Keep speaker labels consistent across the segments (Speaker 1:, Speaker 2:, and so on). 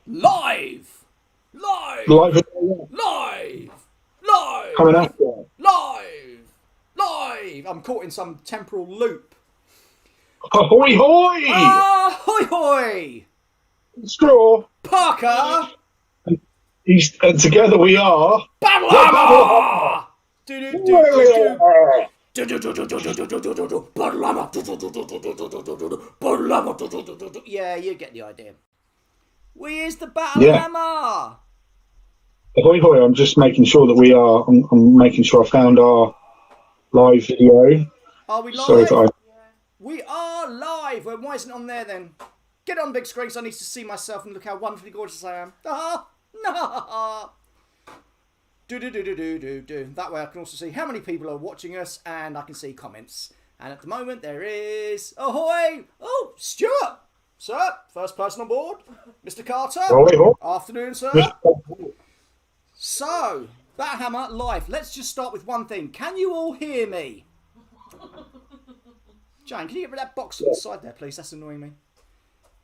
Speaker 1: Live!
Speaker 2: Live. Coming after.
Speaker 1: Live! I'm caught in some temporal loop.
Speaker 2: Ahoy hoy!
Speaker 1: Ahoy hoy!
Speaker 2: Straw.
Speaker 1: Parker!
Speaker 2: And together we are...
Speaker 1: Battlehammer! Yeah, you get the idea. We is the Battlehammer!
Speaker 2: Ahoy hoy, I'm just making sure that we are... I'm making sure I found our live video.
Speaker 1: Are we live?
Speaker 2: Sorry that
Speaker 1: We are live! Well, why isn't it on there then? Get on big screen so I need to see myself and look how wonderfully gorgeous I am. That way I can also see how many people are watching us and I can see comments. And at the moment there is... Ahoy! Oh, Stuart! Sir, first person on board. Mr. Carter.
Speaker 2: Ahoy hoy.
Speaker 1: Afternoon, sir. So, Battlehammer live. Let's just start with one thing. Can you all hear me? Jane, can you get rid of that box on the side there, please? That's annoying me.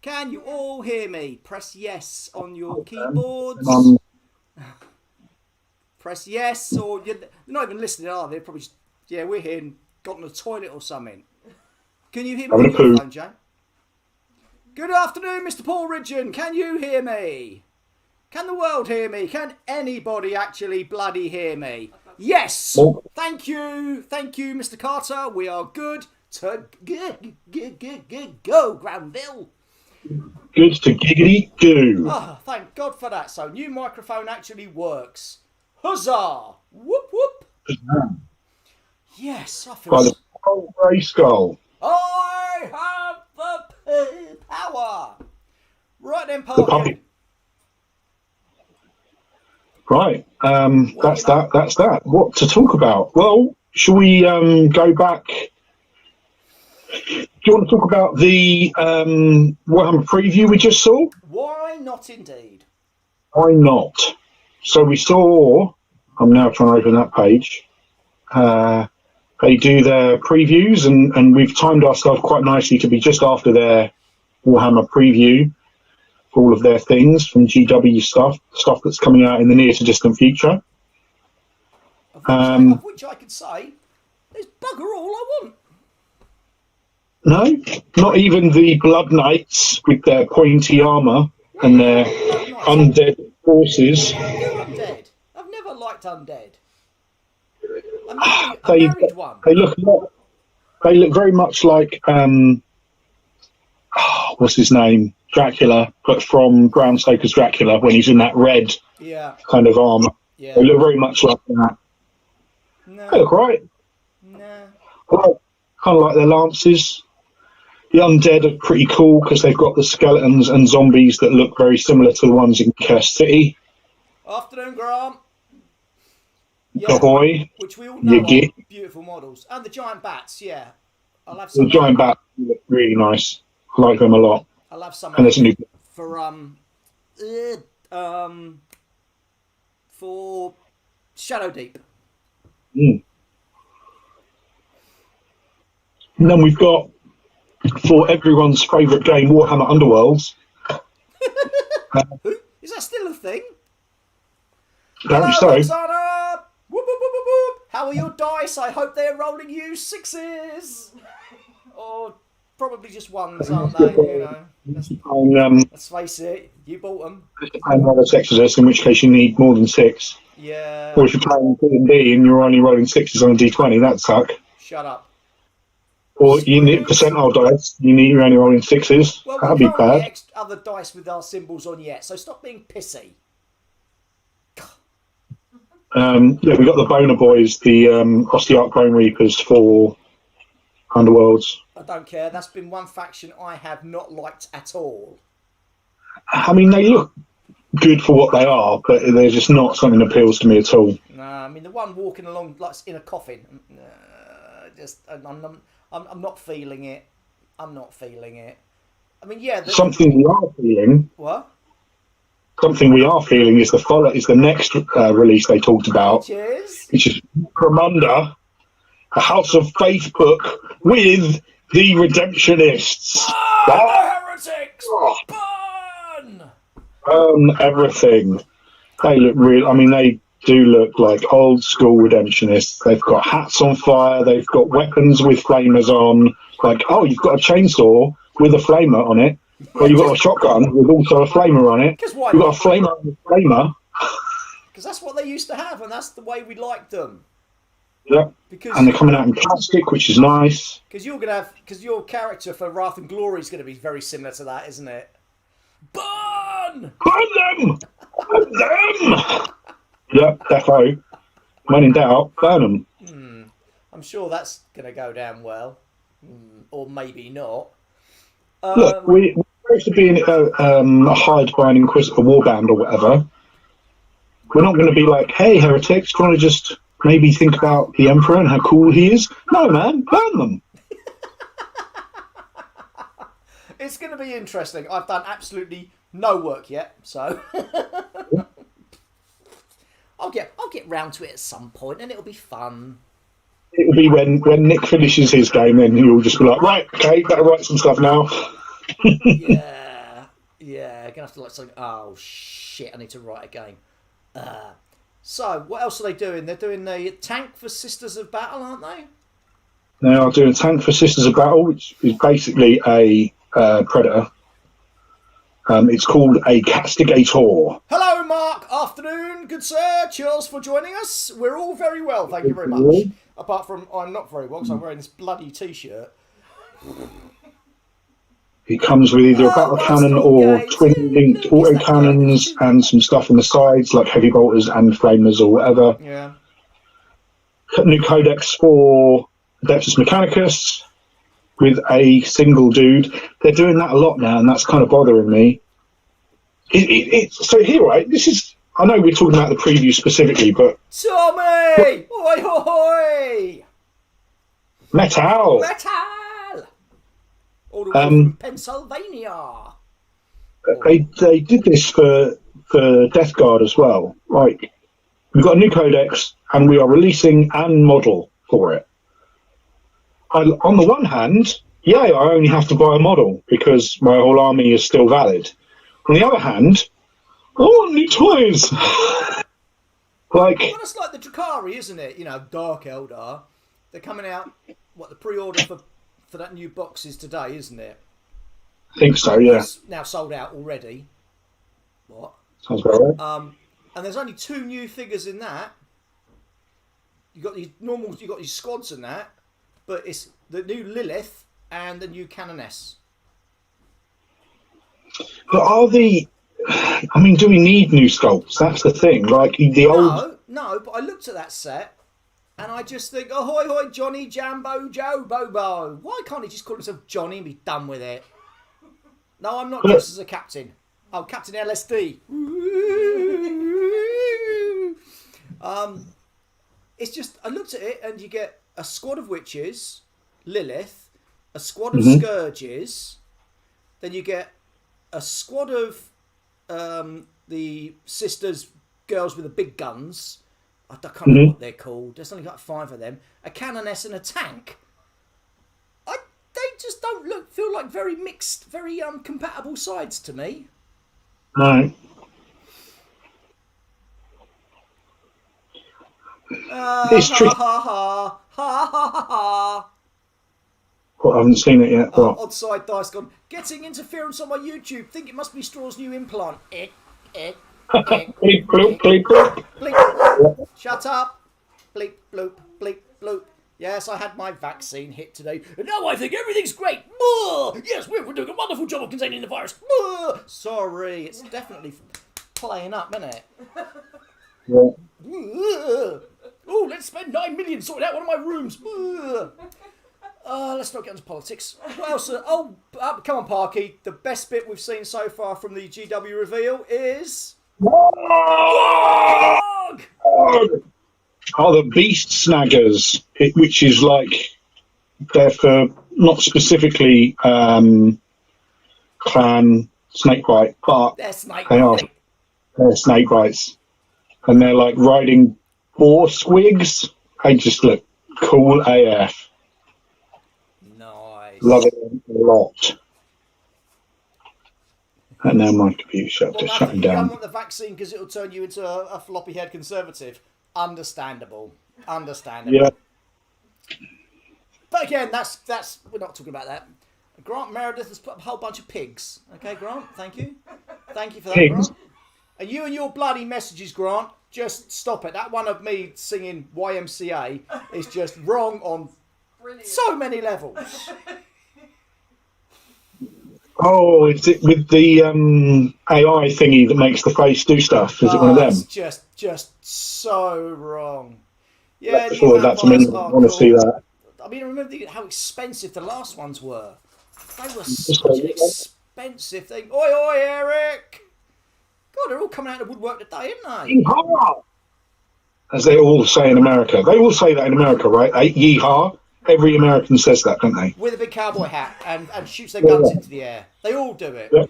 Speaker 1: Can you all hear me? Press yes on your keyboards. Press yes, or they're not even listening, are they? They're probably just, yeah, we're here and got in the toilet or something. Can you hear me on your phone, Jane? Good afternoon, Mr. Paul Ridgeon. Can you hear me? Can the world hear me? Can anybody actually bloody hear me? Yes! Thank you, Mr. Carter. We are good to go, Granville.
Speaker 2: Good to giggity go.
Speaker 1: Oh, thank God for that. So, new microphone actually works. Huzzah! Whoop whoop. Yes, I feel...
Speaker 2: By the grey skull.
Speaker 1: I have the power. Right then, Parky.
Speaker 2: Right, that's that. What to talk about? Well, shall we go back? Do you want to talk about the Warhammer Preview we just saw?
Speaker 1: Why not indeed?
Speaker 2: Why not? So we saw, I'm now trying to open that page, they do their previews and we've timed ourselves quite nicely to be just after their Warhammer Preview for all of their things from GW stuff that's coming out in the near to distant future.
Speaker 1: Of which I could say, there's bugger all I want.
Speaker 2: No, not even the Blood Knights with their pointy armour and their undead forces.
Speaker 1: They're undead. I've never liked undead. I married one.
Speaker 2: They look very much like what's his name? Dracula, but from Bram Stoker's Dracula when he's in that red kind of armour. Yeah. They look very much like that.
Speaker 1: No.
Speaker 2: They look right.
Speaker 1: No.
Speaker 2: Well, kind of like their lances. The undead are pretty cool because they've got the skeletons and zombies that look very similar to the ones in Curse City.
Speaker 1: Afternoon, Grant. Yeah,
Speaker 2: Ahoy.
Speaker 1: Which we all know are beautiful models. And the giant bats, yeah. I'll have some.
Speaker 2: The giant bats look really nice. I like them a lot.
Speaker 1: I'll have some
Speaker 2: and there's a new...
Speaker 1: for Shadow Deep.
Speaker 2: And then we've got, for everyone's favourite game, Warhammer Underworlds.
Speaker 1: Is that still a thing?
Speaker 2: Apparently so.
Speaker 1: Roxana! Whoop, whoop, whoop, whoop. How are your dice? I hope they're rolling you sixes. Or probably just ones, aren't they? You know. Let's face it, you bought them.
Speaker 2: And another sexes, in which case you need more than six.
Speaker 1: Yeah.
Speaker 2: Or if you're playing D&D and you're only rolling sixes on a D20, that'd suck.
Speaker 1: Shut up.
Speaker 2: Or you need percentile dice, you're only rolling sixes.
Speaker 1: Well,
Speaker 2: that'd be bad.
Speaker 1: We can't get other dice with our symbols on yet, so stop being pissy.
Speaker 2: Yeah, we got the Boner Boys, the Ostearch Bone Reapers for Underworlds.
Speaker 1: I don't care. That's been one faction I have not liked at all.
Speaker 2: I mean, they look good for what they are, but they're just not something that appeals to me at all.
Speaker 1: No, I mean the one walking along like in a coffin. I'm not feeling it. I'm not feeling it. I mean, yeah.
Speaker 2: Something we are feeling.
Speaker 1: What?
Speaker 2: Something we are feeling is the next release they talked about, which is from under a House of Faith book with the Redemptionists.
Speaker 1: The heretics! Burn!
Speaker 2: Everything. They look real. I mean, they do look like old school redemptionists. They've got hats on fire. They've got weapons with flamers on. Like, oh, you've got a chainsaw with a flamer on it. Or you've got a shotgun with also a flamer on it. You've got a flamer and a flamer.
Speaker 1: Because that's what they used to have, and that's the way we liked them.
Speaker 2: Yeah. And they're coming out in plastic, which is nice.
Speaker 1: Because your character for Wrath and Glory is going to be very similar to that, isn't it? Burn!
Speaker 2: Burn them! Burn them! Yep, defo. When in doubt, burn them.
Speaker 1: I'm sure that's going to go down well. Or maybe not.
Speaker 2: Look, we're supposed to be a hired by an Inquisitor warband or whatever. We're not going to be like, hey, heretics, do you want to just maybe think about the Emperor and how cool he is? No, man, burn them.
Speaker 1: It's going to be interesting. I've done absolutely no work yet, so I'll get round to it at some point, and it'll be fun.
Speaker 2: It'll be when Nick finishes his game, then he'll just be like, right, okay, better write some stuff now.
Speaker 1: yeah, gonna have to like something. Oh shit, I need to write a game. So what else are they doing? They're doing the tank for Sisters of Battle, aren't they?
Speaker 2: They are doing tank for Sisters of Battle, which is basically a Predator. It's called a Castigator.
Speaker 1: Hello, Mark. Afternoon, good sir. Cheers for joining us. We're all very well, thank you very much. Apart from I'm not very well because I'm wearing this bloody t-shirt.
Speaker 2: It comes with either a battle cannon or twin-linked autocannons and some stuff on the sides, like heavy bolters and flamers or whatever.
Speaker 1: Yeah.
Speaker 2: New codex for Adeptus Mechanicus with a single dude. They're doing that a lot now, and that's kind of bothering me. So here, right, this is... I know we're talking about the preview specifically, but...
Speaker 1: Tommy! Oi, hoi, hoi!
Speaker 2: Metal!
Speaker 1: Metal! All the way from Pennsylvania.
Speaker 2: They did this for Death Guard as well. Like, we've got a new codex, and we are releasing an model for it. On the one hand, I only have to buy a model because my whole army is still valid. On the other hand, I want new toys. Well,
Speaker 1: it's like the Drakari, isn't it? You know, Dark Eldar. They're coming out. The pre-order for that new box is today, isn't it?
Speaker 2: I think so. Yeah.
Speaker 1: It's now sold out already. What?
Speaker 2: Sounds about right.
Speaker 1: And there's only 2 new figures in that. You got these normals. You got these squads and that, but it's the new Lilith and the new Canoness.
Speaker 2: But do we need new sculpts? That's the thing. Like the old.
Speaker 1: No, but I looked at that set and I just think, ahoy, hoy, Johnny, Jambo, Joe, Bobo. Why can't he just call himself Johnny and be done with it? No, I'm not dressed as a captain. Oh, Captain LSD. It's just, I looked at it and you get a squad of witches, Lilith, a squad of scourges, then you get a squad of the sisters, girls with the big guns. I can't remember what they're called. There's only like 5 of them. A canoness and a tank. They just don't feel like very mixed, very compatible sides to me.
Speaker 2: No. It's tricky.
Speaker 1: Ha ha ha.
Speaker 2: Well, I haven't seen it yet.
Speaker 1: Odd side dice gone. Getting interference on my YouTube. Think it must be Straw's new implant.
Speaker 2: Bleep, bloop, bleep, bloop.
Speaker 1: Bleep. Shut up. Bleep, bloop, bleep, bloop. Yes, I had my vaccine hit today, and now I think everything's great. Yes, we're doing a wonderful job of containing the virus. Sorry, it's definitely playing up, isn't it?
Speaker 2: Yeah.
Speaker 1: Oh, let's spend 9 million sorting out one of my rooms. Let's not get into politics. What else? Come on, Parky. The best bit we've seen so far from the GW reveal is... Warg!
Speaker 2: The Beast Snaggers, which is like... They're for not specifically clan Snakebite, but
Speaker 1: they're Snakebite.
Speaker 2: They are. They're Snakebites. And they're like riding boar squigs. They just look cool AF.
Speaker 1: Nice.
Speaker 2: Love it a lot. And now my computer just shutting
Speaker 1: You don't
Speaker 2: down.
Speaker 1: want the vaccine because it'll turn you into a floppy-head conservative. Understandable.
Speaker 2: Yeah.
Speaker 1: But again, that's we're not talking about that. Grant Meredith has put up a whole bunch of pigs. Okay, Grant, thank you. Thank you for that,
Speaker 2: Pigs?
Speaker 1: Grant. And you and your bloody messages, Grant, just stop it. That one of me singing YMCA is just wrong on so many levels.
Speaker 2: Oh, is it with the AI thingy that makes the face do stuff? Is it one of them?
Speaker 1: It's just so wrong. Yeah,
Speaker 2: Before that's amazing. I want to see that.
Speaker 1: I mean, remember how expensive the last ones were. They were such an expensive thing. Oi, oi, Eric! God, they're all coming out of the woodwork today, aren't they?
Speaker 2: Yeehaw! As they all say in America. They all say that in America, right? Yeehaw! Every American says that, don't they?
Speaker 1: With a big cowboy hat and shoots their guns into the air. They all do it.
Speaker 2: Yeah.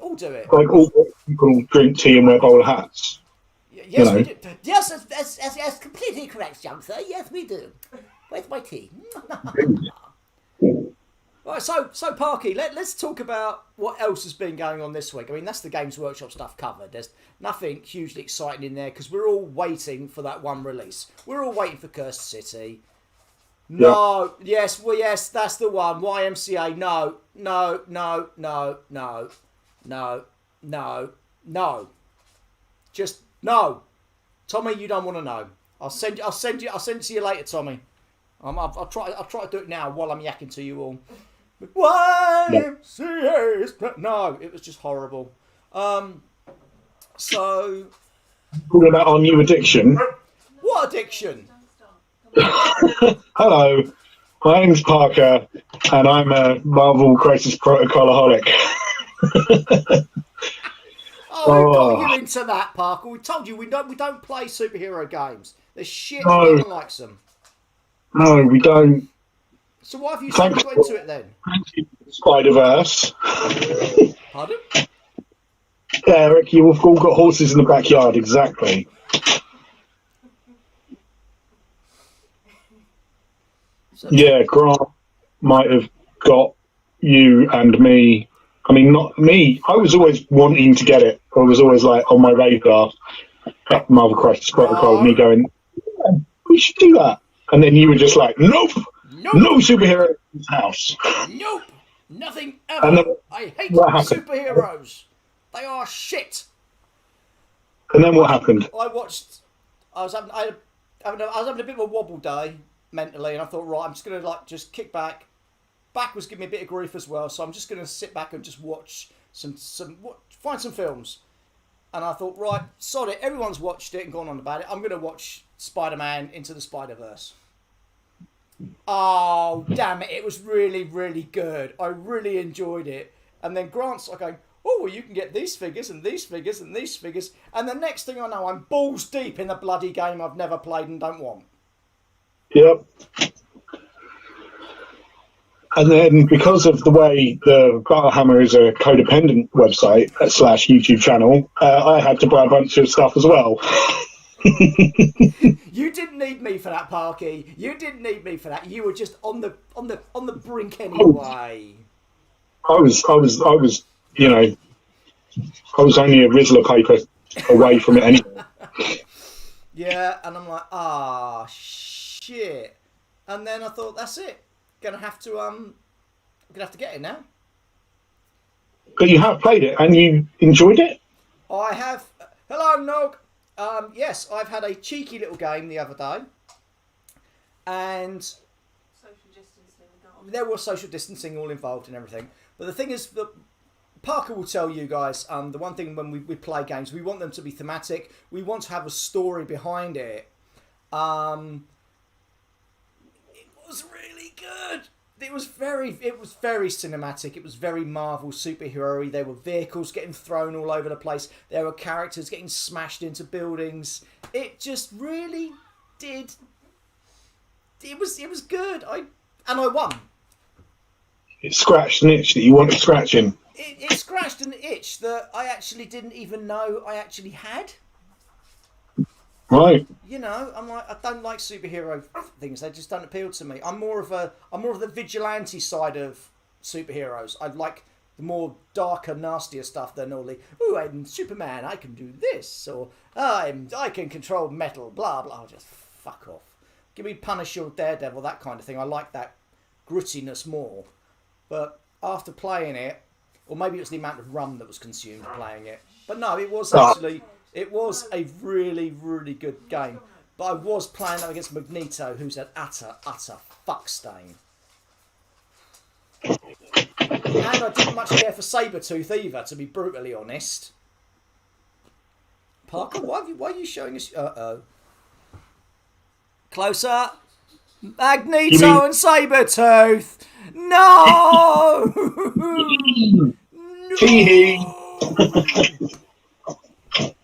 Speaker 1: All do it.
Speaker 2: Like all people drink tea and wear bowler hats.
Speaker 1: Yes, we do. Yes, that's completely correct, young sir. Yes, we do. Where's my tea? Right, so Parky, let's talk about what else has been going on this week. I mean, that's the Games Workshop stuff covered. There's nothing hugely exciting in there because we're all waiting for that one release. We're all waiting for Cursed City. No, yeah. Yes, that's the one. YMCA, no. Just no. Tommy, you don't want to know. I'll send it to you later, Tommy. I'll try to do it now while I'm yakking to you all. YMCA, no, it was just horrible. So
Speaker 2: Talking about our new addiction.
Speaker 1: what addiction?
Speaker 2: Hello, my name's Parker, and I'm a Marvel Crisis Protocolaholic.
Speaker 1: Oh, we got you into that, Parker. We told you we don't play superhero games. They're shit.
Speaker 2: No.
Speaker 1: No one likes them.
Speaker 2: No, we don't.
Speaker 1: So why have you got into it then?
Speaker 2: Spider-Verse.
Speaker 1: Pardon?
Speaker 2: Eric, you've all got horses in the backyard, exactly. Yeah, Grant might have got you and me. I mean, not me. I was always wanting to get it. I was always like on my radar at Marvel Crisis Protocol, me going, yeah, we should do that. And then you were just like, nope. No superhero in this house.
Speaker 1: Nope, nothing ever. I hate superheroes. They are shit.
Speaker 2: And then what happened?
Speaker 1: I was having a bit of a wobble day mentally, and I thought, right, I'm just gonna just kick back. Back was giving me a bit of grief as well, so I'm just gonna sit back and just watch find some films. And I thought, right, sod it. Everyone's watched it and gone on about it. I'm gonna watch Spider-Man Into the Spider-Verse. Oh, damn it. It was really, really good. I really enjoyed it. And then Grant's like going, oh, well, you can get these figures and these figures and these figures. And the next thing I know, I'm balls deep in the bloody game I've never played and don't want.
Speaker 2: Yep. And then because of the way the Battlehammer is a codependent website / YouTube channel, I had to buy a bunch of stuff as well.
Speaker 1: You didn't need me for that, Parky. You didn't need me for that. You were just on the brink anyway.
Speaker 2: I was, you know, I was only a Rizzler paper away from it anyway.
Speaker 1: Yeah, and I'm like, shit. And then I thought, that's it. Gonna have to get it now.
Speaker 2: But you have played it and you enjoyed it?
Speaker 1: I have. Hello, Nog. Yes, I've had a cheeky little game the other day, and
Speaker 3: social distancing.
Speaker 1: There was social distancing all involved and everything. But the thing is that Parker will tell you guys, the one thing when we play games, we want them to be thematic. We want to have a story behind it. It was really good. It was very cinematic. It was very Marvel superhero-y. There were vehicles getting thrown all over the place. There were characters getting smashed into buildings. It just really did. It was good. I won.
Speaker 2: It scratched an itch that you wanted scratching.
Speaker 1: It scratched an itch that I actually didn't even know I actually had.
Speaker 2: Right.
Speaker 1: You know, I'm like, I don't like superhero things. They just don't appeal to me. I'm more of the vigilante side of superheroes. I like the more darker, nastier stuff than all the, oh, I'm Superman, I can do this, or I can control metal, blah, blah. Just fuck off. Give me Punisher or Daredevil, that kind of thing. I like that grittiness more. But after playing it, or maybe it was the amount of rum that was consumed playing it. But no, it was actually, it was a really, really good game. But I was playing that against Magneto, who's an utter fuck stain. And I didn't much care for Sabretooth either, to be brutally honest. Parker, why are you showing us... Uh-oh. Closer. Magneto and Sabretooth. No! No!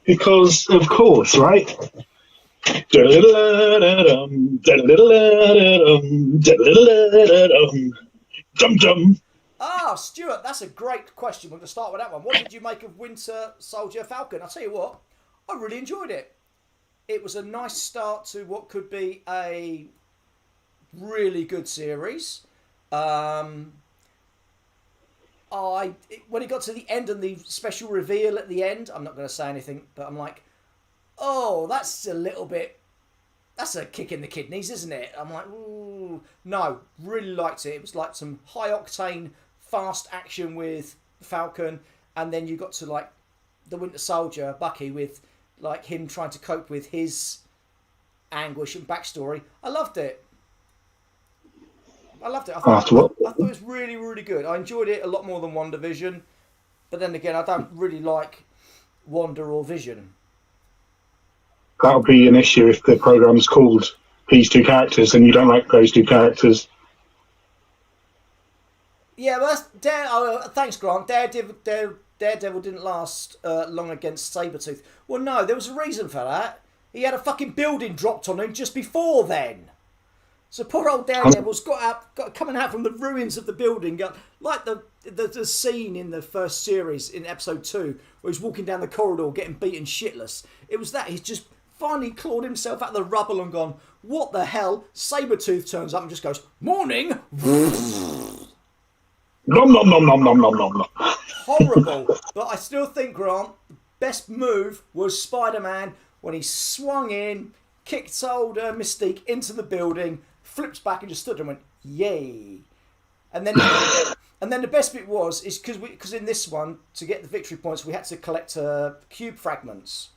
Speaker 2: Because, of course, right? Dum-dum.
Speaker 1: Ah, Stuart, that's a great question. We're going to start with that one. What did you make of Winter Soldier Falcon? I'll tell you what, I really enjoyed it. It was a nice start to what could be a really good series. When it got to the end and the special reveal at the end, I'm not going to say anything, but I'm like, oh, that's a little bit... That's a kick in the kidneys, isn't it? I'm like, ooh. No, really liked it. It was like some high-octane, fast action with Falcon, and then you got to, like, the Winter Soldier, Bucky, with, like, him trying to cope with his anguish and backstory. I loved it. I thought it was really, really good. I enjoyed it a lot more than WandaVision, but then again, I don't really like Wanda or Vision.
Speaker 2: That'll be an issue if the program's called these two characters and you don't like those two characters.
Speaker 1: Yeah, well, thanks, Grant. Daredevil didn't last long against Sabretooth. Well, no, there was a reason for that. He had a fucking building dropped on him just before then. So poor old Daredevil's got coming out from the ruins of the building, like the scene in the first series in episode 2 where he's walking down the corridor getting beaten shitless. It was that. He's just finally clawed himself out of the rubble and gone, what the hell? Sabretooth turns up and just goes, morning!
Speaker 2: Nom nom nom nom nom nom nom nom.
Speaker 1: Horrible. But I still think, Grant, the best move was Spider-Man when he swung in, kicked old Mystique into the building, flipped back and just stood there and went, yay. And then the best bit is because in this one, to get the victory points, we had to collect cube fragments.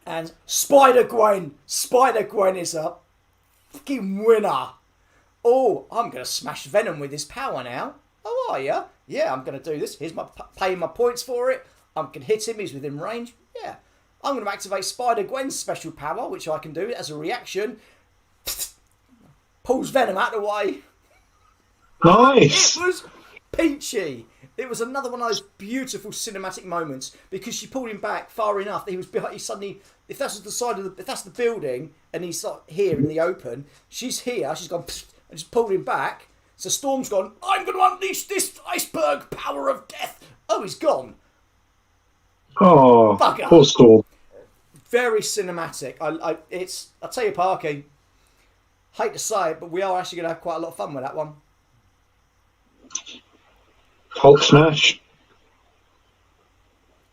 Speaker 1: And Spider-Gwen is a fucking winner. Oh, I'm going to smash Venom with his power now. Oh, are you? Yeah, I'm going to do this. Here's my paying my points for it. I can hit him. He's within range. Yeah. I'm going to activate Spider-Gwen's special power, which I can do as a reaction. Pulls Venom out of the way.
Speaker 2: Nice.
Speaker 1: It was peachy. It was another one of those beautiful cinematic moments because she pulled him back far enough that he was behind. He suddenly, if that's the building, and he's here in the open, she's here. She's gone and just pulled him back. So Storm's gone. I'm going to unleash this iceberg power of death. Oh, he's gone.
Speaker 2: Oh,
Speaker 1: Bugger.
Speaker 2: Poor Storm.
Speaker 1: Very cinematic. I'll tell you, Parky. Hate to say it, but we are actually going to have quite a lot of fun with that one.
Speaker 2: Hulk smash.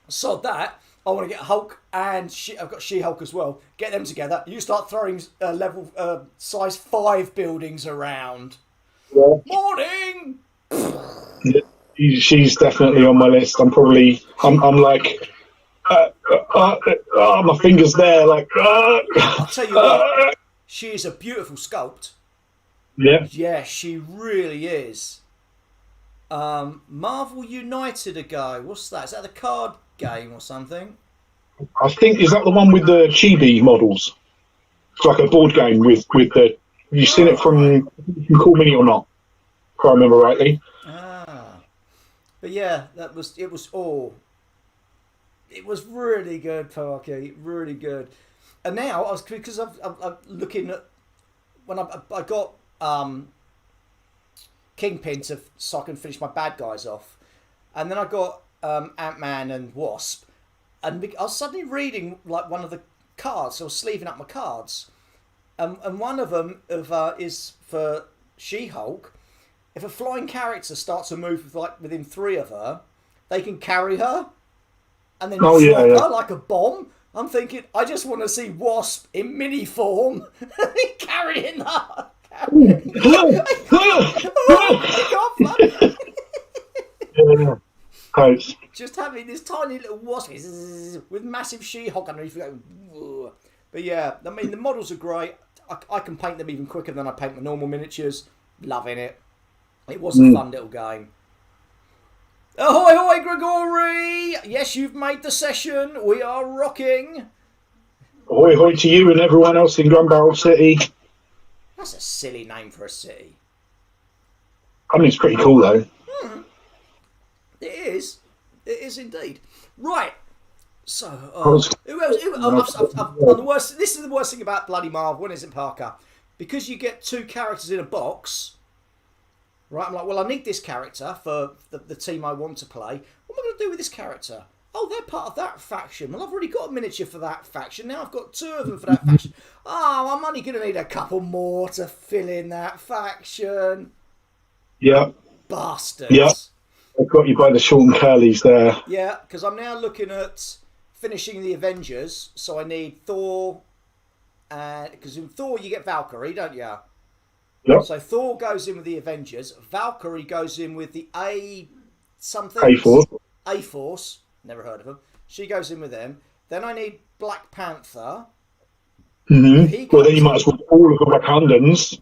Speaker 1: So that I want to get Hulk and I've got She-Hulk as well. Get them together. You start throwing level size 5 buildings around.
Speaker 2: Yeah.
Speaker 1: Morning.
Speaker 2: She's definitely on my list. I'm like, my fingers there, like.
Speaker 1: I'll tell you what. She is a beautiful sculpt.
Speaker 2: Yeah.
Speaker 1: Yeah, she really is. Marvel United ago. What's that? Is that the card game or something?
Speaker 2: I think, is that the one with the chibi models? It's like a board game with the... You've seen it from Cool Mini or not? If I remember rightly.
Speaker 1: But yeah, it was really good, Parky. Really good. And now, because I'm looking at... When I got... Kingpin so I can finish my bad guys off, and then I got Ant-Man and Wasp, and I was suddenly reading like one of the cards. So I was sleeving up my cards, and one of them is for She-Hulk. if a flying character starts to move like within 3 of her, they can carry her and then drop her like a bomb. I'm thinking, I just want to see Wasp in mini form carrying her. Just having this tiny little Wasp with massive She-Hulk underneath. But yeah, I mean, the models are great. I can paint them even quicker than I paint my normal miniatures. Loving it. It was a fun little game. Ahoy, ahoy, Gregory! Yes, you've made the session. We are rocking.
Speaker 2: Ahoy, ahoy to you and everyone else in Gun Barrel City.
Speaker 1: That's a silly name for a city.
Speaker 2: I mean, it's pretty cool, though.
Speaker 1: It is. It is indeed. Right. So, who else? This is the worst thing about bloody Marvel, when isn't Parker? Because you get 2 characters in a box. Right, I'm like, well, I need this character for the team I want to play. What am I going to do with this character? Oh, they're part of that faction. Well, I've already got a miniature for that faction. Now I've got 2 of them for that faction. Oh, I'm only going to need a couple more to fill in that faction.
Speaker 2: Yeah.
Speaker 1: Bastards.
Speaker 2: Yeah. I've got you by the short and curlies there.
Speaker 1: Yeah, because I'm now looking at finishing the Avengers. So I need Thor. Because in Thor you get Valkyrie, don't you?
Speaker 2: Yep.
Speaker 1: So Thor goes in with the Avengers. Valkyrie goes in with the A-something.
Speaker 2: A-Force.
Speaker 1: A-Force. Never heard of them. She goes in with them. Then I need Black Panther.
Speaker 2: Mm-hmm. Well, then you might as well get all of the Wakandans.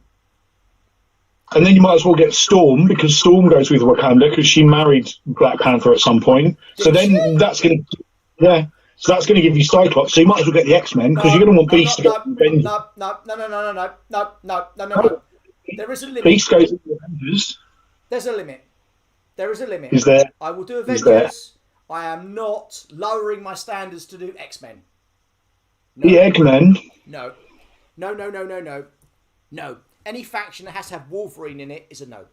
Speaker 2: And then you might as well get Storm, because Storm goes with Wakanda, because she married Black Panther at some point. So then that's going to... Yeah. So that's going to give you Cyclops. So you might as well get the X-Men, because you're going to want Beast to go with Avengers.
Speaker 1: No. There is a limit.
Speaker 2: Beast goes with the Avengers.
Speaker 1: There's a limit. There is a limit.
Speaker 2: Is there?
Speaker 1: I will do Avengers. I am not lowering my standards to do X-Men. No.
Speaker 2: The Eggmen.
Speaker 1: No. No. Any faction that has to have Wolverine in it is a no.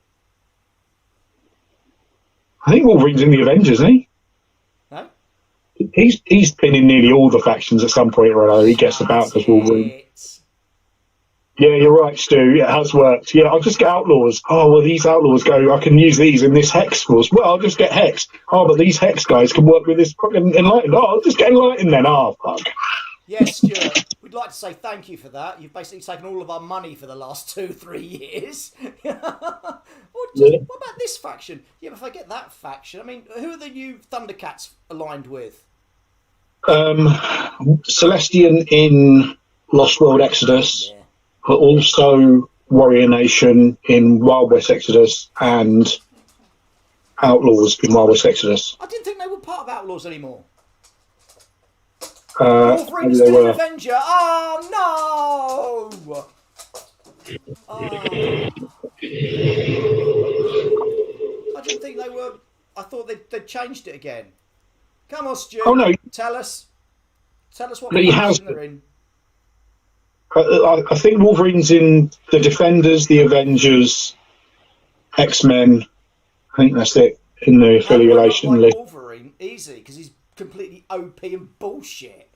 Speaker 2: I think Wolverine's in the Avengers, isn't he?
Speaker 1: No?
Speaker 2: He's been in nearly all the factions at some point or another. He gets about as Wolverine. Yeah, you're right, Stu. It has worked. Yeah, I'll just get Outlaws. Oh, well, these Outlaws go, I can use these in this Hex force. Well, I'll just get Hex. Oh, but these Hex guys can work with this Enlightened. Oh, I'll just get Enlightened then. Oh, fuck.
Speaker 1: Yes, Stuart. We'd like to say thank you for that. You've basically taken all of our money for the last 2-3 years. What about this faction? Yeah, but if I get that faction, I mean, who are the new Thundercats aligned with?
Speaker 2: Celestian in Lost World Exodus.
Speaker 1: Yeah.
Speaker 2: But also Warrior Nation in Wild West Exodus and Outlaws in Wild West Exodus.
Speaker 1: I didn't think they were part of Outlaws anymore. Wolverine's
Speaker 2: they
Speaker 1: still
Speaker 2: were.
Speaker 1: an Avenger. Oh, no! Oh. I didn't think they were... I thought they'd changed it again. Come on, Stu.
Speaker 2: Oh, no.
Speaker 1: Tell us what
Speaker 2: But he has.
Speaker 1: they're in.
Speaker 2: I think Wolverine's in the Defenders, the Avengers, X-Men. I think that's it in the affiliation list.
Speaker 1: Wolverine, easy, because he's completely OP and bullshit.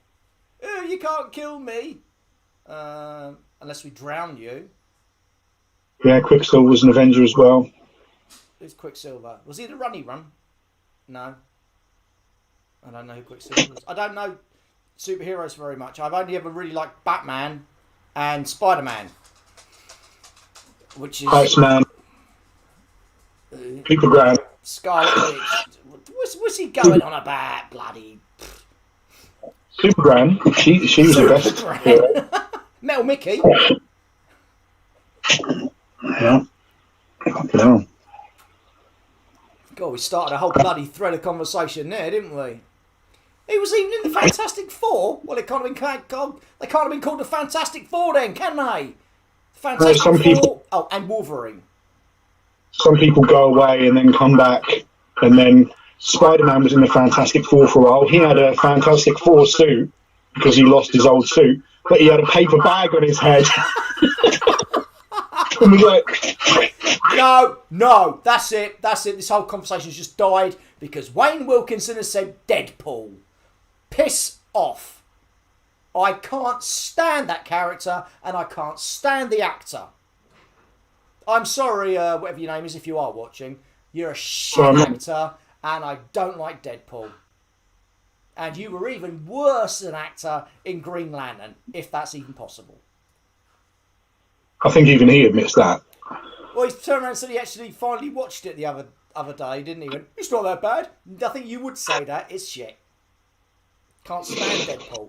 Speaker 1: Oh, you can't kill me. Unless we drown you.
Speaker 2: Yeah, Quicksilver was an Avenger as well.
Speaker 1: Who's Quicksilver? Was he the Runny Run? No. I don't know who Quicksilver is. I don't know superheroes very much. I've only ever really liked Batman and Spider-Man, which is
Speaker 2: Iceman, People Graham,
Speaker 1: Scarlet Witch. What's he going on about? Bloody
Speaker 2: Supergram. She was the best. Yeah.
Speaker 1: Metal Mickey.
Speaker 2: Yeah. Fucking hell.
Speaker 1: God, we started a whole bloody thread of conversation there, didn't we? He was even in the Fantastic Four. Well, it can't have been called. They can't have been called the Fantastic Four then, can they? Fantastic
Speaker 2: some
Speaker 1: Four.
Speaker 2: people-
Speaker 1: Oh, and Wolverine.
Speaker 2: Some people go away and then come back, and then Spider-Man was in the Fantastic Four for a while. He had a Fantastic Four suit because he lost his old suit, but he had a paper bag on his head. And was like,
Speaker 1: No, that's it. This whole conversation's just died because Wayne Wilkinson has said Deadpool. Piss off. I can't stand that character and I can't stand the actor. I'm sorry, whatever your name is, if you are watching. You're a shit
Speaker 2: Well,
Speaker 1: actor, and I don't like Deadpool. And you were even worse an actor in Green Lantern, if that's even possible.
Speaker 2: I think even he admits that.
Speaker 1: Well, he's turned around and said he actually finally watched it the other day, didn't he? He went, it's not that bad. I think you would say that. It's shit. Can't stand Deadpool.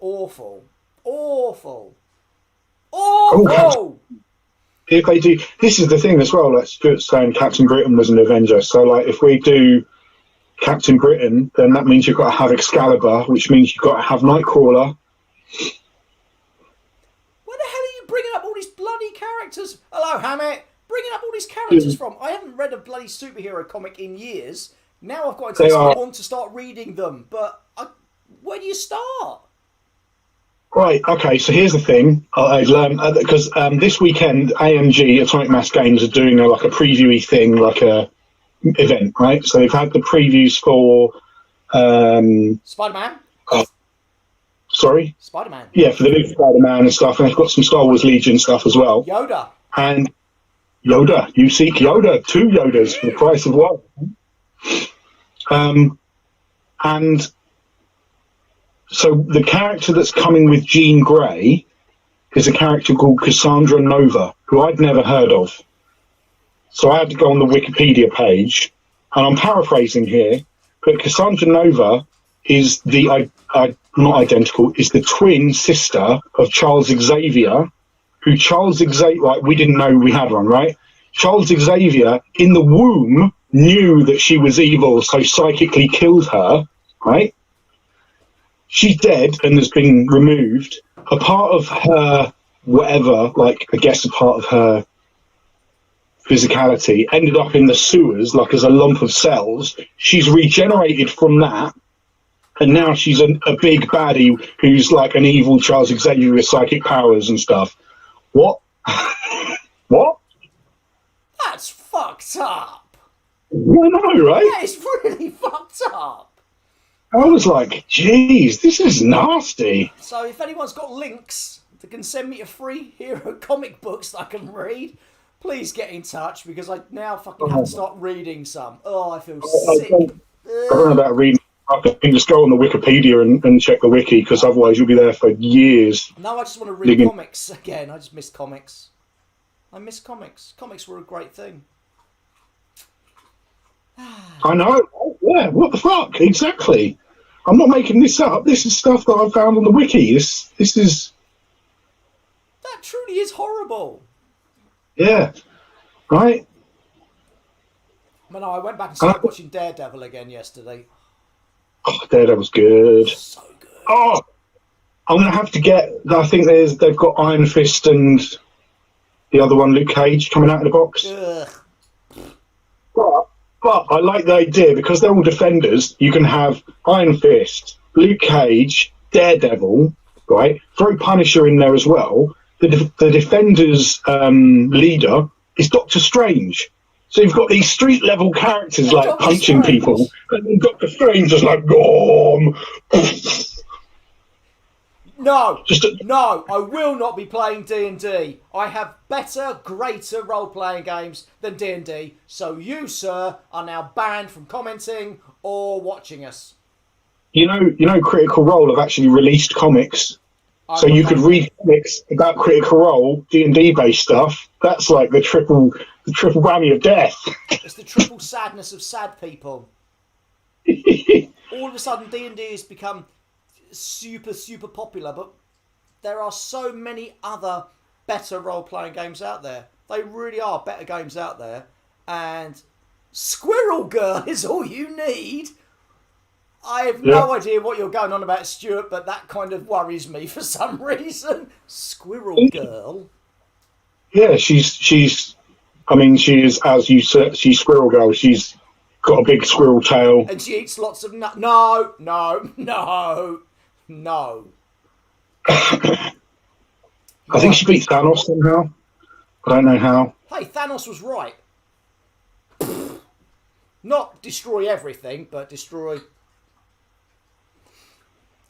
Speaker 1: Awful. Awful. Awful!
Speaker 2: If they do, this is the thing as well. Like Stuart's saying, Captain Britain was an Avenger. So, like, if we do Captain Britain, then that means you've got to have Excalibur, which means you've got to have Nightcrawler.
Speaker 1: Where the hell are you bringing up all these bloody characters? Hello, Hammett. Bringing up all these characters from? I haven't read a bloody superhero comic in years. Now I've got to want to start reading them, but where do you start?
Speaker 2: Right, okay, so here's the thing. I learned, because this weekend, AMG, Atomic Mass Games, are doing a previewy thing, like a event, right? So they've had the previews for...
Speaker 1: Spider-Man?
Speaker 2: Sorry?
Speaker 1: Spider-Man.
Speaker 2: Yeah, for the new Spider-Man and stuff, and they've got some Star Wars Legion stuff as well.
Speaker 1: Yoda.
Speaker 2: And Yoda, you seek Yoda, 2 Yodas for the price of 1. And so the character that's coming with Jean Grey is a character called Cassandra Nova, who I'd never heard of. So I had to go on the Wikipedia page, and I'm paraphrasing here, but Cassandra Nova is not identical, is the twin sister of Charles Xavier, who Charles Xavier, like, we didn't know we had one, right? Charles Xavier, in the womb, knew that she was evil, so psychically killed her, right? She's dead and has been removed. A part of her, whatever, like, I guess a part of her physicality ended up in the sewers, like as a lump of cells. She's regenerated from that, and now she's a big baddie who's like an evil Charles Xavier with psychic powers and stuff. What? What?
Speaker 1: That's fucked up.
Speaker 2: I know, right?
Speaker 1: That is really fucked up.
Speaker 2: I was like, geez, this is nasty.
Speaker 1: So if anyone's got links that can send me a free hero comic books that I can read, please get in touch, because I now fucking have to start reading some. Oh, I feel sick.
Speaker 2: I don't know about reading. I can just go on the Wikipedia and check the wiki, because otherwise you'll be there for years.
Speaker 1: No, I just want to read comics again. I just miss comics. I miss comics. Comics were a great thing.
Speaker 2: I know. Yeah, what the fuck? Exactly. I'm not making this up. This is stuff that I found on the wiki. This is...
Speaker 1: That truly is horrible.
Speaker 2: Yeah. Right?
Speaker 1: But no, I went back and started watching Daredevil again yesterday.
Speaker 2: Oh, Daredevil's good.
Speaker 1: So good.
Speaker 2: Oh! I'm going to have to get... I think they've got Iron Fist and the other one, Luke Cage, coming out of the box.
Speaker 1: Ugh.
Speaker 2: But I like the idea, because they're all defenders. You can have Iron Fist, Luke Cage, Daredevil, right? Throw Punisher in there as well. The defenders' leader is Doctor Strange. So you've got these street level characters like
Speaker 1: Doctor
Speaker 2: punching
Speaker 1: Strange.
Speaker 2: people, and then Doctor Strange is like, "Gom."
Speaker 1: No, no, I will not be playing D&D. I have better, greater role-playing games than D&D. So you, sir, are now banned from commenting or watching us.
Speaker 2: You know, Critical Role have actually released comics, so you could read comics about Critical Role, D&D based stuff. That's like the triple whammy of death.
Speaker 1: It's the triple sadness of sad people. All of a sudden, D&D has become super popular, but there are so many other better role-playing games out there. They really are better games out there, and Squirrel Girl is all you need. I have no idea what you're going on about, Stuart, but that kind of worries me for some reason. Squirrel Girl?
Speaker 2: Yeah, she's I mean, she is, as you said, she's Squirrel Girl. She's got a big squirrel tail.
Speaker 1: And she eats lots of No.
Speaker 2: I think she beat Thanos somehow. I don't know how.
Speaker 1: Hey, Thanos was right. Not destroy everything, but destroy...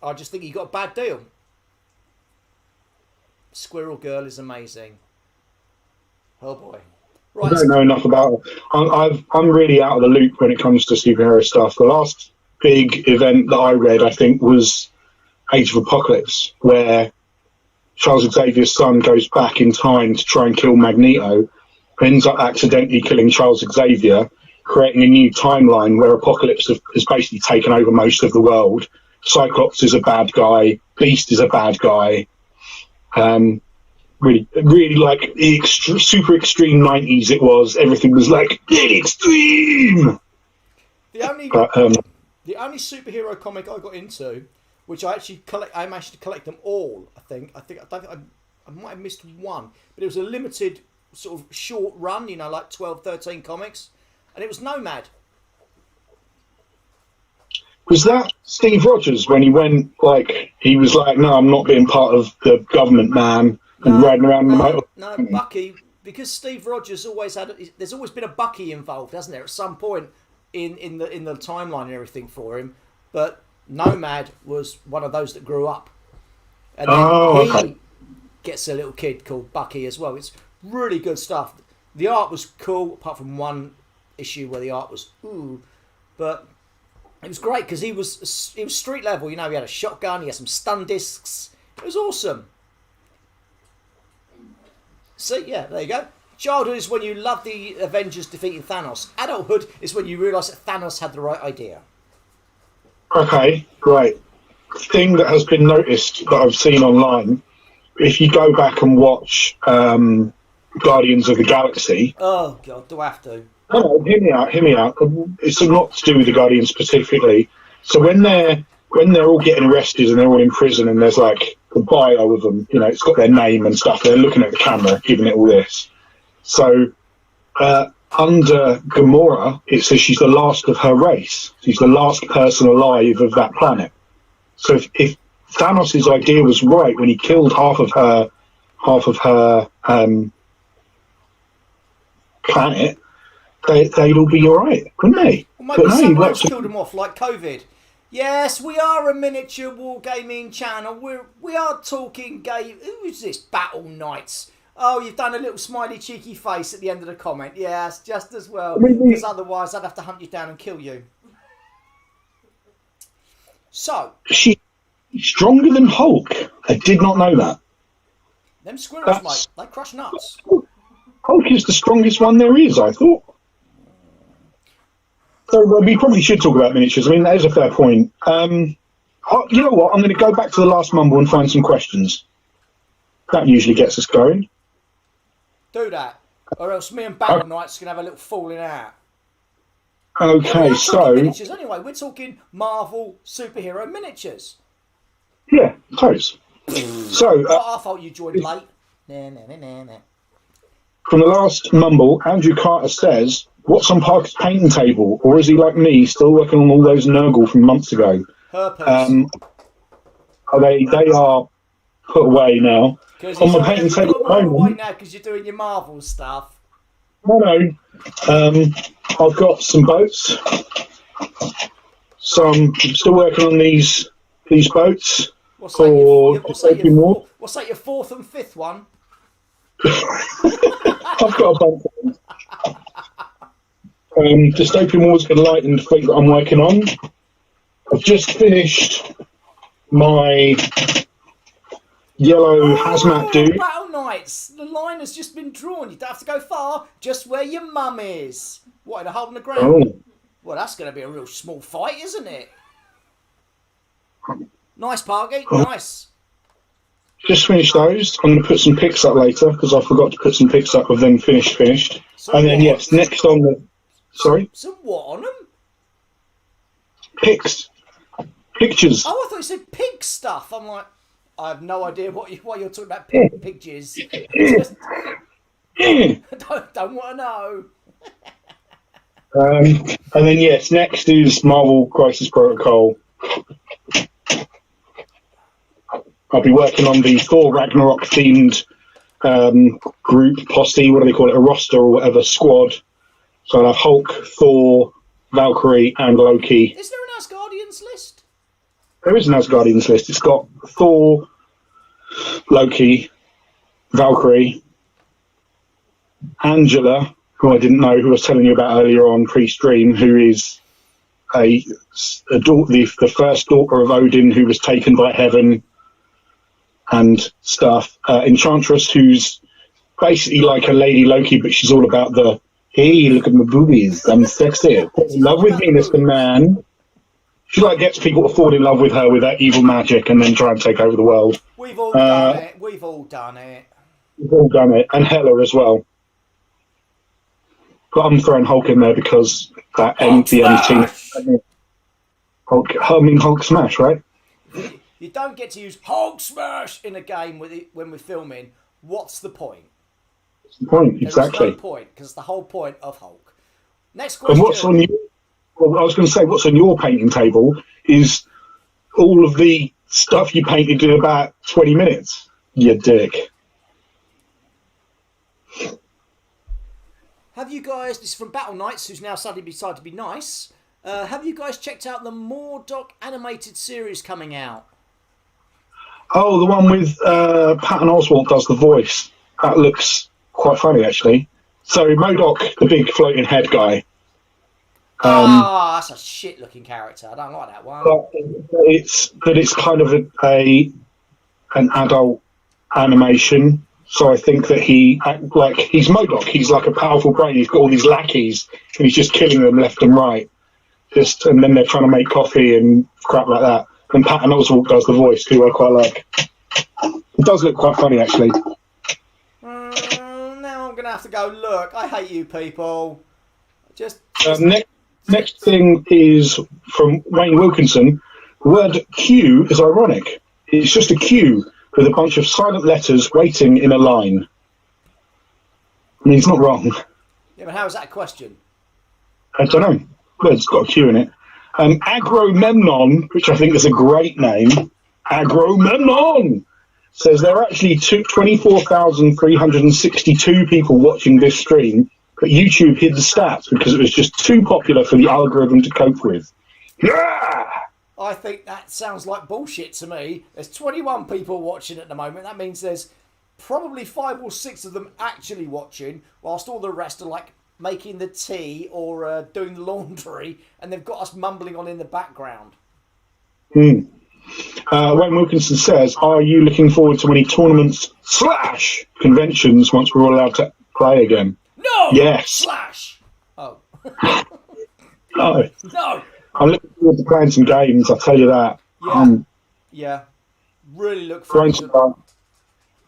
Speaker 1: I just think he got a bad deal. Squirrel Girl is amazing. Oh boy.
Speaker 2: I
Speaker 1: Right.
Speaker 2: don't know enough about it. I'm really out of the loop when it comes to superhero stuff. The last big event that I read, I think, was Age of Apocalypse, where Charles Xavier's son goes back in time to try and kill Magneto, ends up accidentally killing Charles Xavier, creating a new timeline where Apocalypse has basically taken over most of the world. Cyclops is a bad guy. Beast is a bad guy. Really like the super extreme 90s it was. Everything was like, get extreme!
Speaker 1: The only superhero comic I got into, which I managed to collect them all, I might have missed one, but it was a limited sort of short run, like 12, 13 comics, and it was Nomad.
Speaker 2: Was that Steve Rogers when he went, he was like, no, I'm not being part of the government, man, and riding around in the motor?
Speaker 1: No, Bucky, because Steve Rogers there's always been a Bucky involved, hasn't there, at some point in the timeline and everything for him, but Nomad was one of those that grew up. And then he gets a little kid called Bucky as well. It's really good stuff. The art was cool, apart from one issue where the art was but it was great because he was street level. He had a shotgun, he had some stun discs. It was awesome. So yeah, there you go. Childhood is when you love the Avengers defeating Thanos. Adulthood is when you realise that Thanos had the right idea.
Speaker 2: Okay, great. Thing that has been noticed that I've seen online, if you go back and watch Guardians of the Galaxy...
Speaker 1: Oh, God, do I have to?
Speaker 2: No, hear me out. It's not to do with the Guardians specifically. So when they're all getting arrested and they're all in prison and there's a bio of them, it's got their name and stuff, they're looking at the camera, giving it all this. So... under Gamora, it says she's the last of her race. She's the last person alive of that planet. So if Thanos' idea was right when he killed half of her planet, they'd all be all right, wouldn't they?
Speaker 1: Well, maybe someone else killed them off, like COVID. Yes, we are a miniature wargaming channel. We are talking game. Who's this? Battle Knights. Oh, you've done a little smiley cheeky face at the end of the comment. Yes, just as well. Because otherwise I'd have to hunt you down and kill you. So. She's
Speaker 2: stronger than Hulk. I did not know that.
Speaker 1: Them squirrels, mate, they crush nuts.
Speaker 2: Hulk is the strongest one there is, I thought. So we probably should talk about miniatures. I mean, that is a fair point. You know what? I'm going to go back to the last mumble and find some questions. That usually gets us going.
Speaker 1: Do that, or else me and Battle Knights can have a little falling out.
Speaker 2: Okay, so
Speaker 1: miniatures anyway. We're talking Marvel superhero miniatures.
Speaker 2: Yeah, close. So
Speaker 1: our fault you joined late. Nah.
Speaker 2: From the last mumble, Andrew Carter says, "What's on Parker's painting table?" Or is he like me, still working on all those Nurgle from months ago?
Speaker 1: Herpes.
Speaker 2: They are put away now. On my painting table at the moment.
Speaker 1: Now because you're doing your Marvel stuff.
Speaker 2: No. I've got some boats. I'm still working on these boats.
Speaker 1: What's that, your fourth and fifth one?
Speaker 2: I've got a bunch of them. Dystopian Wars Enlightened fleet that I'm working on. I've just finished my yellow hazmat dude.
Speaker 1: Battle Knights! The line has just been drawn. You don't have to go far. Just where your mum is. What, in a hole in the ground?
Speaker 2: Oh.
Speaker 1: Well, that's going to be a real small fight, isn't it? Nice, Parky.
Speaker 2: Oh.
Speaker 1: Nice.
Speaker 2: Just finished those. I'm going to put some pics up later because I forgot to put some pics up of them finished. And then, yes, next on the... Sorry?
Speaker 1: Some what on them?
Speaker 2: Pics. Pictures.
Speaker 1: Oh, I thought you said pig stuff. I'm like... I have no idea why you're talking about pictures. Don't want to know.
Speaker 2: And then yes, next is Marvel Crisis Protocol. I'll be working on the Thor Ragnarok themed group, posse, what do they call it, a roster or whatever, squad. So I'll have Hulk, Thor, Valkyrie and Loki.
Speaker 1: Is there an Asgardians list?
Speaker 2: There is an Asgardians list. It's got Thor, Loki, Valkyrie, Angela, who I didn't know, who I was telling you about earlier on pre-stream, who is a daughter, the first daughter of Odin, who was taken by heaven and stuff. Enchantress, who's basically like a Lady Loki, but she's all about the, hey, look at my boobies, I'm sexy. Fall in love with me, Mr. Man. She like gets people to fall in love with her with that evil magic and then try and take over the world.
Speaker 1: We've all done it. We've all done it.
Speaker 2: We've all done it. And Hela as well. But I'm throwing Hulk in there because that ends the end team. Hulk Smash, right?
Speaker 1: You don't get to use Hulk Smash in a game when we're filming. What's the point?
Speaker 2: What's the point? Exactly.
Speaker 1: There's no point, because the whole point of Hulk. Next question.
Speaker 2: And what's on your... Well, I was going to say, what's on your painting table is all of the stuff you painted in about 20 minutes. You dick.
Speaker 1: Have you guys, this is from Battle Knights, who's now suddenly decided to be nice. Have you guys checked out the Mordock animated series coming out?
Speaker 2: Oh, the one with Patton Oswalt does the voice. That looks quite funny, actually. So MODOK, the big floating head guy.
Speaker 1: That's a shit-looking character. I don't like that one.
Speaker 2: But it's kind of an adult animation. So I think that he's MODOK. He's like a powerful brain. He's got all these lackeys, and he's just killing them left and right. And then they're trying to make coffee and crap like that. And Patton Oswalt does the voice, who I quite like. It does look quite funny, actually.
Speaker 1: Now I'm going to have to go look. I hate you people.
Speaker 2: Next thing is from Wayne Wilkinson. The word queue is ironic. It's just a queue with a bunch of silent letters waiting in a line. I mean, he's not wrong.
Speaker 1: Yeah, but how is that a question?
Speaker 2: I don't know. Well, it's got a Q in it. Agromemnon, which I think is a great name, Agromemnon, says there are actually 24,362 people watching this stream, but YouTube hid the stats because it was just too popular for the algorithm to cope with. Yeah!
Speaker 1: I think that sounds like bullshit to me. There's 21 people watching at the moment. That means there's probably 5 or 6 of them actually watching, whilst all the rest are like making the tea or doing the laundry, and they've got us mumbling on in the background.
Speaker 2: Wayne Wilkinson says, are you looking forward to any tournaments / conventions once we're all allowed to play again?
Speaker 1: No!
Speaker 2: Yes.
Speaker 1: / Oh.
Speaker 2: No.
Speaker 1: No!
Speaker 2: I'm looking forward to playing some games, I'll tell you that.
Speaker 1: Yeah. Yeah. Really look forward to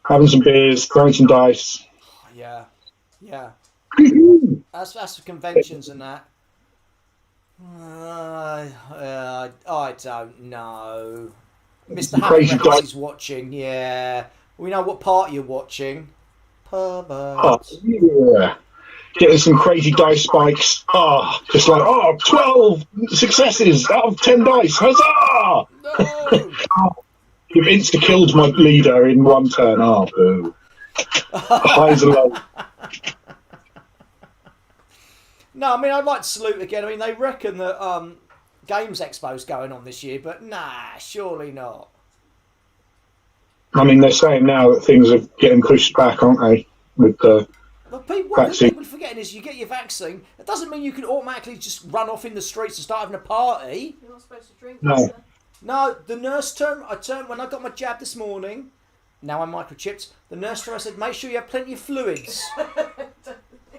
Speaker 2: having some beers, throwing some dice.
Speaker 1: Yeah. Yeah. That's for conventions and that. I don't know. Mr. Happy is watching, yeah. We know what part you're watching. Pervert.
Speaker 2: Oh, yeah. Getting some crazy dice spikes. Just like, 12 successes out of 10 dice. Huzzah!
Speaker 1: No!
Speaker 2: You've insta-killed my leader in one turn. Boo. Highs and lows.
Speaker 1: No, I mean, I'd like to salute again. I mean, they reckon that Games Expo's going on this year, but nah, surely not.
Speaker 2: I mean, they're saying now that things are getting pushed back, aren't they? With the
Speaker 1: what people are forgetting is you get your vaccine. It doesn't mean you can automatically just run off in the streets and start having a party.
Speaker 3: You're not supposed to drink.
Speaker 2: No.
Speaker 1: No, the nurse when I got my jab this morning, now I'm microchipped, the nurse told me, I said, make sure you have plenty of fluids.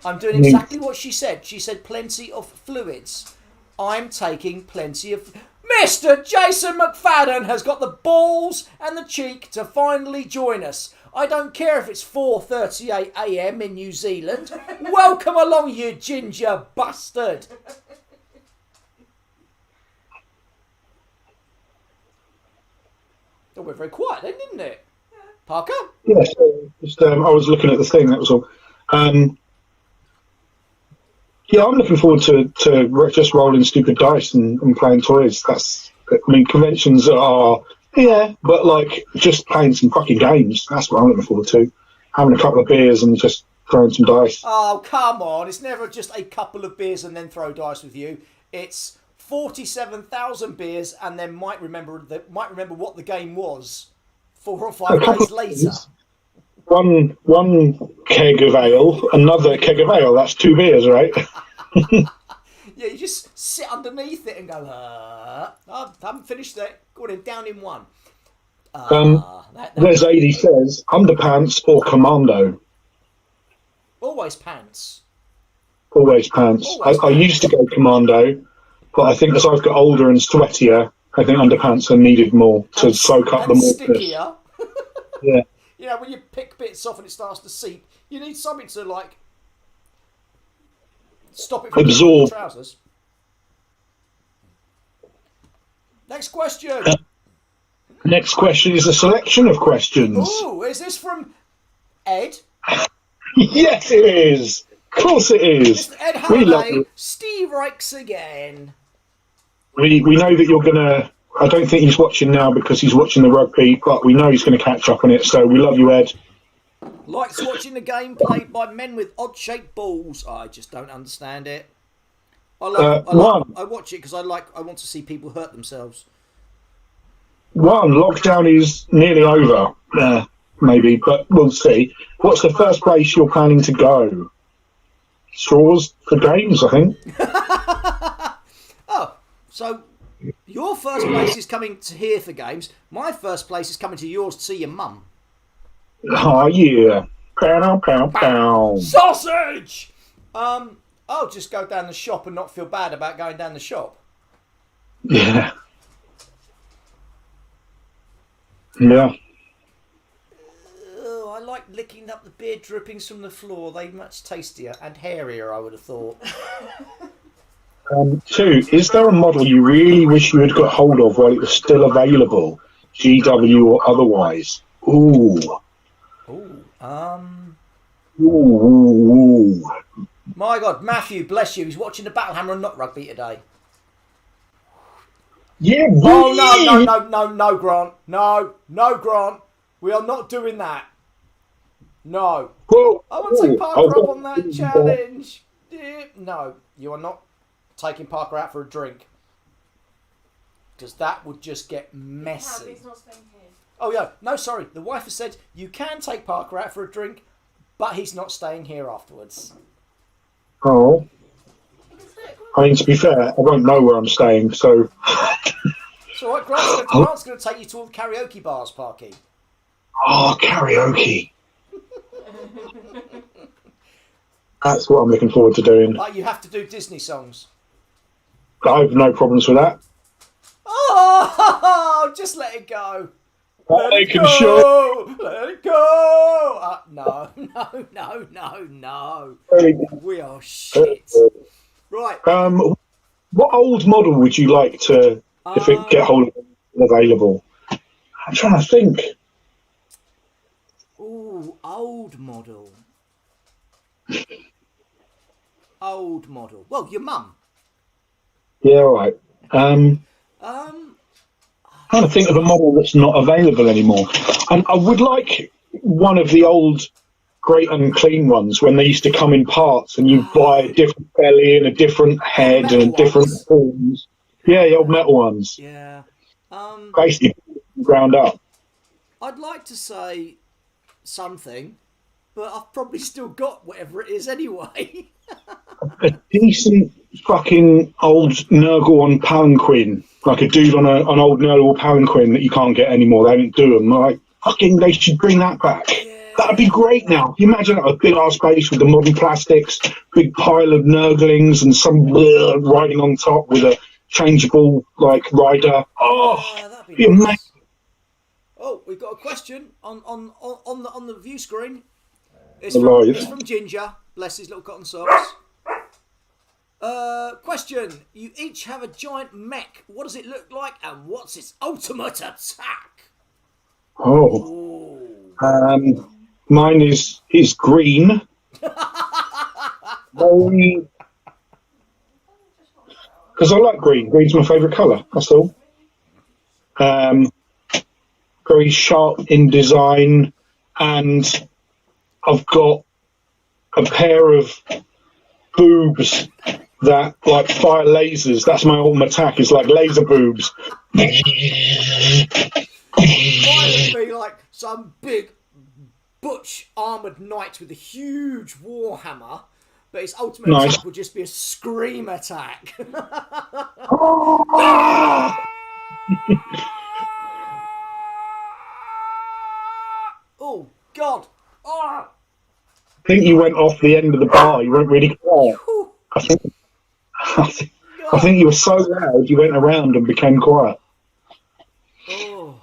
Speaker 1: I'm doing exactly what she said. She said plenty of fluids. I'm taking plenty of... Mr. Jason McFadden has got the balls and the cheek to finally join us. I don't care if it's 4:38 a.m. in New Zealand. Welcome along, you ginger bastard. It went very quiet then, didn't it? Parker?
Speaker 2: Yeah, just, I was looking at the thing, that was all. Yeah, I'm looking forward to just rolling stupid dice and playing toys. Conventions are, yeah, but like just playing some fucking games. That's what I'm looking forward to. Having a couple of beers and just throwing some dice.
Speaker 1: Oh, come on. It's never just a couple of beers and then throw dice with you. It's 47,000 beers and then might remember what the game was 4 or 5 days later.
Speaker 2: one keg of ale, another keg of ale. That's 2 beers, right?
Speaker 1: Yeah, you just sit underneath it and go, I haven't finished it. Go on, down in one.
Speaker 2: Les 80 says, underpants or commando?
Speaker 1: Always pants.
Speaker 2: Always pants. I used to go commando, but I think as I've got older and sweatier, I think underpants are needed more to soak up the moisture.
Speaker 1: Stickier.
Speaker 2: Yeah.
Speaker 1: You know, when you pick bits off and it starts to seep, you need something to, like, stop it from
Speaker 2: absorb
Speaker 1: the trousers. Next question.
Speaker 2: Next question is a selection of questions.
Speaker 1: Ooh, is this from Ed?
Speaker 2: Yes, it is. Of course it is.
Speaker 1: Mr. Ed
Speaker 2: We love
Speaker 1: Halliday,
Speaker 2: it.
Speaker 1: Steve Rikes again.
Speaker 2: We know that you're going to... I don't think he's watching now because he's watching the rugby, but we know he's going to catch up on it, so we love you, Ed.
Speaker 1: Likes watching the game played by men with odd-shaped balls. I just don't understand it. I watch it because I want to see people hurt themselves.
Speaker 2: Lockdown is nearly over, maybe, but we'll see. What's the first place you're planning to go? Straws for games, I think.
Speaker 1: Oh, so your first place is coming to here for games. My first place is coming to yours to see your mum.
Speaker 2: Oh, yeah. Pow, pow, pow.
Speaker 1: Sausage! I'll just go down the shop and not feel bad about going down the shop.
Speaker 2: Yeah. Yeah.
Speaker 1: Oh, I like licking up the beer drippings from the floor. They're much tastier and hairier, I would have thought.
Speaker 2: 2, is there a model you really wish you had got hold of while it was still available, GW or otherwise? Ooh. Ooh.
Speaker 1: My God, Matthew, bless you. He's watching the Battlehammer and not rugby today.
Speaker 2: Yeah.
Speaker 1: Oh, no, Grant. No, Grant. We are not doing that. No.
Speaker 2: Whoa.
Speaker 1: I want to take Parker up on that challenge. No, you are not taking Parker out for a drink. Because that would just get messy.
Speaker 3: He's not staying here.
Speaker 1: Oh, yeah. No, sorry. The wife has said you can take Parker out for a drink, but he's not staying here afterwards.
Speaker 2: Oh. I mean, to be fair, I won't know where I'm staying, so...
Speaker 1: It's all right. Grant's going to take you to all the karaoke bars, Parky.
Speaker 2: Oh, karaoke. That's what I'm looking forward to doing.
Speaker 1: But you have to do Disney songs.
Speaker 2: I have no problems with that.
Speaker 1: Oh, just let it go. Let it go. Let it go. No. We are shit. Right.
Speaker 2: What old model would you like to, if it get hold of it, available? I'm trying to think.
Speaker 1: Ooh, old model. Old model. Well, your mum.
Speaker 2: Yeah, all right. Trying to think of a model that's not available anymore. I would like one of the old Great Unclean ones when they used to come in parts and you buy a different belly and a different head and different horns. Yeah, the old metal ones.
Speaker 1: Yeah.
Speaker 2: Basically ground up.
Speaker 1: I'd like to say something, but I've probably still got whatever it is anyway.
Speaker 2: A decent fucking old Nurgle on palanquin, like a dude on an old Nurgle palanquin that you can't get anymore. They don't do them. Like, fucking, they should bring that back. Yeah. That'd be great now. You imagine a big ass base with the modern plastics, big pile of Nurglings and some riding on top with a changeable like rider. Oh, that'd be nice. Amazing.
Speaker 1: Oh, we've got a question on the view screen. It's from Ginger. Bless his little cotton socks. Question. You each have a giant mech. What does it look like and what's its ultimate attack?
Speaker 2: Oh. Mine is green. Because I like green. Green's my favourite colour, that's all. Very sharp in design, and I've got a pair of boobs that like fire lasers. That's my ultimate attack, is like laser boobs.
Speaker 1: Mine would be like some big butch armoured knight with a huge warhammer, but his ultimate attack would just be a scream attack. Oh, God. Oh.
Speaker 2: I think you went off the end of the bar. You weren't really quiet. I think you were so loud you went around and became quiet.
Speaker 1: Oh.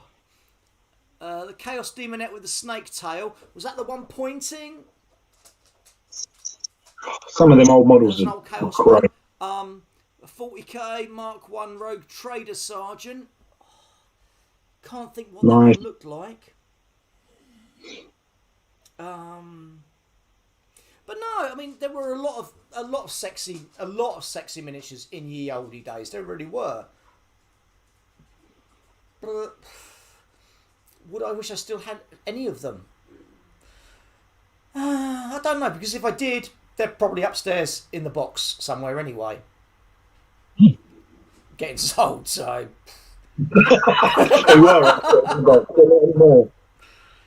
Speaker 1: The Chaos Demonette with the snake tail. Was that the one pointing?
Speaker 2: Some of them old models
Speaker 1: An
Speaker 2: are
Speaker 1: old Chaos
Speaker 2: great.
Speaker 1: a 40k Mark 1 Rogue Trader Sergeant. Can't think what that one looked like. But no, I mean there were a lot of sexy miniatures in ye olde days. There really were. But would I wish I still had any of them? I don't know, because if I did, they're probably upstairs in the box somewhere anyway. Getting sold, so.
Speaker 2: They were.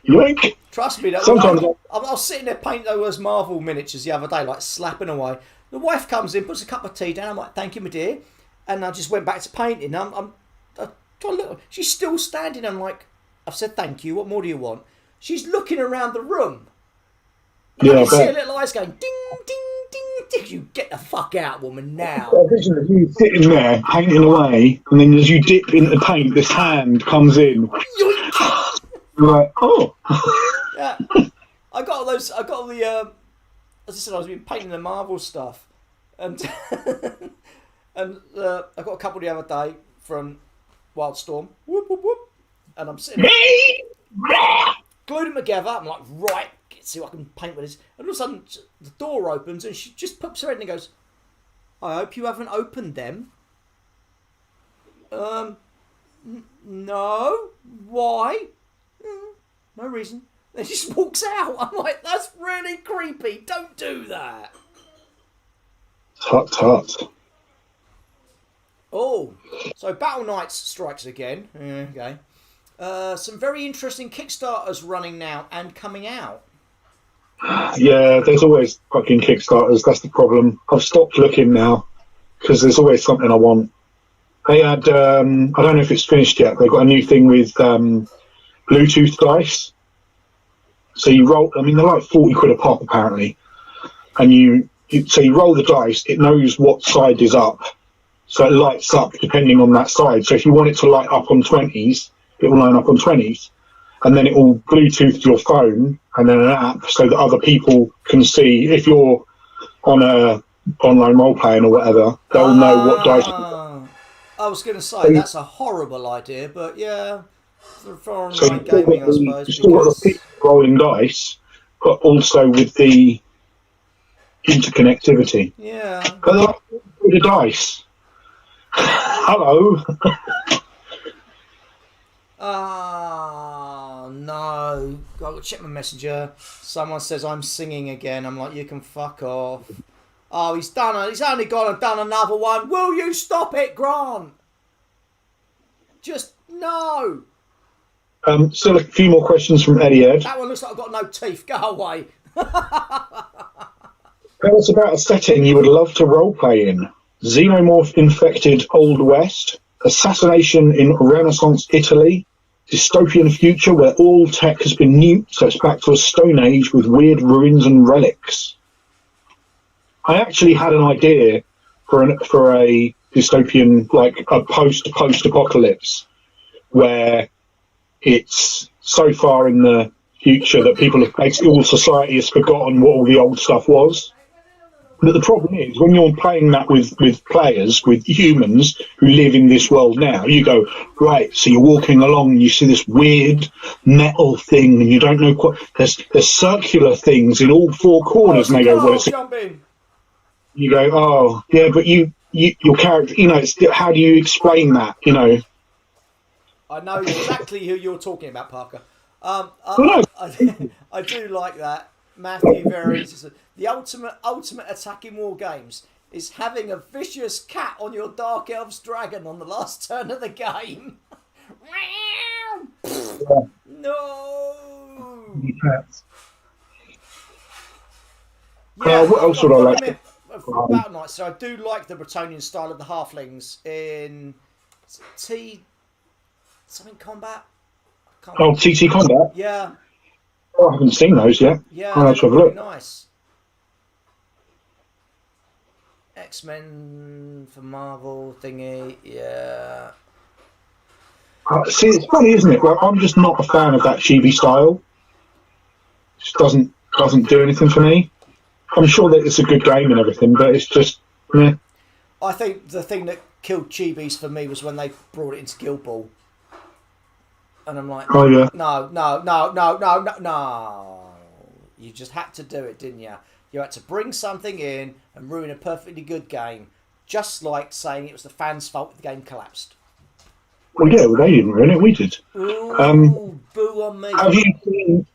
Speaker 2: Yoink.
Speaker 1: Trust me,
Speaker 2: Sometimes
Speaker 1: I was sitting there painting those Marvel miniatures the other day, like slapping away. The wife comes in, puts a cup of tea down. I'm like, "Thank you, my dear," and I just went back to painting. I trying to look. She's still standing. I'm like, "I've said thank you. What more do you want?" She's looking around the room. And I can see her little eyes going ding, ding, ding, ding. You get the fuck out, woman, now.
Speaker 2: A vision of you sitting there painting away, and then as you dip into paint, this hand comes in. You're like, oh.
Speaker 1: Yeah, I got all those. I got all the. As I said, I was been painting the Marvel stuff, and and I got a couple the other day from Wildstorm. Whoop whoop whoop, and I'm sitting there, glued them together. I'm like, right, let's see what I can paint with this. And all of a sudden, the door opens, and she just pops her head and goes, "I hope you haven't opened them." No. Why? No reason. Then she just walks out. I'm like, that's really creepy. Don't do that.
Speaker 2: Tut tut.
Speaker 1: Oh, so Battle Knights strikes again. Okay. Some very interesting Kickstarters running now and coming out.
Speaker 2: Yeah, there's always fucking Kickstarters. That's the problem. I've stopped looking now because there's always something I want. They had, I don't know if it's finished yet. They've got a new thing with Bluetooth dice. So you roll, I mean, they're like 40 quid a pop apparently. And so you roll the dice, it knows what side is up. So it lights up depending on that side. So if you want it to light up on 20s, it will line up on 20s. And then it will Bluetooth to your phone and then an app so that other people can see. If you're on a online role playing or whatever, they'll know what dice.
Speaker 1: I was going to say, that's a horrible idea, but yeah. For online gaming, I suppose.
Speaker 2: You still got the rolling dice, but also with the interconnectivity.
Speaker 1: Yeah.
Speaker 2: But they're like the dice. Hello.
Speaker 1: No. Got to check my messenger. Someone says I'm singing again. I'm like, you can fuck off. Oh, he's only gone and done another one. Will you stop it, Grant? Just no.
Speaker 2: Still a few more questions from Eddie Ed.
Speaker 1: That one looks like I've got no teeth. Go away.
Speaker 2: Tell us about a setting you would love to roleplay in. Xenomorph infected Old West, assassination in Renaissance Italy, dystopian future where all tech has been nuked, so it's back to a stone age with weird ruins and relics. I actually had an idea for a dystopian, like a post-apocalypse, where it's so far in the future that people have basically, all society has forgotten what all the old stuff was. But the problem is, when you're playing that with players, with humans who live in this world now, you go, right, so you're walking along and you see this weird metal thing and you don't know quite, there's circular things in all four corners, and they go, well, you go, oh, yeah, but your character, how do you explain that,
Speaker 1: I know exactly who you're talking about, Parker. I do like that. Matthew Very says, the ultimate attack in war games is having a vicious cat on your Dark Elves dragon on the last turn of the game.
Speaker 2: Yeah.
Speaker 1: No. Yeah,
Speaker 2: what else would I like?
Speaker 1: Battle Knights. So I do like the Bretonnian style of the halflings in T something combat.
Speaker 2: Oh, TT Combat.
Speaker 1: Yeah.
Speaker 2: Oh, I haven't seen those yet.
Speaker 1: Yeah,
Speaker 2: I'll have to have a
Speaker 1: really
Speaker 2: look.
Speaker 1: nice. X-Men for Marvel thingy. Yeah.
Speaker 2: See, it's funny, isn't it? Like, I'm just not a fan of that chibi style. It just doesn't do anything for me. I'm sure that it's a good game and everything, but it's just, yeah.
Speaker 1: I think the thing that killed chibis for me was when they brought it into Guild Ball. And I'm like,
Speaker 2: Oh yeah.
Speaker 1: No. You just had to do it, didn't you? You had to bring something in and ruin a perfectly good game. Just like saying it was the fans' fault the game collapsed.
Speaker 2: Well, yeah, well, they didn't ruin it, we did.
Speaker 1: Ooh, boo on me.
Speaker 2: Have you seen,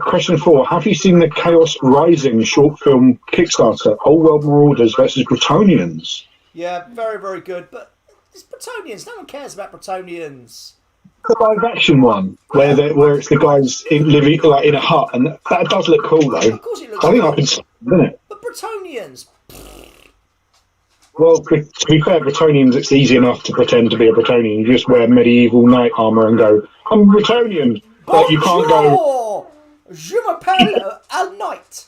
Speaker 2: question 4, have you seen the Chaos Rising short film Kickstarter, Old World Marauders versus Bretonnians?
Speaker 1: Yeah, very, very good. But it's Bretonnians. No one cares about Bretonnians.
Speaker 2: The live action one, where it's the guys living like in a hut, and that does look cool, though.
Speaker 1: Of course it looks
Speaker 2: I think
Speaker 1: cool.
Speaker 2: I can see it, isn't it?
Speaker 1: But Bretonnians.
Speaker 2: Well, to be fair, Bretonnians, it's easy enough to pretend to be a Bretonnian. You just wear medieval knight armour and go, I'm Bretonnian. But you can't go...
Speaker 1: Je m'appelle a knight.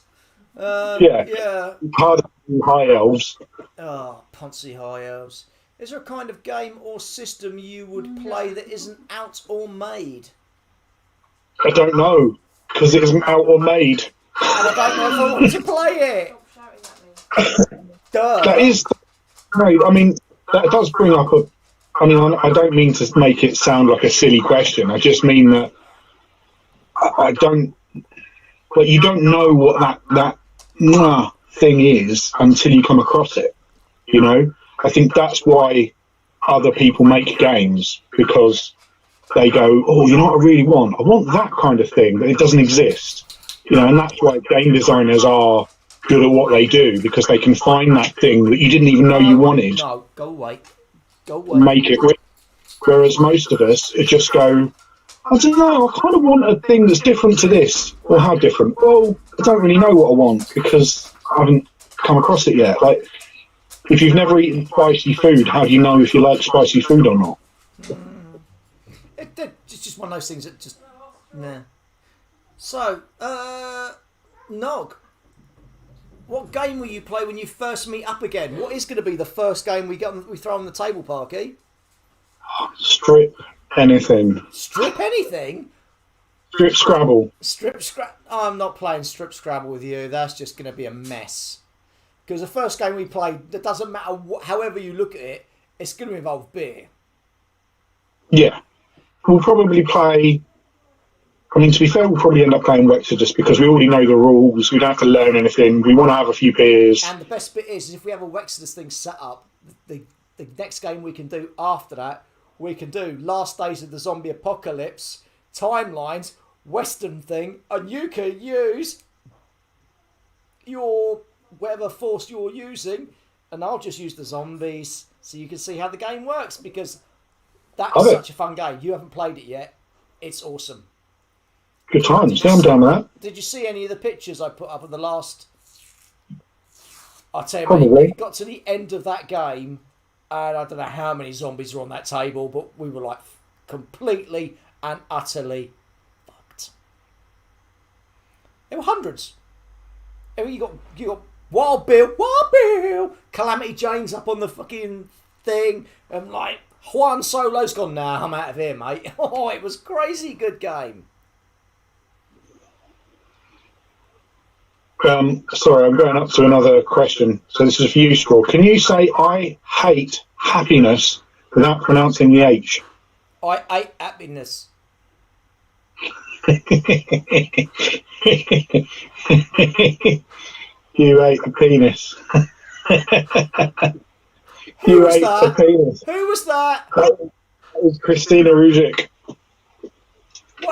Speaker 2: Yeah. Harder than high elves.
Speaker 1: Oh, Ponzi High Elves. Is there a kind of game or system you would play that isn't out or made?
Speaker 2: I don't know, because it isn't out or made.
Speaker 1: And I don't know if I want to play it.
Speaker 3: Stop shouting at me.
Speaker 1: Duh.
Speaker 2: That is... No, I mean, that does bring up a... I mean, I don't mean to make it sound like a silly question. I just mean that I don't... But you don't know what that thing is until you come across it, you know? I think that's why other people make games, because they go, oh, you know what I really want? I want that kind of thing, but it doesn't exist. You know, and that's why game designers are good at what they do, because they can find that thing that you didn't even know you wanted.
Speaker 1: No, go away. Go away.
Speaker 2: Make it. Whereas most of us just go, I don't know, I kind of want a thing that's different to this. Well, how different? Well, I don't really know what I want because I haven't come across it yet. Like, if you've never eaten spicy food, how do you know if you like spicy food or not?
Speaker 1: It's just one of those things that just... Nah. So, Nog, what game will you play when you first meet up again? What is going to be the first game we throw on the table, Parky?
Speaker 2: Strip anything.
Speaker 1: Strip anything?
Speaker 2: Strip Scrabble.
Speaker 1: I'm not playing Strip Scrabble with you. That's just going to be a mess. Because the first game we played, it doesn't matter however you look at it, it's going to involve beer.
Speaker 2: Yeah. We'll probably play... I mean, to be fair, we'll probably end up playing Wexer just because we already know the rules. We don't have to learn anything. We want to have a few beers.
Speaker 1: And the best bit is if we have a Wexodus thing set up, the next game we can do after that, we can do Last Days of the Zombie Apocalypse, timelines, Western thing, and you can use your whatever force you're using, and I'll just use the zombies so you can see how the game works, because that's such a fun game. You haven't played it yet. It's awesome.
Speaker 2: Good times. Yeah, I'm down with that.
Speaker 1: Did you see any of the pictures I put up of the last... I'll tell you,
Speaker 2: Probably.
Speaker 1: mate, it got to the end of that game, and I don't know how many zombies were on that table, but we were like completely and utterly fucked. There were hundreds. You got Wild Bill, Calamity Jane's up on the fucking thing, and like Juan Solo's gone, nah, I'm out of here, mate. Oh, it was crazy good game.
Speaker 2: Sorry, I'm going up to another question. So this is for you, Straw. Can you say I hate happiness without pronouncing the H?
Speaker 1: I hate happiness.
Speaker 2: You ate a penis. You ate a penis.
Speaker 1: Who was that?
Speaker 2: That was Christina Ruzic.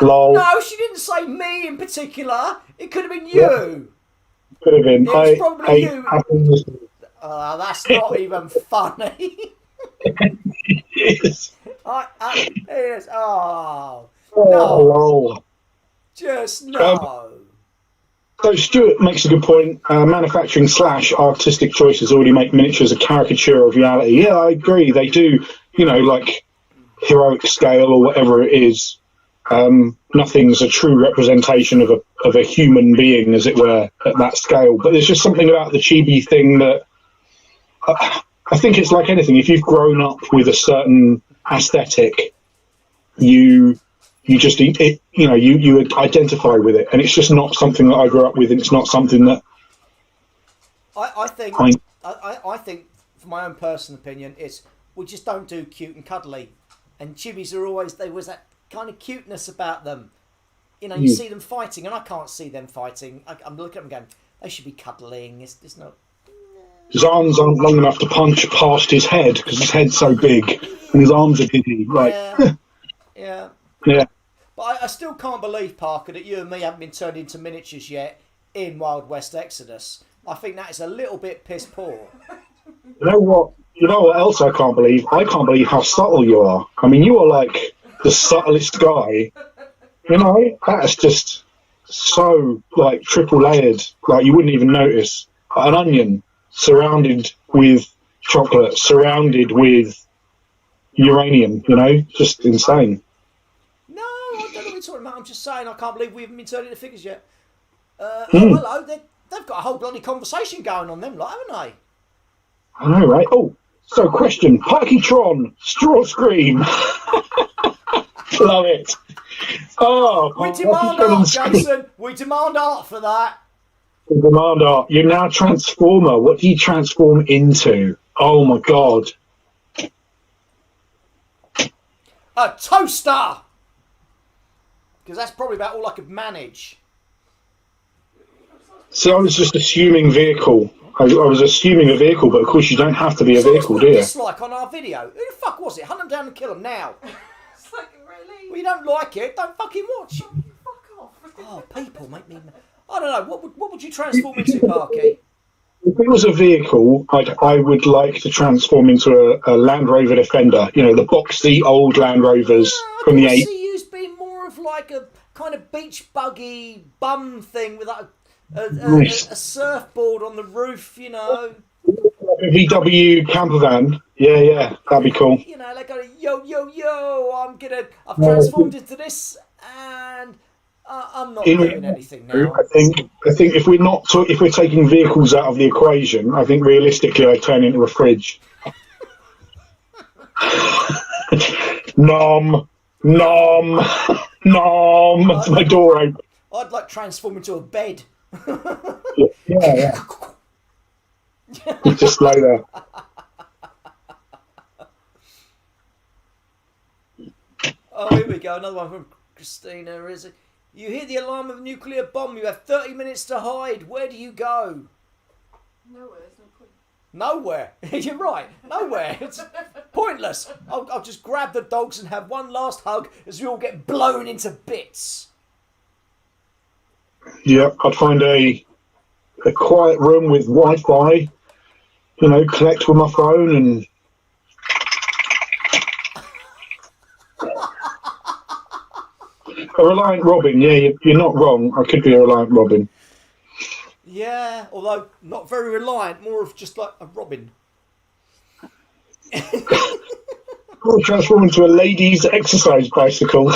Speaker 2: Lol.
Speaker 1: No, she didn't say me in particular. It could have been you.
Speaker 2: Yeah. Could have been.
Speaker 1: It was probably you.
Speaker 2: Happiness.
Speaker 1: That's not even funny.
Speaker 2: Yes.
Speaker 1: Yes. Oh.
Speaker 2: Oh,
Speaker 1: No.
Speaker 2: lol.
Speaker 1: Just no.
Speaker 2: So Stuart makes a good point. Manufacturing / artistic choices already make miniatures a caricature of reality. Yeah, I agree. They do, like heroic scale or whatever it is. Nothing's a true representation of a human being, as it were, at that scale. But there's just something about the chibi thing that I think it's like anything. If you've grown up with a certain aesthetic, you just it, you identify with it, and it's just not something that I grew up with, and it's not something that
Speaker 1: I think from my own personal opinion, it's we just don't do cute and cuddly, and chibis are always there was that kind of cuteness about them. You see them fighting, and I can't see them fighting. I'm looking at them going, they should be cuddling. It's not.
Speaker 2: His arms aren't long enough to punch past his head because his head's so big, and his arms are big. Like,
Speaker 1: yeah.
Speaker 2: Yeah.
Speaker 1: But I still can't believe, Parker, that you and me haven't been turned into miniatures yet in Wild West Exodus. I think that is a little bit piss poor.
Speaker 2: You know what? You know what else I can't believe? I can't believe how subtle you are. I mean, you are like the subtlest guy. That's just so like triple layered. Like you wouldn't even notice. An onion surrounded with chocolate, surrounded with uranium. Just insane.
Speaker 1: No, I don't know what you're talking about. I'm just saying I can't believe we haven't been turned into figures yet. Oh, hello. They've got a whole bloody conversation going on them, like, haven't they?
Speaker 2: I know, right? Oh, so question. Parky Tron, straw scream. Love it. Oh,
Speaker 1: we demand art, Jason. We demand art for that.
Speaker 2: We demand art. You're now Transformer. What do you transform into? Oh, my God.
Speaker 1: A toaster! Because that's probably about all I could manage.
Speaker 2: See, I was just assuming vehicle. I was assuming a vehicle, but of course you don't have to be a vehicle, do you?
Speaker 1: Dislike on our video. Who the fuck was it? Hunt them down and kill them now.
Speaker 3: It's like, really?
Speaker 1: Well, you don't like it, don't fucking watch it.
Speaker 3: Fuck off.
Speaker 1: Oh, people make me... I don't know, what would you transform into, Parky?
Speaker 2: If it was a vehicle, I would like to transform into a Land Rover Defender. The boxy old Land Rovers from the 80s.
Speaker 1: I see you being more of like a kind of beach buggy bum thing with like a surfboard on the roof, A
Speaker 2: VW camper van. Yeah, that'd be cool.
Speaker 1: They go, yo, I've transformed into this, and I'm not doing anything now.
Speaker 2: I think if we're taking vehicles out of the equation, I think realistically I turn into a fridge. Nom. That's my door open.
Speaker 1: I'd like transform into a bed.
Speaker 2: Yeah. Just lay there.
Speaker 1: Oh, here we go. Another one from Christina. Is it? You hear the alarm of a nuclear bomb. You have 30 minutes to hide. Where do you go?
Speaker 3: Nowhere. There's no point.
Speaker 1: Nowhere. You're right. Nowhere. It's pointless. I'll just grab the dogs and have one last hug as we all get blown into bits.
Speaker 2: Yeah, I'd find a quiet room with Wi-Fi. Connect with my phone and. A Reliant Robin, yeah, you're not wrong. I could be a Reliant Robin.
Speaker 1: Yeah, although not very reliant, more of just like a Robin.
Speaker 2: I'll transform into a ladies' exercise bicycle.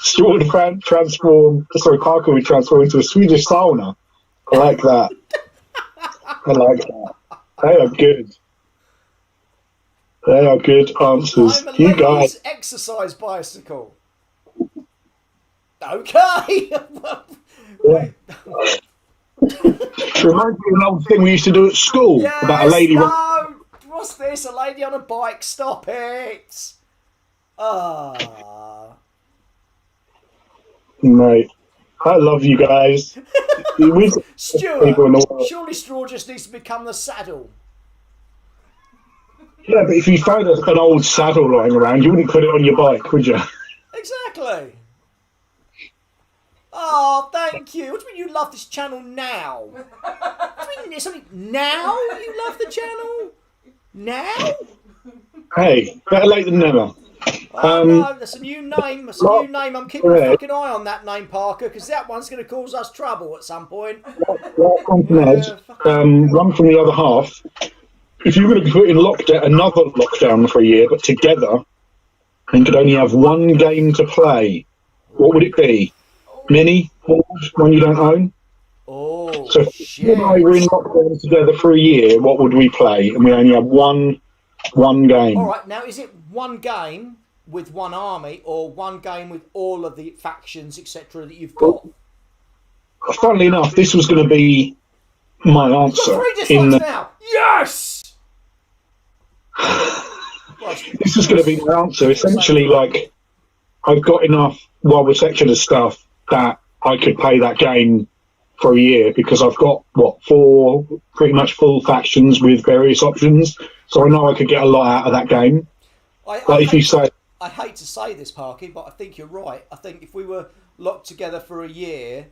Speaker 2: Stuart would Parker would transform into a Swedish sauna. I like that. They are good. They are good answers.
Speaker 1: I'm a
Speaker 2: You guys.
Speaker 1: exercise bicycle. Okay.
Speaker 2: Yeah. Reminds me of an old thing we used to do at school about a lady.
Speaker 1: No. What's this? A lady on a bike? Stop it.
Speaker 2: Mate, I love you guys.
Speaker 1: Stuart, surely straw just needs to become the saddle.
Speaker 2: Yeah, but if you found an old saddle lying around, you wouldn't put it on your bike, would you?
Speaker 1: Exactly. Oh, thank you. What do you mean you love this channel now? What do you mean something now? You love the channel? Now?
Speaker 2: Hey, better late than never.
Speaker 1: Oh no, that's a new name. That's a new name. I'm keeping a fucking eye on that name, Parker, because that one's going to cause us trouble at some point.
Speaker 2: Ned, one from the other half. If you were going to be put in another lockdown for a year, but together, and could only have one game to play, what would it be? Mini? One you don't own?
Speaker 1: Oh,
Speaker 2: so if you and I were in lockdown together for a year, what would we play? And we only have one game.
Speaker 1: All right, now is it one game with one army, or one game with all of the factions, etc., that you've got?
Speaker 2: Funnily enough, this was going to be my answer.
Speaker 1: Three dislikes now. Yes.
Speaker 2: This is going to be my answer. Essentially, like, I've got enough Warhammer section of stuff that I could play that game for a year because I've got, 4 pretty much full factions with various options. So I know I could get a lot out of that game.
Speaker 1: I hate to say this, Parky, but I think you're right. I think if we were locked together for a year,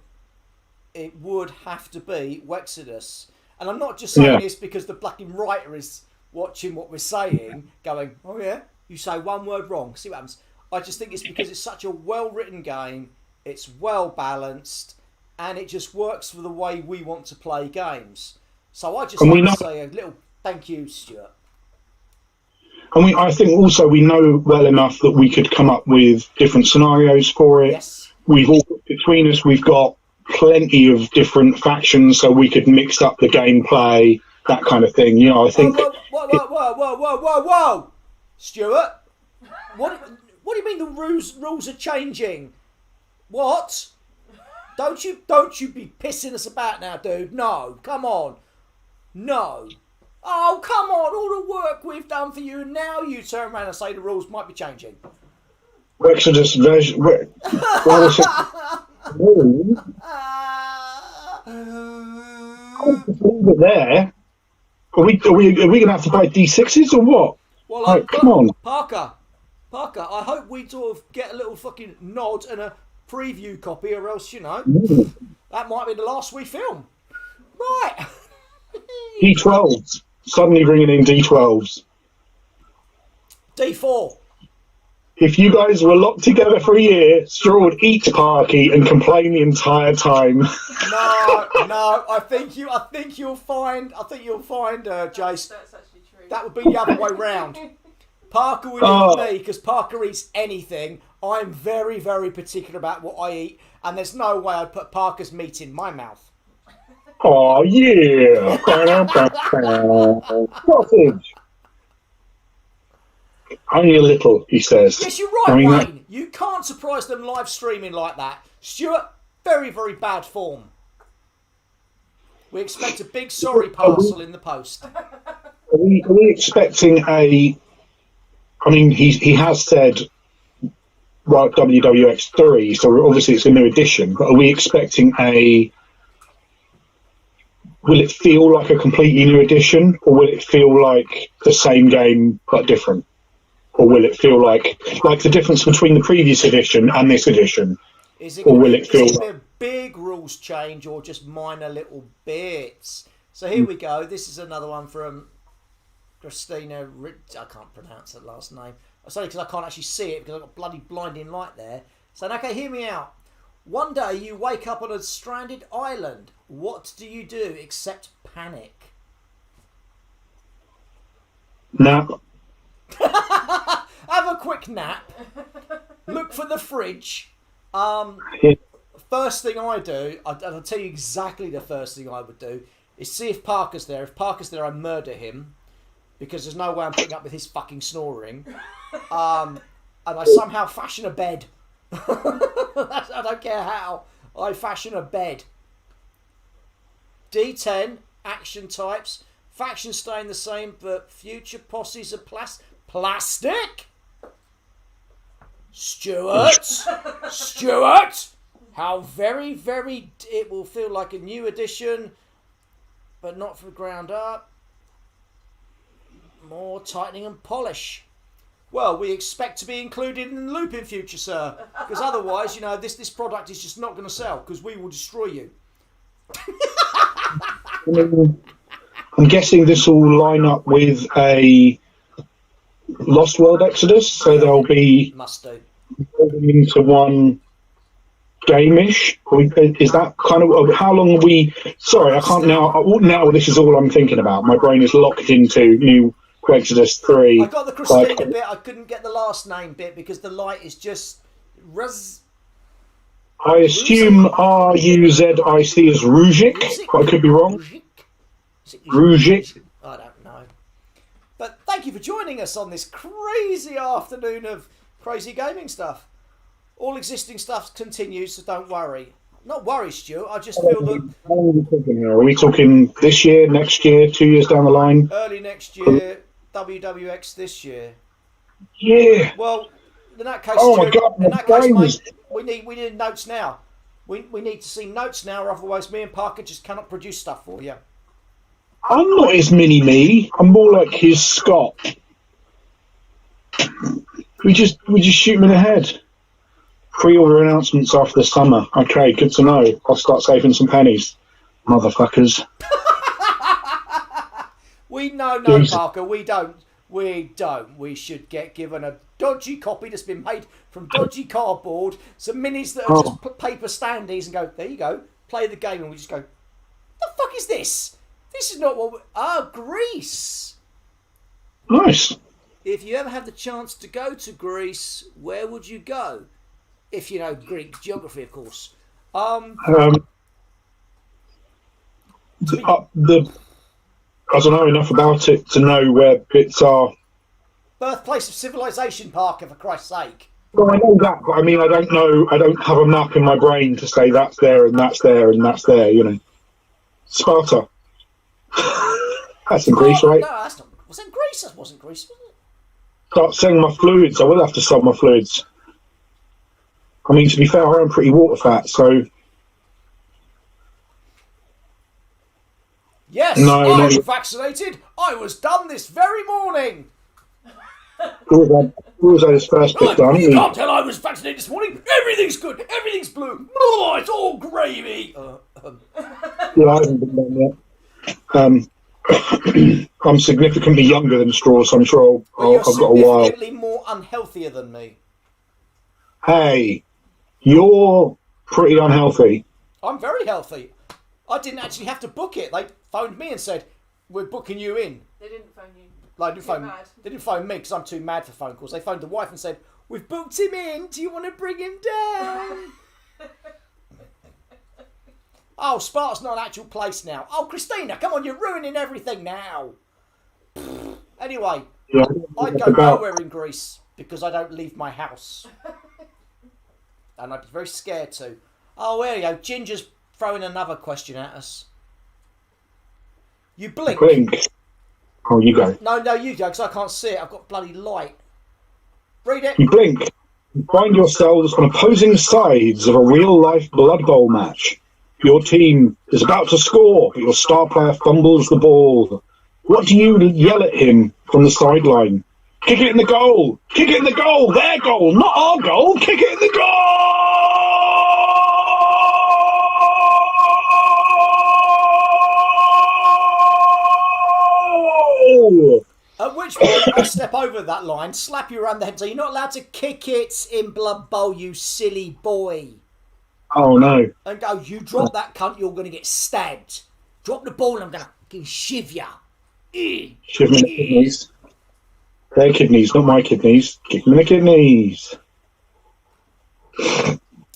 Speaker 1: it would have to be Wexodus. And I'm not just saying this because the blacking writer is watching what we're saying, going, oh yeah, you say one word wrong, see what happens. I just think it's because it's such a well-written game, it's well-balanced, and it just works for the way we want to play games. So I just want to say a little thank you, Stuart.
Speaker 2: And I think also we know well enough that we could come up with different scenarios for it.
Speaker 1: Yes.
Speaker 2: Between us, we've got plenty of different factions, so we could mix up the gameplay, that kind of thing. You know, I think.
Speaker 1: Whoa, Stuart. What do you mean the rules are changing? What? Don't you be pissing us about now, dude? No, come on, no. Oh, come on, all the work we've done for you, and now you turn around and say the rules might be changing.
Speaker 2: Exodus version. There. Are we going to have to buy D6s or what?
Speaker 1: Well,
Speaker 2: come on.
Speaker 1: Parker, I hope we sort of get a little fucking nod and a preview copy, or else, that might be the last we film. Right.
Speaker 2: D12s. Suddenly bringing in D12s.
Speaker 1: D4.
Speaker 2: If you guys were locked together for a year, Straw would eat Parky and complain the entire time.
Speaker 1: No. I think you'll find, Jace.
Speaker 3: That's actually true.
Speaker 1: That would be the other way round. Parker will eat me because Parker eats anything. I'm very, very particular about what I eat, and there's no way I'd put Parker's meat in my mouth.
Speaker 2: Oh yeah! Sausage. Only a little, he says.
Speaker 1: Yes, you're right, Wayne. You can't surprise them live streaming like that. Stuart, very, very bad form. We expect a big sorry parcel in the post.
Speaker 2: Are we expecting a... I mean, he has said, right, WWX3, so obviously it's a new edition, but are we expecting a... Will it feel like a completely new edition, or will it feel like the same game but different? Or will it feel like the difference between the previous edition and this edition?
Speaker 1: Is it a big rules change or just minor little bits? So here we go. This is another one from Christina. I can't pronounce her last name. Sorry, because I can't actually see it because I've got bloody blinding light there. So, okay, hear me out. One day you wake up on a stranded island. What do you do except panic?
Speaker 2: Nap.
Speaker 1: Have a quick nap. Look for the fridge. First thing I do, I'll tell you exactly the first thing I would do, is see if Parker's there. If Parker's there, I murder him. Because there's no way I'm putting up with his fucking snoring. And I somehow fashion a bed. I don't care how. I fashion a bed. D10, action types. Factions staying the same, but future posses are plastic? Stuart! How very, very... It will feel like a new edition, but not from the ground up. More tightening and polish. Well, we expect to be included in the loop in future, sir. Because otherwise, this product is just not going to sell, because we will destroy you.
Speaker 2: I'm guessing this will line up with a Lost World Exodus, so they'll be
Speaker 1: Must do.
Speaker 2: going into one game-ish. Is that kind of how long are we? Sorry, I can't now. Now this is all I'm thinking about. My brain is locked into new Exodus 3.
Speaker 1: I got the Christina bit. I couldn't get the last name bit because the light is just.
Speaker 2: I assume Ruzic as Ruzic. I could be wrong. Ruzic.
Speaker 1: I don't know. But thank you for joining us on this crazy afternoon of crazy gaming stuff. All existing stuff continues, so don't worry. Not worry, Stuart. I just feel that.
Speaker 2: How long are we talking here? Are we talking this year, next year, 2 years down the line?
Speaker 1: Early next year, WWX this year.
Speaker 2: Yeah.
Speaker 1: Well, in that case,
Speaker 2: oh
Speaker 1: Stuart,
Speaker 2: my God,
Speaker 1: in that case, mate, we need notes now. We need to see notes now, or otherwise me and Parker just cannot produce stuff for you.
Speaker 2: I'm not his mini-me. I'm more like his Scott. We just shoot him in the head. Pre-order announcements after the summer. Okay, good to know. I'll start saving some pennies. Motherfuckers.
Speaker 1: No, Parker, we don't. We should get given a dodgy copy that's been made from dodgy cardboard, some minis that are just paper standees, and go, there you go, play the game, and we just go, the fuck is this? This is not what Greece.
Speaker 2: Nice.
Speaker 1: If you ever have the chance to go to Greece, where would you go? If you know Greek geography, of course.
Speaker 2: I don't know enough about it to know where bits are.
Speaker 1: Birthplace of civilization, Parker, for Christ's sake.
Speaker 2: Well, I know that, but I mean, I don't know. I don't have a map in my brain to say that's there and that's there and that's there. You know, Sparta. That's in Greece, right?
Speaker 1: No, that's not. Was that Greece? That wasn't Greece, was it?
Speaker 2: Start selling my fluids. I will have to sell my fluids. I mean, to be fair, I am pretty water fat, so.
Speaker 1: Yes,
Speaker 2: no,
Speaker 1: I was vaccinated. I was done this very morning.
Speaker 2: Who was his first bit done?
Speaker 1: You can't tell I was vaccinated this morning. Everything's good. Everything's blue. Oh, it's all gravy.
Speaker 2: Yeah, I haven't been done yet. I'm significantly younger than Straw, so I'm sure I've got a while.
Speaker 1: You're significantly more unhealthier than me.
Speaker 2: Hey, you're pretty unhealthy.
Speaker 1: I'm very healthy. I didn't actually have to book it. They phoned me and said, we're booking you in.
Speaker 3: They didn't phone you.
Speaker 1: Like, they didn't phone me because I'm too mad for phone calls. They phoned the wife and said, we've booked him in. Do you want to bring him down? Oh, Sparta's not an actual place now. Oh, Christina, come on, you're ruining everything now. Anyway,
Speaker 2: Yeah,
Speaker 1: I go nowhere in Greece because I don't leave my house. And I'd be very scared to. Oh, there you go. Ginger's throwing another question at us. You blink.
Speaker 2: Oh, you go.
Speaker 1: No, you go, because I can't see it. I've got bloody light. Read it.
Speaker 2: You blink. You find yourselves on opposing sides of a real-life Blood Bowl match. Your team is about to score, but your star player fumbles the ball. What do you yell at him from the sideline? Kick it in the goal! Kick it in the goal! Their goal, not our goal! Kick it in the goal!
Speaker 1: At which point I step over that line, slap you around the head, so you're not allowed to kick it in Blood Bowl, you silly boy.
Speaker 2: Oh no.
Speaker 1: And go, you drop that cunt, you're going to get stabbed. Drop the ball and I'm going to shiv ya.
Speaker 2: Shiv me in the kidneys. Their kidneys, not my kidneys. Kick me in the kidneys.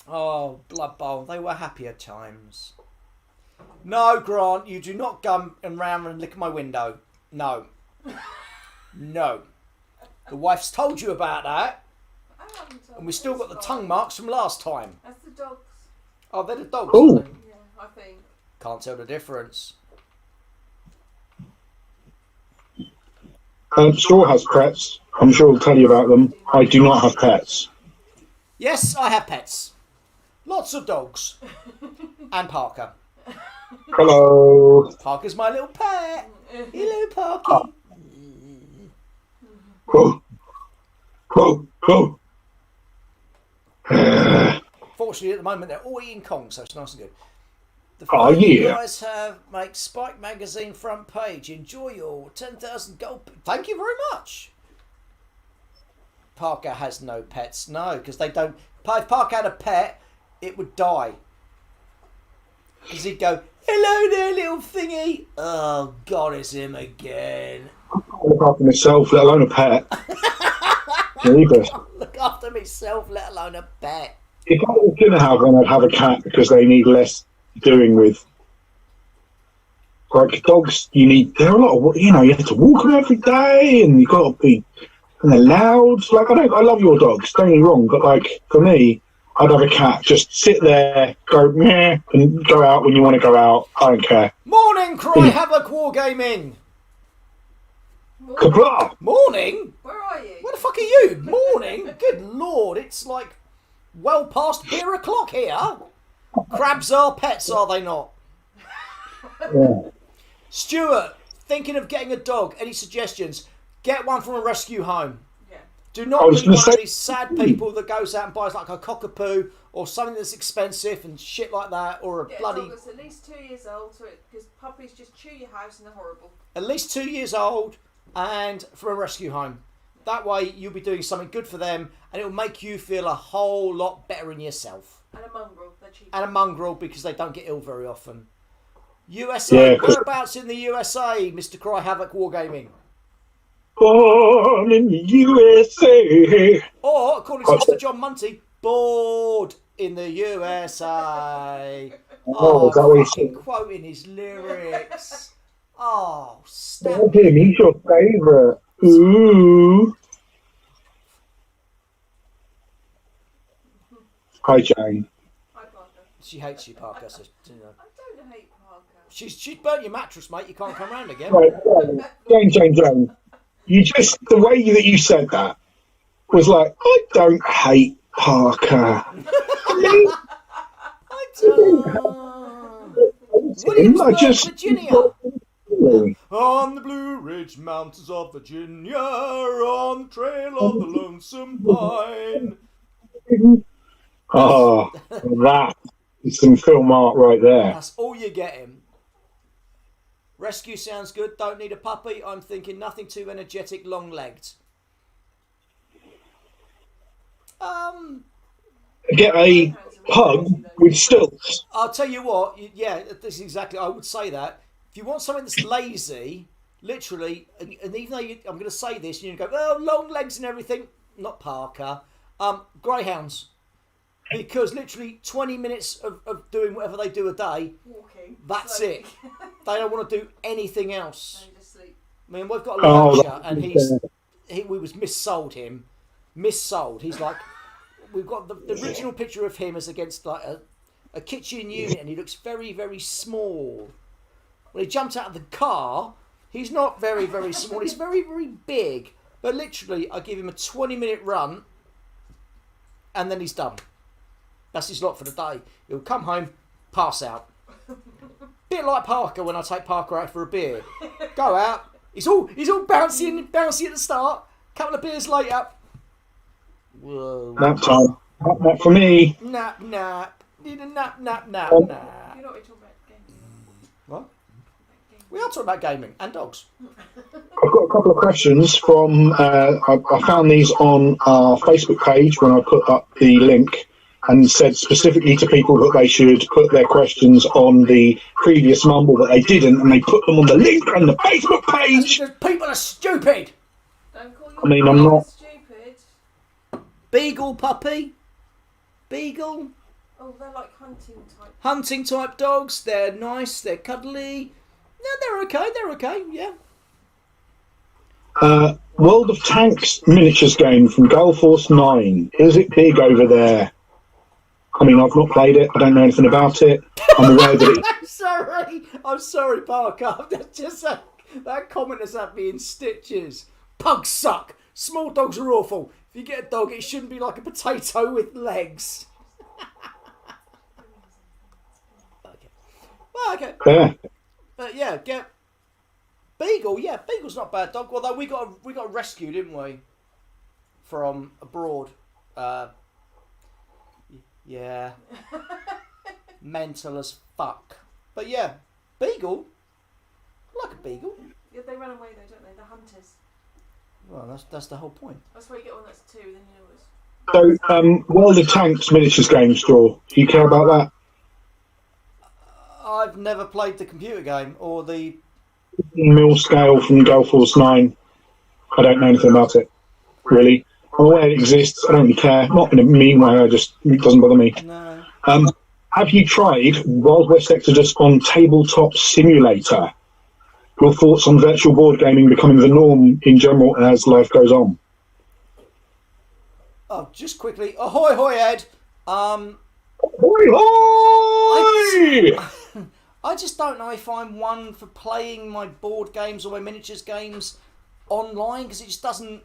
Speaker 1: Oh, Blood Bowl, they were happier times. No, Grant, you do not come around and lick my window. No. No. The wife's told you about that.
Speaker 3: I haven't told
Speaker 1: And we still got the tongue marks from last time.
Speaker 3: That's the dogs.
Speaker 1: Oh, they're the dogs.
Speaker 2: Oh.
Speaker 1: aren't they?
Speaker 3: Yeah, I think.
Speaker 1: Can't tell the difference.
Speaker 2: Straw has pets. I'm sure he'll tell you about them. I do not have pets.
Speaker 1: Yes, I have pets. Lots of dogs. And Parker.
Speaker 2: Hello.
Speaker 1: Parker's my little pet. Hello, Parky.
Speaker 2: Whoa. Whoa. Whoa.
Speaker 1: Fortunately, at the moment, they're all eating Kong, so it's nice and good. The
Speaker 2: Oh,
Speaker 1: photo you
Speaker 2: yeah.
Speaker 1: guys have make Spike Magazine front page. Enjoy your 10,000 gold. Thank you very much. Parker has no pets. No, because they don't. If Parker had a pet, it would die. Because he'd go, hello there, little thingy. Oh, God, it's him again.
Speaker 2: I can't look after myself, let alone a pet.
Speaker 1: Look after myself, let alone a pet.
Speaker 2: If I was going to have one, I'd have a cat because they need less doing with. Like dogs, there are a lot of, you have to walk them every day, and you've got to be, and they're loud. Like I love your dogs, don't get me wrong, but like for me, I'd have a cat. Just sit there, go meh, and go out when you want to go out. I don't care.
Speaker 1: Morning, Cry Havoc Wargaming.
Speaker 2: Kapla!
Speaker 1: Morning.
Speaker 3: Where are you?
Speaker 1: Where the fuck are you? Morning. Good Lord, it's like well past beer o'clock here. Crabs are pets, are they not?
Speaker 2: Yeah.
Speaker 1: Stuart, thinking of getting a dog. Any suggestions? Get one from a rescue home.
Speaker 3: Yeah.
Speaker 1: Do not be one of these sad people that goes out and buys like a cockapoo or something that's expensive and shit like that, or a
Speaker 3: Get
Speaker 1: bloody.
Speaker 3: a dog that's at least 2 years old, because puppies just chew your house and they're horrible.
Speaker 1: At least 2 years old and from a rescue home. That way you'll be doing something good for them and it'll make you feel a whole lot better in yourself.
Speaker 3: And a mongrel, they're cheap.
Speaker 1: And a mongrel because they don't get ill very often. USA,
Speaker 2: Yeah,
Speaker 1: whereabouts in the USA, Mr. Cry Havoc Wargaming?
Speaker 2: Born in the USA.
Speaker 1: Or, according to Mr. John Munty, bored in the USA.
Speaker 2: Oh, is that what he
Speaker 1: fucking
Speaker 2: said?
Speaker 1: quoting his lyrics. Oh, snap.
Speaker 2: Oh, him, he's your favourite. Ooh. Hi, Jane.
Speaker 3: Hi, Parker.
Speaker 1: She hates you, Parker. So, you know.
Speaker 3: I don't hate Parker.
Speaker 1: She's burnt your mattress, mate. You can't come round again.
Speaker 2: Right, Jane. You just, the way that you said that was like, I don't hate Parker.
Speaker 1: I don't. Williamsburg, Virginia. On the Blue Ridge Mountains of Virginia, on the trail of the lonesome pine.
Speaker 2: Oh, that is some film art right there.
Speaker 1: That's all you're getting. Rescue sounds good. Don't need a puppy. I'm thinking nothing too energetic, long-legged.
Speaker 2: Get a pug with stilts.
Speaker 1: I'll tell you what. Yeah, this is exactly. I would say that. If you want something that's lazy, literally, and even though I'm going to say this, you go, oh, long legs and everything. Not Parker. Greyhounds. Because literally 20 minutes of doing whatever they do a day,
Speaker 3: Walking.
Speaker 1: that's
Speaker 3: slowly.
Speaker 1: it. They don't want to do anything else.
Speaker 3: They just sleep.
Speaker 1: I mean, we've got a Lancia, and we was missold him. Missold. He's like, we've got the original picture of him as against like a kitchen unit, and he looks very, very small. When he jumped out of the car, he's not very, very small. He's very, very big. But literally, I give him a 20-minute run, and then he's done. That's his lot for the day. He'll come home, pass out. Bit like Parker when I take Parker out for a beer. Go out. He's all bouncy at the start. Couple of beers later. Whoa.
Speaker 2: Nap time. Nap for me.
Speaker 1: Nap. Need a nap.
Speaker 3: You know what we're talking about? Games.
Speaker 1: What? We are talking about gaming and dogs.
Speaker 2: I've got a couple of questions from. I found these on our Facebook page when I put up the link, and said specifically to people that they should put their questions on the previous mumble, but they didn't, and they put them on the link on the Facebook page.
Speaker 1: People are stupid.
Speaker 3: Don't call
Speaker 2: I mean, I'm not.
Speaker 3: stupid.
Speaker 1: Beagle puppy. Beagle.
Speaker 3: Oh, they're like hunting type.
Speaker 1: Hunting type dogs. They're nice. They're cuddly. No, they're okay. They're okay. Yeah.
Speaker 2: World of Tanks miniatures game from Gale Force 9. Is it big over there? I mean, I've not played it. I don't know anything about it. I'm aware that it...
Speaker 1: I'm sorry, Parker. That's just that comment has had me in stitches. Pugs suck. Small dogs are awful. If you get a dog, it shouldn't be like a potato with legs. Okay. Well, okay.
Speaker 2: Yeah.
Speaker 1: But yeah, get Beagle. Yeah, Beagle's not a bad dog. Although we got a rescue, didn't we? From abroad. Yeah. Mental as fuck. But yeah, Beagle. I like a Beagle.
Speaker 3: Yeah, they run away though, don't they? They're hunters.
Speaker 1: Well, that's the whole point.
Speaker 3: That's why you get one that's 2, then you know it's...
Speaker 2: So, World of Tanks miniatures game store. Do you care about that?
Speaker 1: I've never played the computer game or the
Speaker 2: Mill scale from Gale Force 9. I don't know anything about it, really. I'm aware it exists. I don't really care. Not in a mean way. It doesn't bother me.
Speaker 1: No.
Speaker 2: Have you tried Wild West Exodus on Tabletop Simulator? Your thoughts on virtual board gaming becoming the norm in general as life goes on?
Speaker 1: Oh, just quickly. Ahoy, hoy, Ed.
Speaker 2: Ahoy, hoy!
Speaker 1: I just don't know if I'm one for playing my board games or my miniatures games online because it just doesn't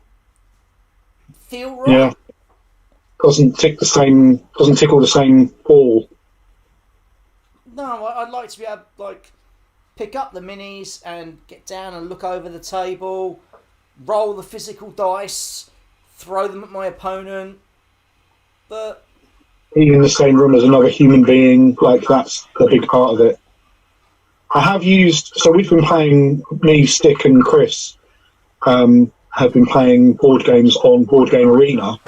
Speaker 1: feel right.
Speaker 2: Yeah. Doesn't tickle the same ball.
Speaker 1: No, I'd like to be able to pick up the minis and get down and look over the table, roll the physical dice, throw them at my opponent. But
Speaker 2: being in the same room as another human being, that's a big part of it. I have used, so we've been playing, me, Stick and Chris have been playing board games on Board Game Arena.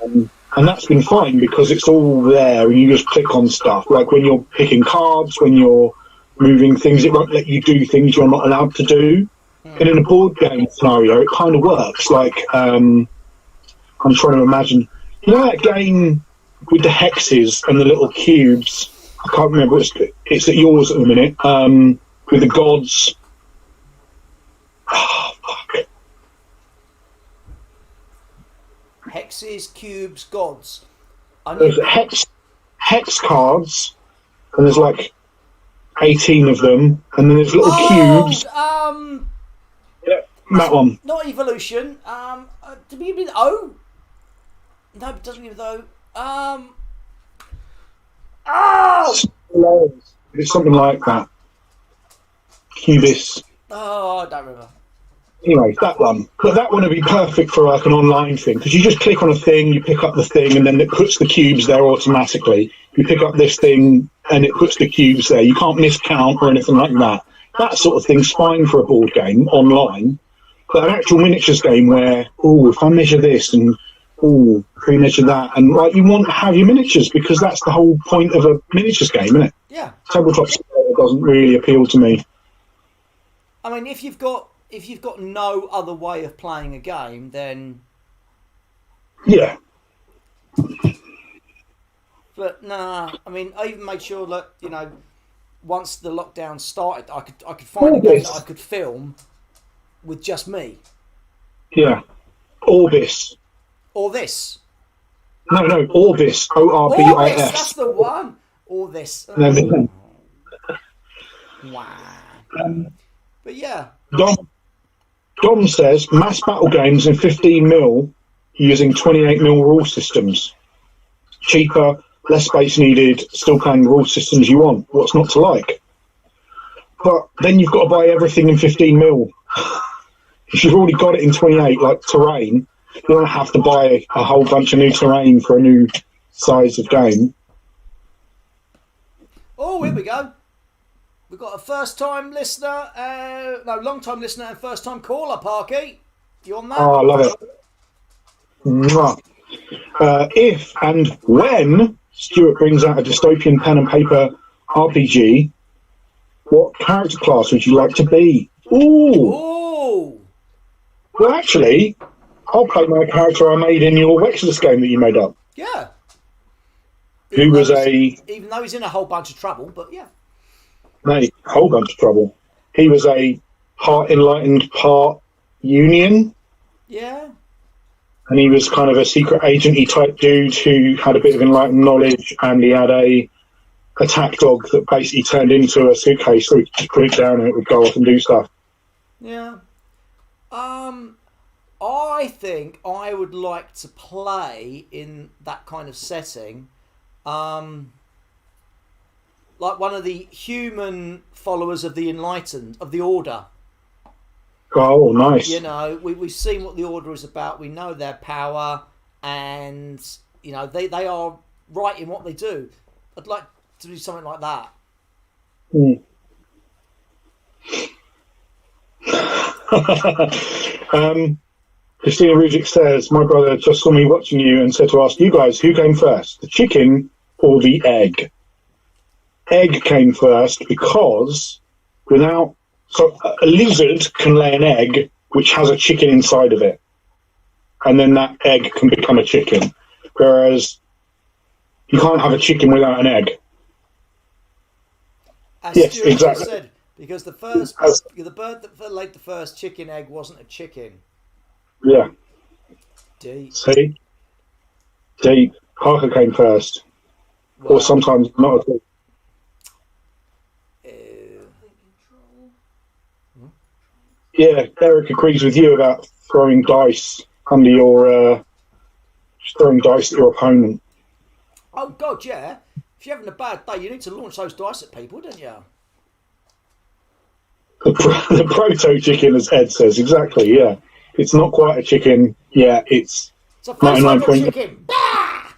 Speaker 2: And that's been fine because it's all there and you just click on stuff. Like when you're picking cards, when you're moving things, it won't let you do things you're not allowed to do. And in a board game scenario, it kind of works. I'm trying to imagine, that game with the hexes and the little cubes? I can't remember. It's at yours at the minute. With the gods. Oh, fuck.
Speaker 1: hexes, cubes, gods.
Speaker 2: There's hex cards, and there's 18 of them, and then there's little cubes. Yeah, that one.
Speaker 1: Not evolution. Does it begin with O? No, it doesn't begin with O.
Speaker 2: It's something like that. Cubis.
Speaker 1: Oh, I don't remember.
Speaker 2: Anyway, that one. But that one would be perfect for an online thing, because you just click on a thing, you pick up the thing, and then it puts the cubes there automatically. You pick up this thing, and it puts the cubes there. You can't miscount or anything like that. That sort of thing's fine for a board game online. But an actual miniatures game where, if I measure this and, pre-measure that, and you want to have your miniatures, because that's the whole point of a miniatures game, isn't it?
Speaker 1: Yeah.
Speaker 2: Tabletop doesn't really appeal to me.
Speaker 1: I mean, if you've got no other way of playing a game, then
Speaker 2: yeah.
Speaker 1: But nah, I mean, I even made sure that once the lockdown started, I could find a game that I could film with just me.
Speaker 2: Yeah, Orbis.
Speaker 1: Or this.
Speaker 2: No, Orbis. Orbis.
Speaker 1: Orbis, that's the one. Or this.
Speaker 2: No,
Speaker 1: wow. But yeah.
Speaker 2: Dom says mass battle games in 15mm using 28mm rule systems. Cheaper, less space needed, still playing the rule systems you want. What's not to like? But then you've got to buy everything in 15mm. If you've already got it in 28, like terrain, you don't have to buy a whole bunch of new terrain for a new size of game.
Speaker 1: Oh, here we go. We've got a first-time listener, long-time listener and first-time caller, Parky. You on that?
Speaker 2: Oh, I love it. Mwah. If and when Stuart brings out a dystopian pen and paper RPG, what character class would you like to be?
Speaker 1: Ooh.
Speaker 2: Well, actually, I'll play my character I made in your Exodus game that you made up.
Speaker 1: Yeah.
Speaker 2: Even
Speaker 1: though he's in a whole bunch of trouble, but yeah.
Speaker 2: A whole bunch of trouble. He was a part enlightened, part Union.
Speaker 1: Yeah.
Speaker 2: And he was kind of a secret agenty type dude who had a bit of enlightened knowledge, and he had a attack dog that basically turned into a suitcase, so he could just put it down and it would go off and do stuff.
Speaker 1: Yeah. I think I would like to play in that kind of setting. Like one of the human followers of the Enlightened, of the Order.
Speaker 2: Oh, nice.
Speaker 1: We've seen what the Order is about. We know their power, and they are right in what they do. I'd like to do something like that.
Speaker 2: Christina Rujic says, my brother just saw me watching you and said to ask you guys, who came first, the chicken or the egg? Egg came first because a lizard can lay an egg which has a chicken inside of it. And then that egg can become a chicken. Whereas you can't have a chicken without an egg.
Speaker 1: As
Speaker 2: yes,
Speaker 1: Stuart
Speaker 2: exactly.
Speaker 1: said, because the bird that laid the first chicken egg wasn't a chicken.
Speaker 2: Yeah.
Speaker 1: Deep.
Speaker 2: See? Deep. Parker came first.
Speaker 1: Wow.
Speaker 2: Or sometimes not at all. Yeah, Derek agrees with you about throwing dice under your... throwing dice at your opponent.
Speaker 1: Oh, God, yeah. If you're having a bad day, you need to launch those dice at people, don't you?
Speaker 2: The proto-chicken, as Ed says, exactly, yeah. It's not quite a chicken. Yeah, it's
Speaker 1: a first
Speaker 2: 99.
Speaker 1: chicken. Bah!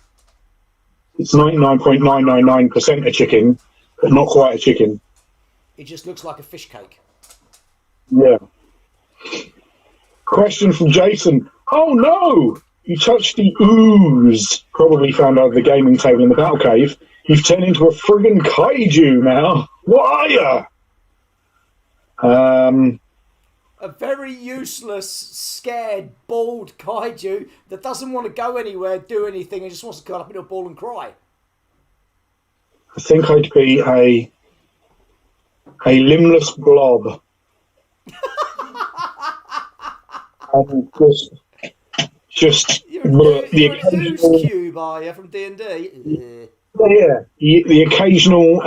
Speaker 2: It's 99.999% a chicken, but not quite a chicken.
Speaker 1: It just looks like a fish cake.
Speaker 2: Yeah. Question from Jason. Oh no! You touched the ooze. Probably found out the gaming table in the battle cave. You've turned into a friggin' kaiju now. What are you?
Speaker 1: A very useless, scared, bald kaiju that doesn't want to go anywhere, do anything, and just wants to curl up in a ball and cry.
Speaker 2: I think I'd be a limbless blob. And just
Speaker 1: You're an ooze cube, are you, from D&D?
Speaker 2: Yeah, the occasional,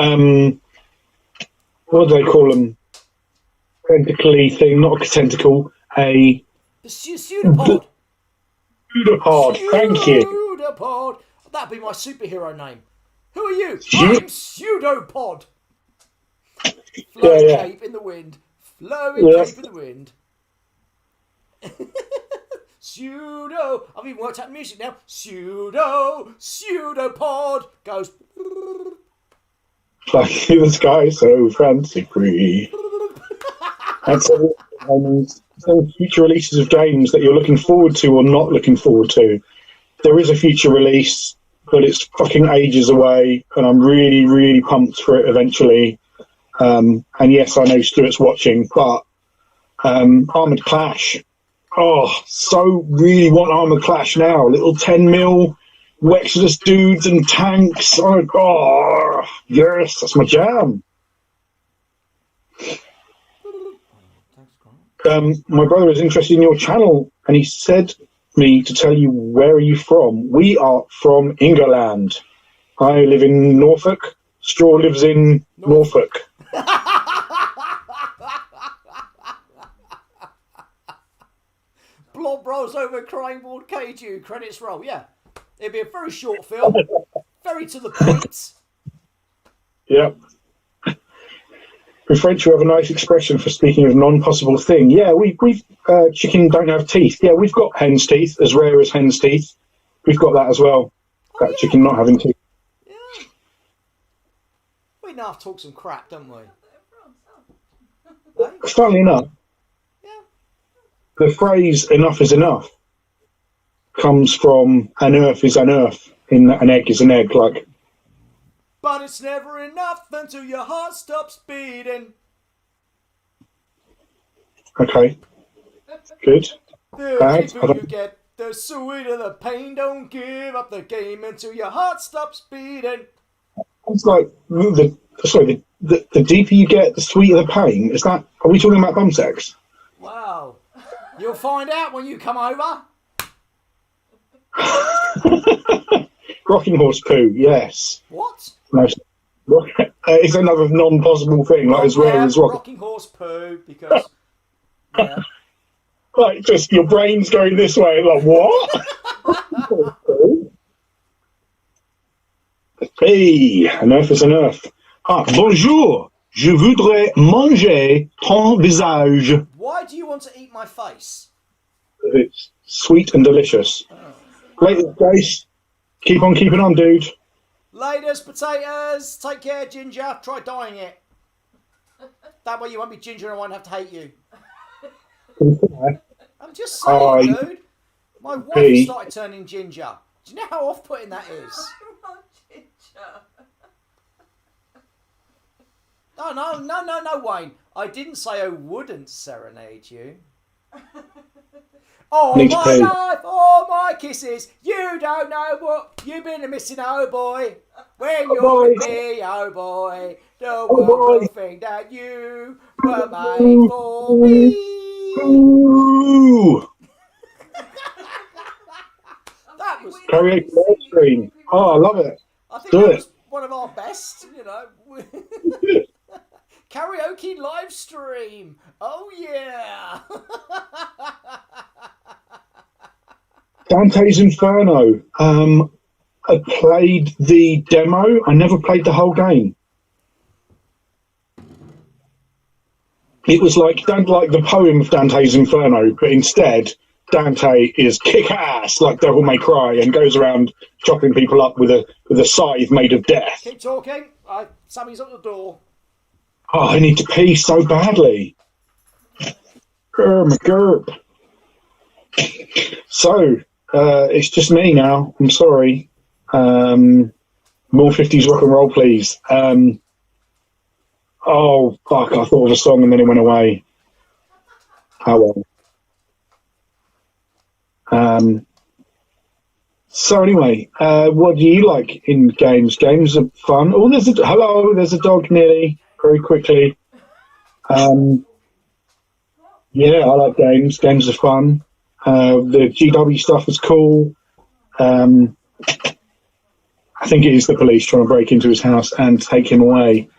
Speaker 2: what do they call them? Tentacly thing, not a tentacle, a...
Speaker 1: The pseudopod.
Speaker 2: Pseudopod, thank you.
Speaker 1: Pseudopod. That'd be my superhero name. Who are you? I'm Pseudopod. Flowing cape in the wind. Flowing cape in the wind. Pseudo. I've even worked out music now. Pseudopod goes.
Speaker 2: Like the sky so fancy free. And so, future releases of games that you're looking forward to or not looking forward to. There is a future release, but it's fucking ages away, and I'm really, really pumped for it eventually. And yes, I know Stuart's watching, but Armoured Clash. Oh, so really want Armoured Clash now. Little 10mm Wexodus dudes and tanks. Oh, yes, that's my jam. My brother is interested in your channel, and he said me to tell you, where are you from? We are from England. I live in Norfolk. Straw lives in Norfolk.
Speaker 1: Blob rolls over crying board kaiju. Credits roll. Yeah, it'd be a very short film, very to the point.
Speaker 2: Yep. In French, we have a nice expression for speaking of non-possible thing. Yeah, we've chicken don't have teeth. Yeah, we've got hen's teeth, as rare as hen's teeth. We've got that as well. That chicken not having teeth.
Speaker 1: Yeah. We now talk some crap, don't we?
Speaker 2: Funnily enough, the phrase "enough is enough" comes from "an earth is an earth," in that an egg is an egg, like.
Speaker 1: But it's never enough until your heart stops beating.
Speaker 2: Okay. Good.
Speaker 1: The deeper you get, the sweeter the pain. Don't give up the game until your heart stops beating.
Speaker 2: It's like the deeper you get, the sweeter the pain. Is that? Are we talking about bum sex?
Speaker 1: Wow. You'll find out when you come over.
Speaker 2: Rocking horse poo. Yes.
Speaker 1: What?
Speaker 2: No, it's another non-possible thing, like as rare as
Speaker 1: rocking horse poo, because
Speaker 2: like just your brain's going this way, like what? Hey, an earth is an earth. Ah, bonjour. Je voudrais manger ton visage.
Speaker 1: Why do you want to eat my face?
Speaker 2: It's sweet and delicious.
Speaker 1: Oh.
Speaker 2: Later, guys. Keep on keeping on, dude.
Speaker 1: Laters, potatoes. Take care, Ginger. Try dyeing it. That way you won't be Ginger and I won't have to hate you. I'm just saying, dude. My wife
Speaker 2: P.
Speaker 1: started turning ginger. Do you know how off-putting that is?
Speaker 3: I'm not ginger.
Speaker 1: No, Wayne. I didn't say I wouldn't serenade you. Oh,
Speaker 2: Need to
Speaker 1: my
Speaker 2: pee.
Speaker 1: life, all my kisses. You don't know what you've been missing, oh boy. When
Speaker 2: Oh,
Speaker 1: you're
Speaker 2: boy.
Speaker 1: with me, oh boy. The
Speaker 2: Oh,
Speaker 1: world
Speaker 2: boy.
Speaker 1: will think that you were made for me.
Speaker 2: Ooh.
Speaker 1: That was...
Speaker 2: Karaoke live stream. Oh, I love it.
Speaker 1: I think
Speaker 2: Do
Speaker 1: that
Speaker 2: it.
Speaker 1: was one of our best, Karaoke live stream. Oh, yeah.
Speaker 2: Dante's Inferno. I played the demo. I never played the whole game. It was like the poem of Dante's Inferno, but instead Dante is kick-ass like Devil May Cry and goes around chopping people up with a scythe made of death.
Speaker 1: Keep talking. Sammy's at the door.
Speaker 2: Oh, I need to pee so badly. Oh, my God. So, it's just me now. I'm sorry. More 50s rock and roll, please. Oh, fuck. I thought of a song and then it went away. Oh, well. So anyway, what do you like in games? Games are fun. Oh, there's a dog nearly, very quickly. Yeah, I like games. Games are fun. The GW stuff is cool. I think it is the police trying to break into his house and take him away.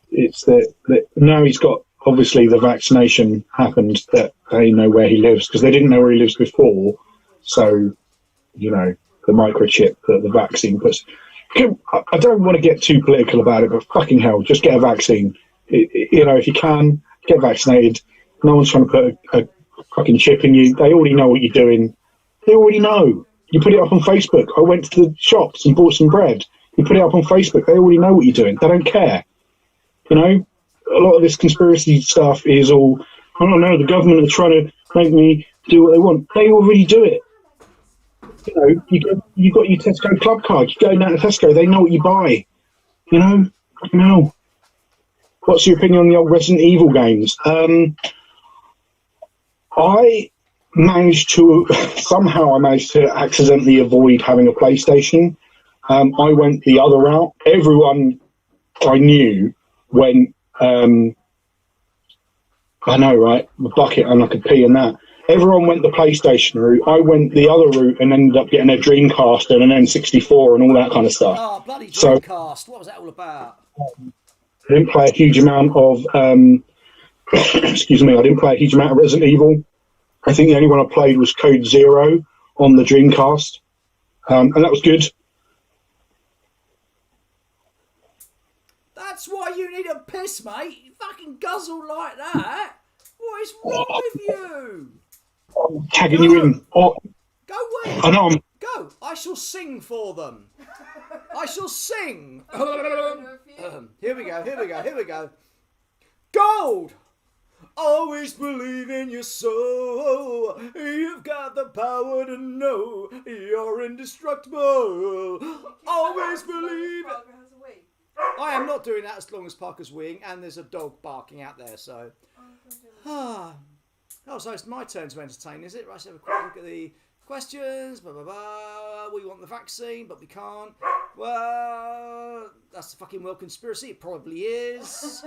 Speaker 2: It's that now he's got, obviously the vaccination happened, that they know where he lives, because they didn't know where he lives before. So, the microchip that the vaccine puts. I don't want to get too political about it, but fucking hell, just get a vaccine. If you can, get vaccinated. No one's trying to put a fucking chip in you. They already know what you're doing. They already know. You put it up on Facebook. I went to the shops and bought some bread. You put it up on Facebook. They already know what you're doing. They don't care. A lot of this conspiracy stuff is all, I don't know, the government are trying to make me do what they want. They already do it. You got your Tesco club card. You go down to Tesco. They know what you buy. No. What's your opinion on the old Resident Evil games? I managed to accidentally avoid having a PlayStation. I went the other route. Everyone I knew went, I know, right? A bucket and I could pee in that. Everyone went the PlayStation route. I went the other route and ended up getting a Dreamcast and an N64 and all that kind of stuff.
Speaker 1: Oh, bloody Dreamcast. What was that all about?
Speaker 2: I didn't play a huge amount of, excuse me, I didn't play a huge amount of Resident Evil. I think the only one I played was Code Zero on the Dreamcast. And that was good.
Speaker 1: That's why you need a piss, mate. You fucking guzzle like that. What is wrong with you?
Speaker 2: I'm tagging you in. Oh,
Speaker 1: Go away.
Speaker 2: I know.
Speaker 1: Go. I shall sing for them. I shall sing. Here we go. Gold. Always believe in your soul. You've got the power to know you're indestructible. Always believe it. I am not doing that as long as Parker's weeing, and there's a dog barking out there, so. Oh, so it's my turn to entertain, is it? Right, let's have a quick look at the questions. Blah, blah, blah. We want the vaccine, but we can't. Well, that's the fucking world conspiracy. It probably is.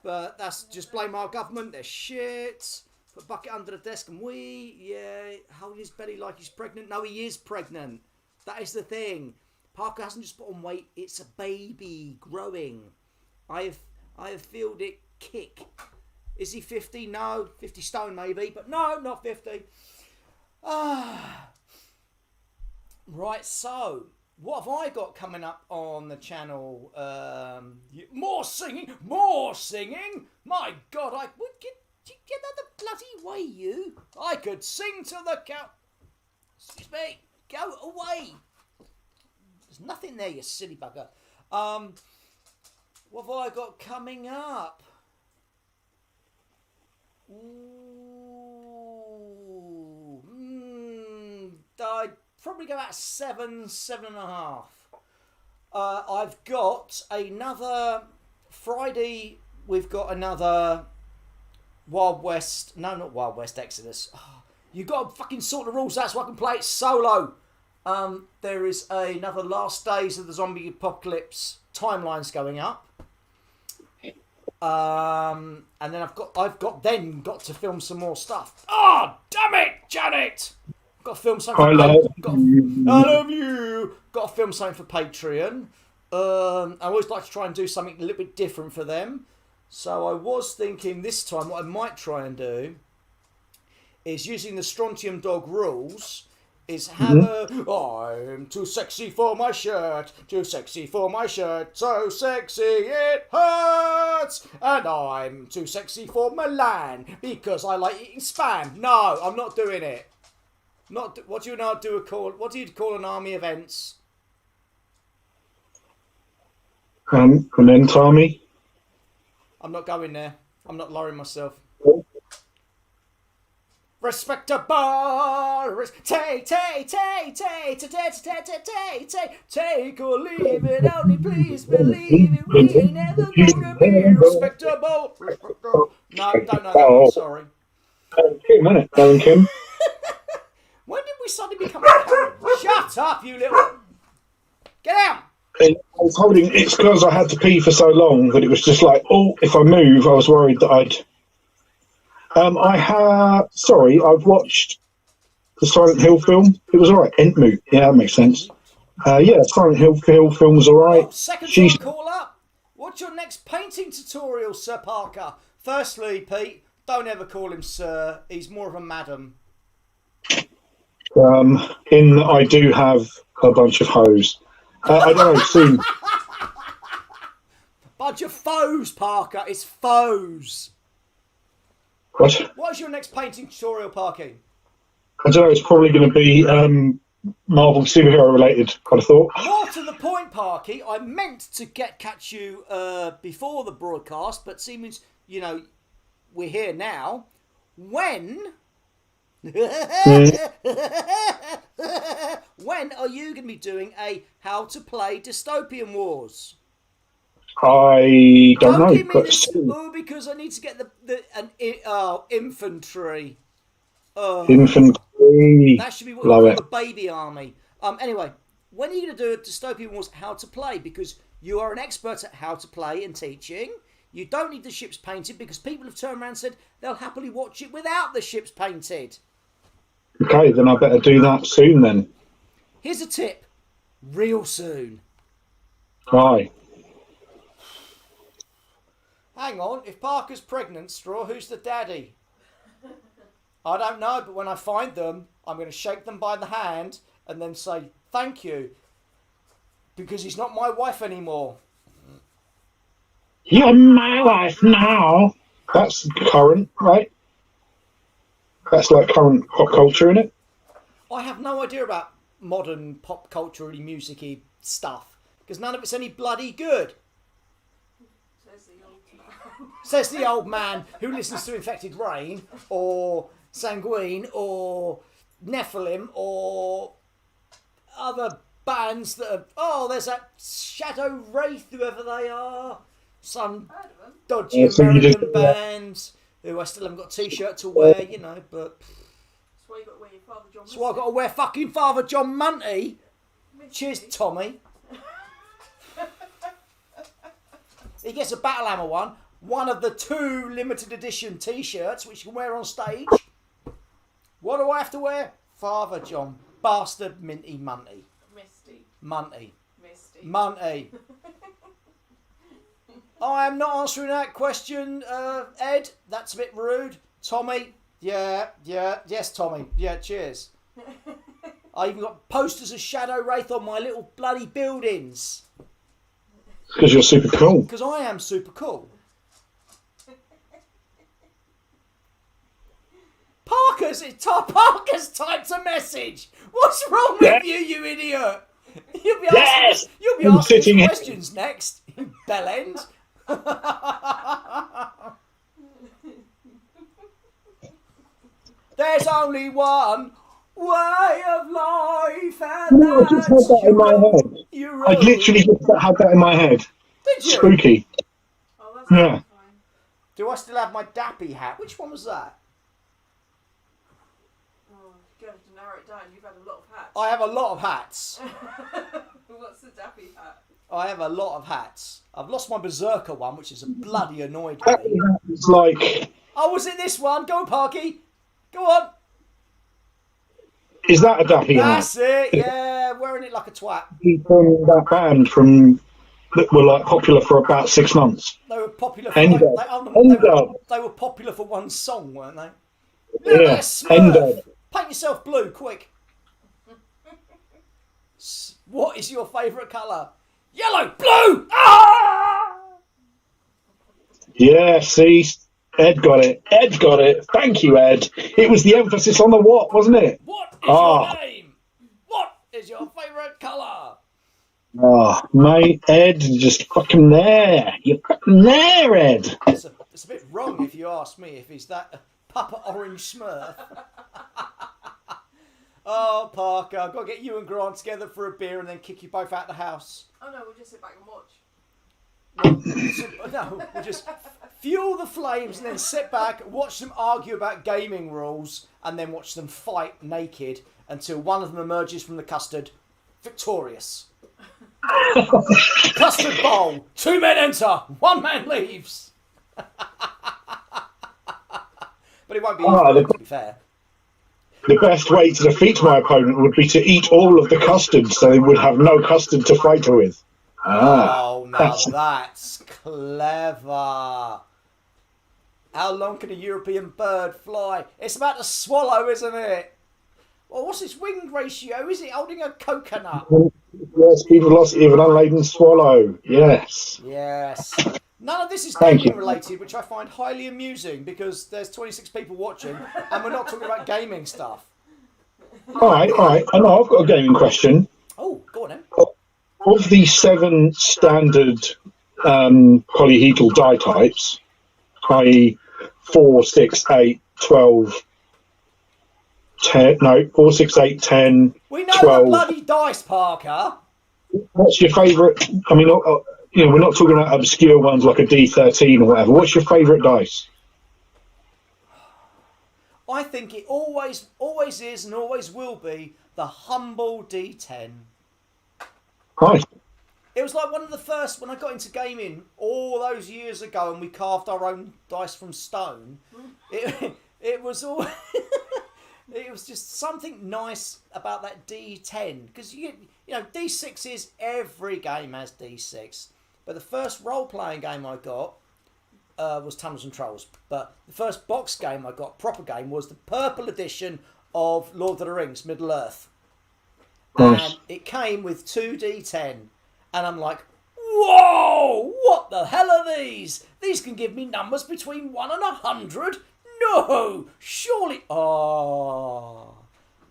Speaker 1: But that's just blame our government. They're shit. Put a bucket under the desk and hold his belly like he's pregnant. No, he is pregnant. That is the thing. Parker hasn't just put on weight. It's a baby growing. I have felt it kick. Is he 50? No. 50 stone maybe. But no, not 50. Right, so what have I got coming up on the channel? More singing. My God, I would get out the bloody way, you. I could sing to the cow. Excuse me. Go away. There's nothing there, you silly bugger. What have I got coming up? Ooh. I'd probably go about 7, 7.5. I've got another Friday. We've got another Wild West. No, not Wild West Exodus. Oh, you've got to fucking sort the rules out so I can play it solo. There is another Last Days of the Zombie Apocalypse timelines going up. And then I've got to film some more stuff. Oh, damn it, Janet! Got to film something. I love you. Got to film something for Patreon. I always like to try and do something a little bit different for them. So I was thinking this time what I might try and do is using the Strontium Dog rules. Is have I'm too sexy for my shirt, too sexy for my shirt, so sexy it hurts, and I'm too sexy for Milan because I like eating spam. No, I'm not doing it. What do you not do? What do you call an army events?
Speaker 2: An end army.
Speaker 1: I'm not going there. I'm not lowering myself. Respectable, take or leave it, only please believe it, we ain't never gonna be respectable. No, don't know that one, sorry.
Speaker 2: Kim, innit? Darren Kim.
Speaker 1: When did we suddenly become a Karen? Shut up, you little... Get out!
Speaker 2: I was holding, it's because I had to pee for so long that it was just like, oh, if I move, I was worried that I'd... I've watched the Silent Hill film. It was alright. Entmoot. Yeah, that makes sense. Silent Hill film was alright.
Speaker 1: Second time call up. What's your next painting tutorial, Sir Parker? Firstly, Pete, don't ever call him Sir. He's more of a madam.
Speaker 2: I do have a bunch of hoes. I don't know, soon.
Speaker 1: Bunch of foes, Parker. It's foes.
Speaker 2: What
Speaker 1: is your next painting tutorial, Parky?
Speaker 2: I don't know, it's probably going to be Marvel superhero related, I'd have thought.
Speaker 1: More to the point, Parky, I meant to catch you before the broadcast, but seems, we're here now. When are you going to be doing a How to Play Dystopian Wars?
Speaker 2: I don't know.
Speaker 1: Because I need to get infantry.
Speaker 2: Infantry.
Speaker 1: That should be what you call the baby army. Anyway, when are you going to do a Dystopian Wars How to Play? Because you are an expert at how to play and teaching. You don't need the ships painted because people have turned around and said they'll happily watch it without the ships painted.
Speaker 2: Okay, then I better do that soon then.
Speaker 1: Here's a tip. Real soon.
Speaker 2: Aye.
Speaker 1: Hang on, if Parker's pregnant, Straw, who's the daddy? I don't know, but when I find them, I'm going to shake them by the hand and then say, thank you, because he's not my wife anymore.
Speaker 2: You're my wife now. That's current, right? That's like current pop culture, isn't it?
Speaker 1: I have no idea about modern pop culture-y, music-y stuff, because none of it's any bloody good. Says the old man who listens to Infected Rain, or Sanguine, or Nephilim, or other bands that are... Oh, there's that Shadow Wraith, whoever they are. Some dodgy American bands who I still haven't got a t-shirt to wear, but...
Speaker 3: That's why you got to wear your Father John.
Speaker 1: So I've got to wear fucking Father John Munty. Cheers, Tommy. He gets a Battlehammer one of the 2 limited edition t-shirts which you can wear on stage. What do I have to wear? Father John. Bastard Minty Munty.
Speaker 3: Misty.
Speaker 1: Munty.
Speaker 3: Misty.
Speaker 1: Munty. I am not answering that question, Ed. That's a bit rude. Tommy. Yes, Tommy. Yeah, cheers. I even got posters of Shadow Wraith on my little bloody buildings.
Speaker 2: Because you're super cool.
Speaker 1: Because I am super cool. Parker's typed a message. What's wrong with you, you idiot? You'll be asking questions next, you bellend. There's only one way of life, and
Speaker 2: No, I just had
Speaker 1: that's
Speaker 2: that in my head.
Speaker 1: your
Speaker 2: I literally just had that in my head.
Speaker 1: Did you?
Speaker 2: Spooky.
Speaker 3: Oh, that's
Speaker 2: Yeah.
Speaker 3: fine.
Speaker 1: Do I still have my Dappy hat? Which one was that?
Speaker 3: Oh, you're going to narrow it down. You've had a lot of hats.
Speaker 1: I have a lot of hats.
Speaker 3: What's the dappy hat?
Speaker 1: I have a lot of hats. I've lost my Berserker one, which is a bloody annoyed me.
Speaker 2: It's like,
Speaker 1: Oh, was it this one? Go on, Parky. Go on.
Speaker 2: is that a Dappy hat?
Speaker 1: That's it. Yeah, wearing it like a twat.
Speaker 2: From that band that were like popular for about 6 months.
Speaker 1: They were popular for they were popular for one song, weren't they?
Speaker 2: Yeah.
Speaker 1: Smurf. Paint yourself blue, quick. What is your favourite colour? Yellow, blue. Ah!
Speaker 2: Yeah, see, Ed got it. Ed got it. Thank you, Ed. It was the emphasis on the what, wasn't it?
Speaker 1: What is your name? What is your favourite colour?
Speaker 2: Oh, mate, Ed, just fucking there. You're fucking there, Ed.
Speaker 1: It's a bit wrong if you ask me, if he's that Papa Orange Smurf. Oh, Parker, I've got to get you and Grant together for a beer and then kick you both out the house.
Speaker 3: Oh no, we'll just sit back and watch.
Speaker 1: No, we'll just fuel the flames and then sit back, watch them argue about gaming rules, and then watch them fight naked until one of them emerges from the custard victorious. Custard bowl. 2 men enter, 1 man leaves. But it won't be easy, to be fair.
Speaker 2: The best way to defeat my opponent would be to eat all of the custard so they would have no custard to fight with.
Speaker 1: Oh, now that's clever. How long can a European bird fly? It's about to swallow, isn't it? Well, what's its wing ratio? Is it holding a coconut?
Speaker 2: Yes, speed velocity of an unladen swallow. Yes.
Speaker 1: Yes. None of this is
Speaker 2: Thank
Speaker 1: gaming
Speaker 2: you.
Speaker 1: related, which I find highly amusing because there's 26 people watching and we're not talking about gaming stuff.
Speaker 2: All right. I know I've got a gaming question.
Speaker 1: Oh, go on then.
Speaker 2: Of the 7 standard polyhedral die types, i.e. 4, 6, 8, 12, 10, no, 4, 6, 8, 10,
Speaker 1: We know
Speaker 2: 12.
Speaker 1: the bloody dice, Parker.
Speaker 2: What's your favourite? I mean, we're not talking about obscure ones like a D13 or whatever. What's your favourite dice?
Speaker 1: I think it always is and always will be the humble D10.
Speaker 2: Nice.
Speaker 1: It was like one of the first, when I got into gaming all those years ago and we carved our own dice from stone, it was all... It was just something nice about that D10. Because, D6 every game has D6. But the first role-playing game I got was Tunnels and Trolls. But the first box game I got, proper game, was the purple edition of Lord of the Rings, Middle-earth.
Speaker 2: Nice.
Speaker 1: And it came with 2 D10. And I'm like, whoa, what the hell are these? These can give me numbers between 1 and 100? No, surely. Oh.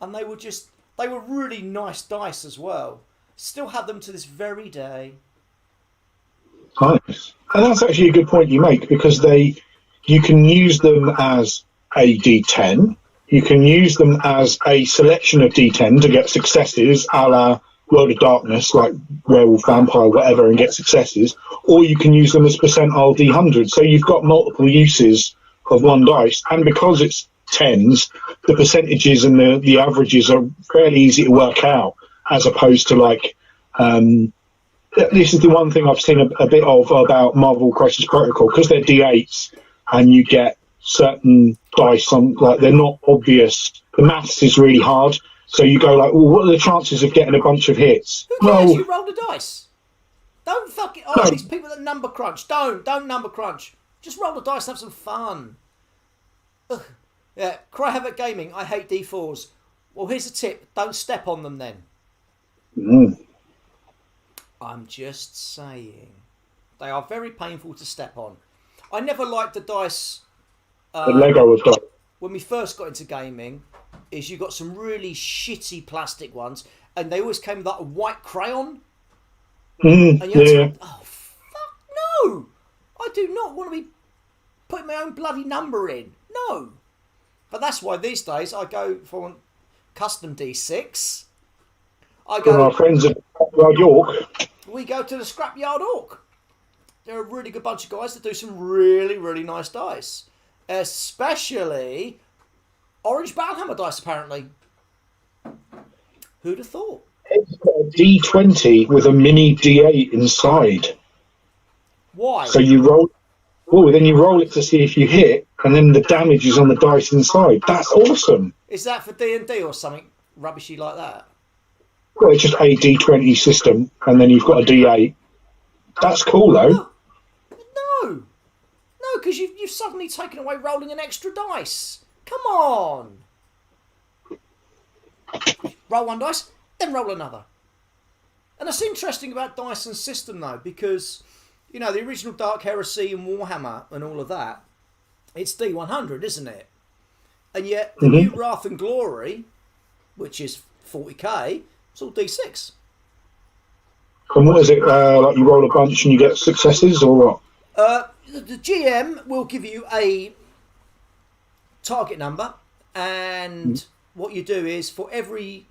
Speaker 1: And they were really nice dice as well. Still have them to this very day.
Speaker 2: Nice. And that's actually a good point you make, because you can use them as a D10. You can use them as a selection of D10 to get successes, a la World of Darkness, like Werewolf, Vampire, whatever, and get successes. Or you can use them as percentile D100. So you've got multiple uses of one dice. And because it's tens, the percentages and the averages are fairly easy to work out, as opposed to like... this is the one thing I've seen a bit of about Marvel Crisis Protocol, because they're D8s and you get certain dice on, like, they're not obvious. The maths is really hard, so you go like, well, what are the chances of getting a bunch of hits?
Speaker 1: Who cares? You roll the dice. Don't fucking... Oh,
Speaker 2: No.
Speaker 1: these people that number crunch. Don't number crunch. Just roll the dice and have some fun. Ugh. Yeah, Cry Havoc Gaming, I hate D4s. Well, here's a tip. Don't step on them then. I'm just saying. They are very painful to step on. I never liked the dice...
Speaker 2: The Lego of dice.
Speaker 1: when we first got into gaming, is you got some really shitty plastic ones, and they always came with like a white crayon. And you had to, oh, fuck no! I do not want to be putting my own bloody number in. No. But that's why these days I go for custom D6,
Speaker 2: From our friends at York.
Speaker 1: we go to the Scrapyard Orc. They're a really good bunch of guys that do some really, really nice dice. Especially orange Battlehammer dice, apparently. Who'd have thought?
Speaker 2: It's got a D20 with a mini D8 inside.
Speaker 1: Why?
Speaker 2: So you roll. Oh, then you roll it to see if you hit, and then the damage is on the dice inside. That's awesome.
Speaker 1: Is that for D&D or something rubbishy like that?
Speaker 2: Well, it's just a D20 system, and then you've got a D8. That's cool, though.
Speaker 1: No, because you've suddenly taken away rolling an extra dice. Come on. Roll one dice, then roll another. And that's interesting about dice and system, though, because, you know, the original Dark Heresy and Warhammer and all of that, it's D100, isn't it? And yet, the new Wrath and Glory, which is 40k, it's all D6.
Speaker 2: And what is it, like you roll a bunch and you get successes, or what?
Speaker 1: The GM will give you a target number, and what you do is for every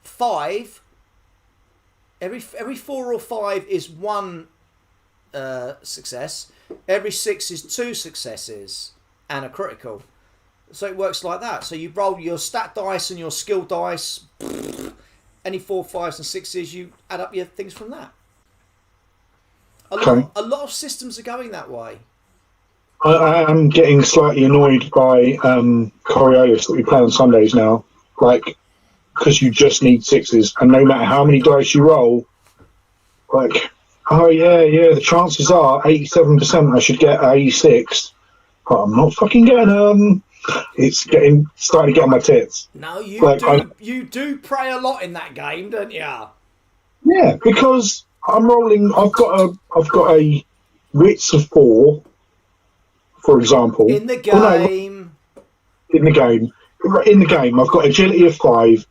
Speaker 1: 5, every 4 or 5 is 1 success, every 6 is 2 successes and a critical. So it works like that. So you roll your stat dice and your skill dice, any 4, 5s and 6s, you add up your things from that. A lot of systems are going that way.
Speaker 2: I am getting slightly annoyed by Coriolis that we play on Sundays now, like, because you just need 6s, and no matter how many dice you roll, like, oh yeah, the chances are 87% I should get a 6, but I'm not fucking getting them. It's starting to get on my tits.
Speaker 1: No,
Speaker 2: you
Speaker 1: you do pray a lot in that game, don't you?
Speaker 2: Yeah, because I'm rolling. I've got a wits of 4, for example.
Speaker 1: In the game.
Speaker 2: In the game, I've got agility of 5,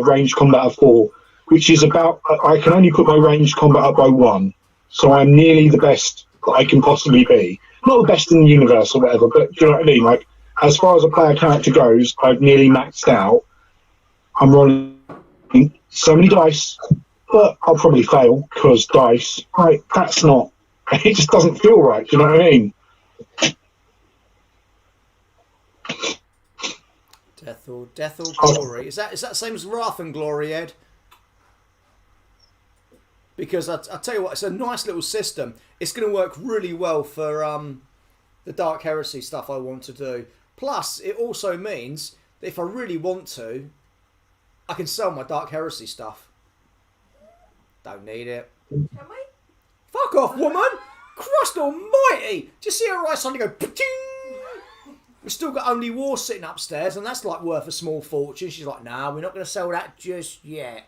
Speaker 2: range combat of 4, which is about. I can only put my range combat up by 1, so I'm nearly the best that I can possibly be. Not the best in the universe or whatever, but do you know what I mean? Like, as far as a player character goes, I've nearly maxed out. I'm rolling so many dice, but I'll probably fail because dice. Like, that's not. It just doesn't feel right. Do you know what I mean?
Speaker 1: Death or Glory. Is that the same as Wrath and Glory, Ed? Because I tell you what, it's a nice little system. It's going to work really well for the Dark Heresy stuff I want to do. Plus, it also means that if I really want to, I can sell my Dark Heresy stuff. Don't need it.
Speaker 3: Can we?
Speaker 1: Fuck off, woman! Christ almighty! Do you see her right suddenly go... Paching! We've still got Only War sitting upstairs, and that's like worth a small fortune. She's like, nah, we're not going to sell that just yet.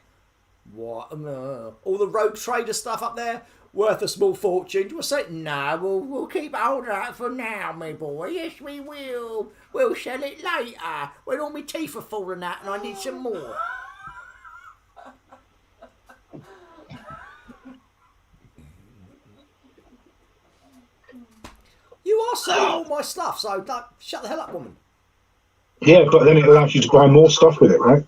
Speaker 1: What? All the Rogue Trader stuff up there, worth a small fortune. Do you want to say, no, we'll keep hold of that for now, my boy. Yes, we will. We'll sell it later, when all my teeth are falling out and I need some more. You are selling all my stuff, so shut the hell up, woman.
Speaker 2: Yeah, but then it allows you to buy more stuff with it, right?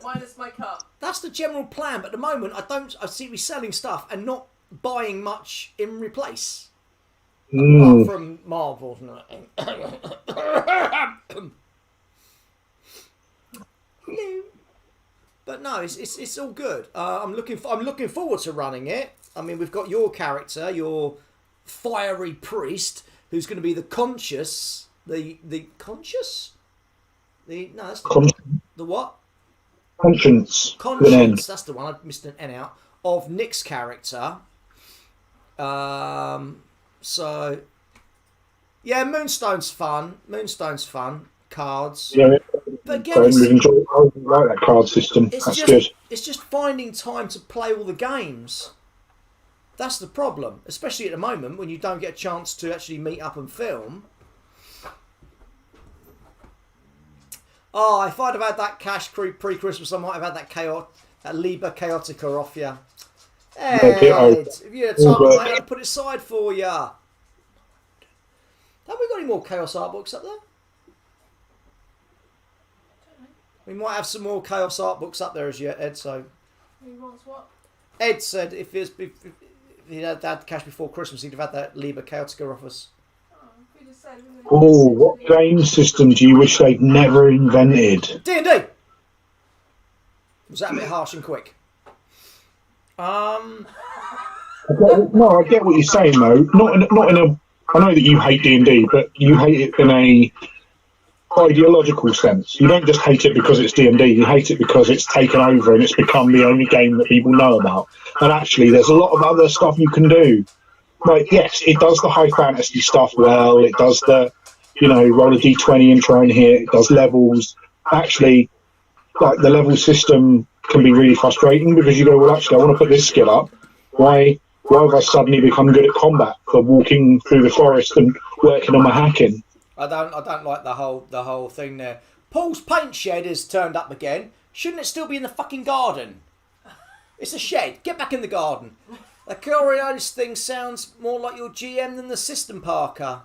Speaker 3: Minus my cup.
Speaker 1: That's the general plan, but at the moment I seem to be selling stuff and not buying much in replace. Apart from Marvel. But no, it's all good. I'm looking forward to running it. I mean, we've got your character, your fiery priest, who's going to be the conscious, the conscious, the what?
Speaker 2: Conscience.
Speaker 1: That's the one. I missed an N out of Nick's character. So yeah, Moonstone's fun. Cards.
Speaker 2: Yeah,
Speaker 1: but again,
Speaker 2: I like that card system. That's good.
Speaker 1: It's just finding time to play all the games. That's the problem, especially at the moment when you don't get a chance to actually meet up and film. Oh, if I'd have had that cash pre-Christmas, I might have had that Liber Chaotica off you. Ed, if you had time, I had to put it aside for you. Have we got any more Chaos art books up there? We might have some more Chaos art books up there as yet, Ed. So
Speaker 3: Who wants what?
Speaker 1: Ed said if he'd had that cash before Christmas, he'd have had that Liber Chaotica off us.
Speaker 3: Who just said, isn't it?
Speaker 2: Oh, what game system do you wish they'd never invented?
Speaker 1: D&D. Was that a bit harsh and quick?
Speaker 2: No, I get what you're saying though. Not in a. I know that you hate D&D, but you hate it in a ideological sense. You don't just hate it because it's D&D. You hate it because it's taken over and it's become the only game that people know about. And actually, there's a lot of other stuff you can do. Like, yes, it does the high fantasy stuff well. It does the, roll a d20 and try and hit. It does levels. Actually, like the level system can be really frustrating because you go, well, actually, I want to put this skill up. Why have I suddenly become good at combat for walking through the forest and working on my hacking?
Speaker 1: I don't like the whole thing there. Paul's paint shed has turned up again. Shouldn't it still be in the fucking garden? It's a shed. Get back in the garden. The Coriolis thing sounds more like your GM than the system, Parker.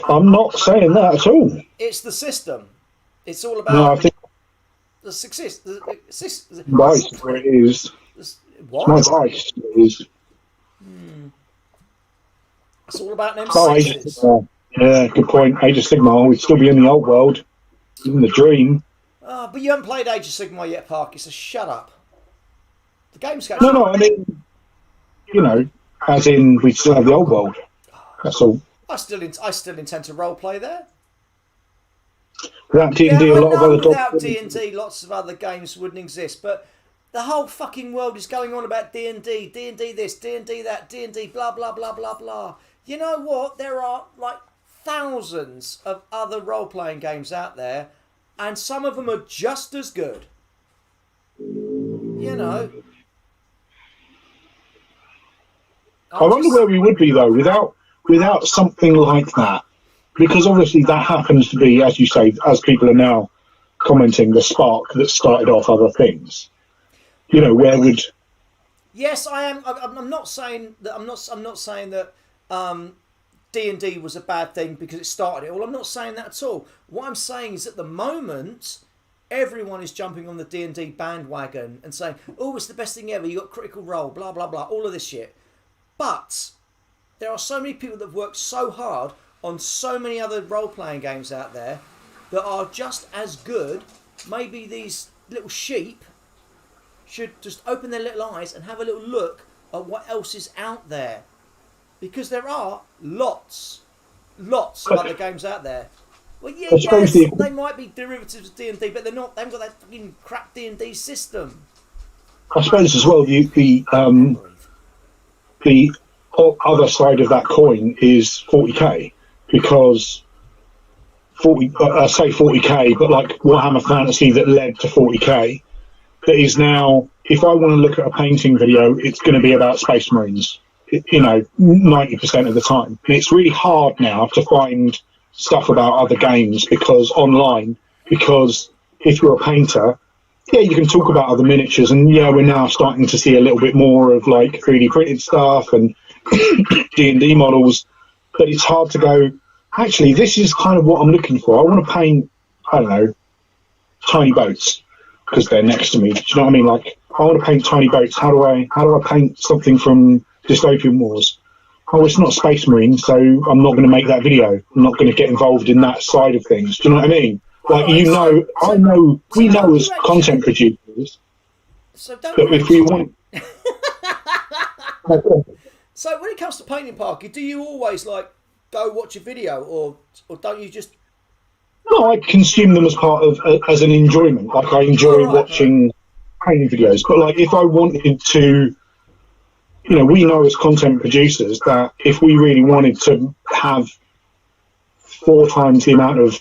Speaker 2: I'm not saying that at all.
Speaker 1: It's the system. It's all about.
Speaker 2: No, I think
Speaker 1: the success.
Speaker 2: Vice where it is.
Speaker 1: What?
Speaker 2: It's my Vice. It is.
Speaker 1: It's all about them
Speaker 2: Age of
Speaker 1: sixes.
Speaker 2: Sigmar. Yeah, good point. Age of Sigmar. We'd still be in the old world, in the dream.
Speaker 1: But you haven't played Age of Sigmar yet, Parky, so shut up. The game's going.
Speaker 2: No, I mean, as in we still have the old world. That's all.
Speaker 1: I still intend to roleplay there.
Speaker 2: Without D&D,
Speaker 1: Yeah,
Speaker 2: a lot of other
Speaker 1: without D&D, lots of other games wouldn't exist. But the whole fucking world is going on about D&D, D&D this, D&D that, D&D blah blah blah blah blah. You know what? There are like thousands of other role-playing games out there, and some of them are just as good.
Speaker 2: I wonder where we would be though without something like that, because obviously that happens to be, as you say, as people are now commenting, the spark that started off other things. Where would?
Speaker 1: Yes, I am. I'm not saying that. I'm not saying that D&D was a bad thing because it started it all. I'm not saying that at all. What I'm saying is at the moment, everyone is jumping on the D&D bandwagon and saying, "Oh, it's the best thing ever. You got Critical Role, blah blah blah, all of this shit." But there are so many people that have worked so hard on so many other role-playing games out there that are just as good. Maybe these little sheep should just open their little eyes and have a little look at what else is out there. Because there are lots of other games out there. Well, yeah, yes, they might be derivatives of D&D, but they're not. They haven't got that fucking crap D&D system.
Speaker 2: I suppose as well, the other side of that coin is 40k, because 40k, but like Warhammer Fantasy that led to 40k, that is now, if I want to look at a painting video, it's going to be about Space Marines, 90% of the time. And it's really hard now to find stuff about other games because if you're a painter, yeah, you can talk about other miniatures, and yeah, we're now starting to see a little bit more of like 3D printed stuff and D&D models, but it's hard to go, actually, this is kind of what I'm looking for. I want to paint, I don't know, tiny boats because they're next to me. Do you know what I mean? Like, I want to paint tiny boats. How do I paint something from Dystopian Wars? Oh, it's not Space Marine, so I'm not going to make that video. I'm not going to get involved in that side of things. Do you know what I mean? Like, we know as content producers that if we want...
Speaker 1: So when it comes to painting, Parky, do you always like go watch a video, or don't you just?
Speaker 2: No, I consume them as part of as an enjoyment. Like, I enjoy watching painting videos, but like if I wanted to, we know as content producers that if we really wanted to have 4 times the amount of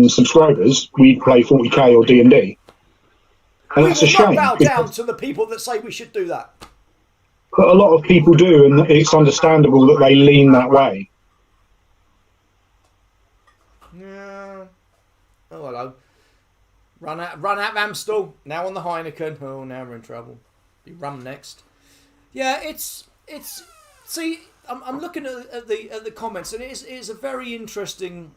Speaker 2: subscribers, we'd play 40k or D&D, and that's a shame.
Speaker 1: We will not bow down to the people that say we should do that.
Speaker 2: But a lot of people do, and it's understandable that they lean that way.
Speaker 1: Yeah. Oh, hello. Run out Amstel. Now on the Heineken. Oh, now we're in trouble. Be rum next. Yeah, it's. See, I'm looking at the comments, and it is a very interesting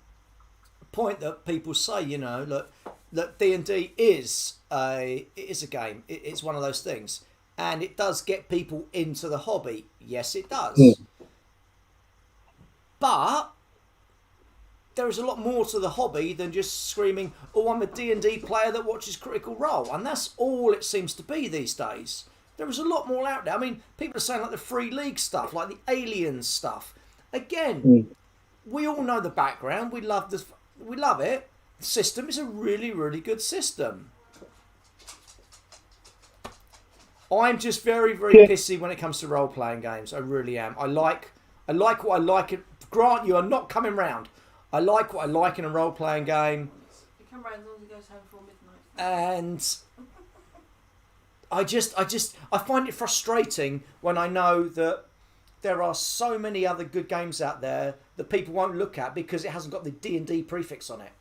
Speaker 1: point that people say. Look, that D&D is a game. It's one of those things, and it does get people into the hobby. Yes, it does.
Speaker 2: Yeah.
Speaker 1: But there is a lot more to the hobby than just screaming, "Oh, I'm a D&D player that watches Critical Role," and that's all it seems to be these days. There is a lot more out there. I mean, people are saying like the Free League stuff, like the Aliens stuff. Again, we all know the background. We love this. We love it. The system is a really, really good system. I'm just very, very pissy when it comes to role-playing games. I really am. I like what I like. Grant, you are not coming round. I like what I like in a role-playing game.
Speaker 3: You come round as long as it goes home before midnight.
Speaker 1: And I find it frustrating when I know that there are so many other good games out there that people won't look at because it hasn't got the D&D prefix on it.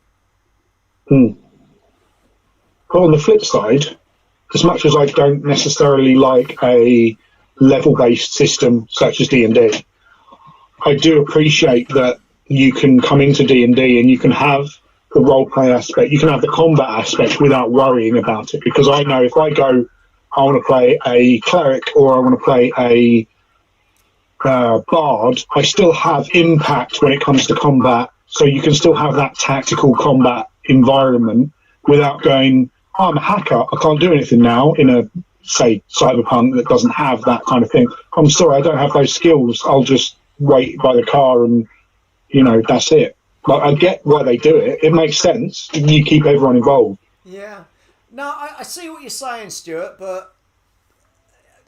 Speaker 2: But on the flip side, as much as I don't necessarily like a level-based system such as D&D, I do appreciate that you can come into D&D and you can have the role-play aspect, you can have the combat aspect without worrying about it. Because I know if I go, I want to play a cleric or I want to play a bard, I still have impact when it comes to combat. So you can still have that tactical combat environment without going, oh, I'm a hacker, I can't do anything now in a, say, Cyberpunk that doesn't have that kind of thing. I'm sorry, I don't have those skills. I'll just wait by the car and, you know, that's it. But I get why they do it. It makes sense. You keep everyone involved.
Speaker 1: Yeah. No, I see what you're saying, Stuart, but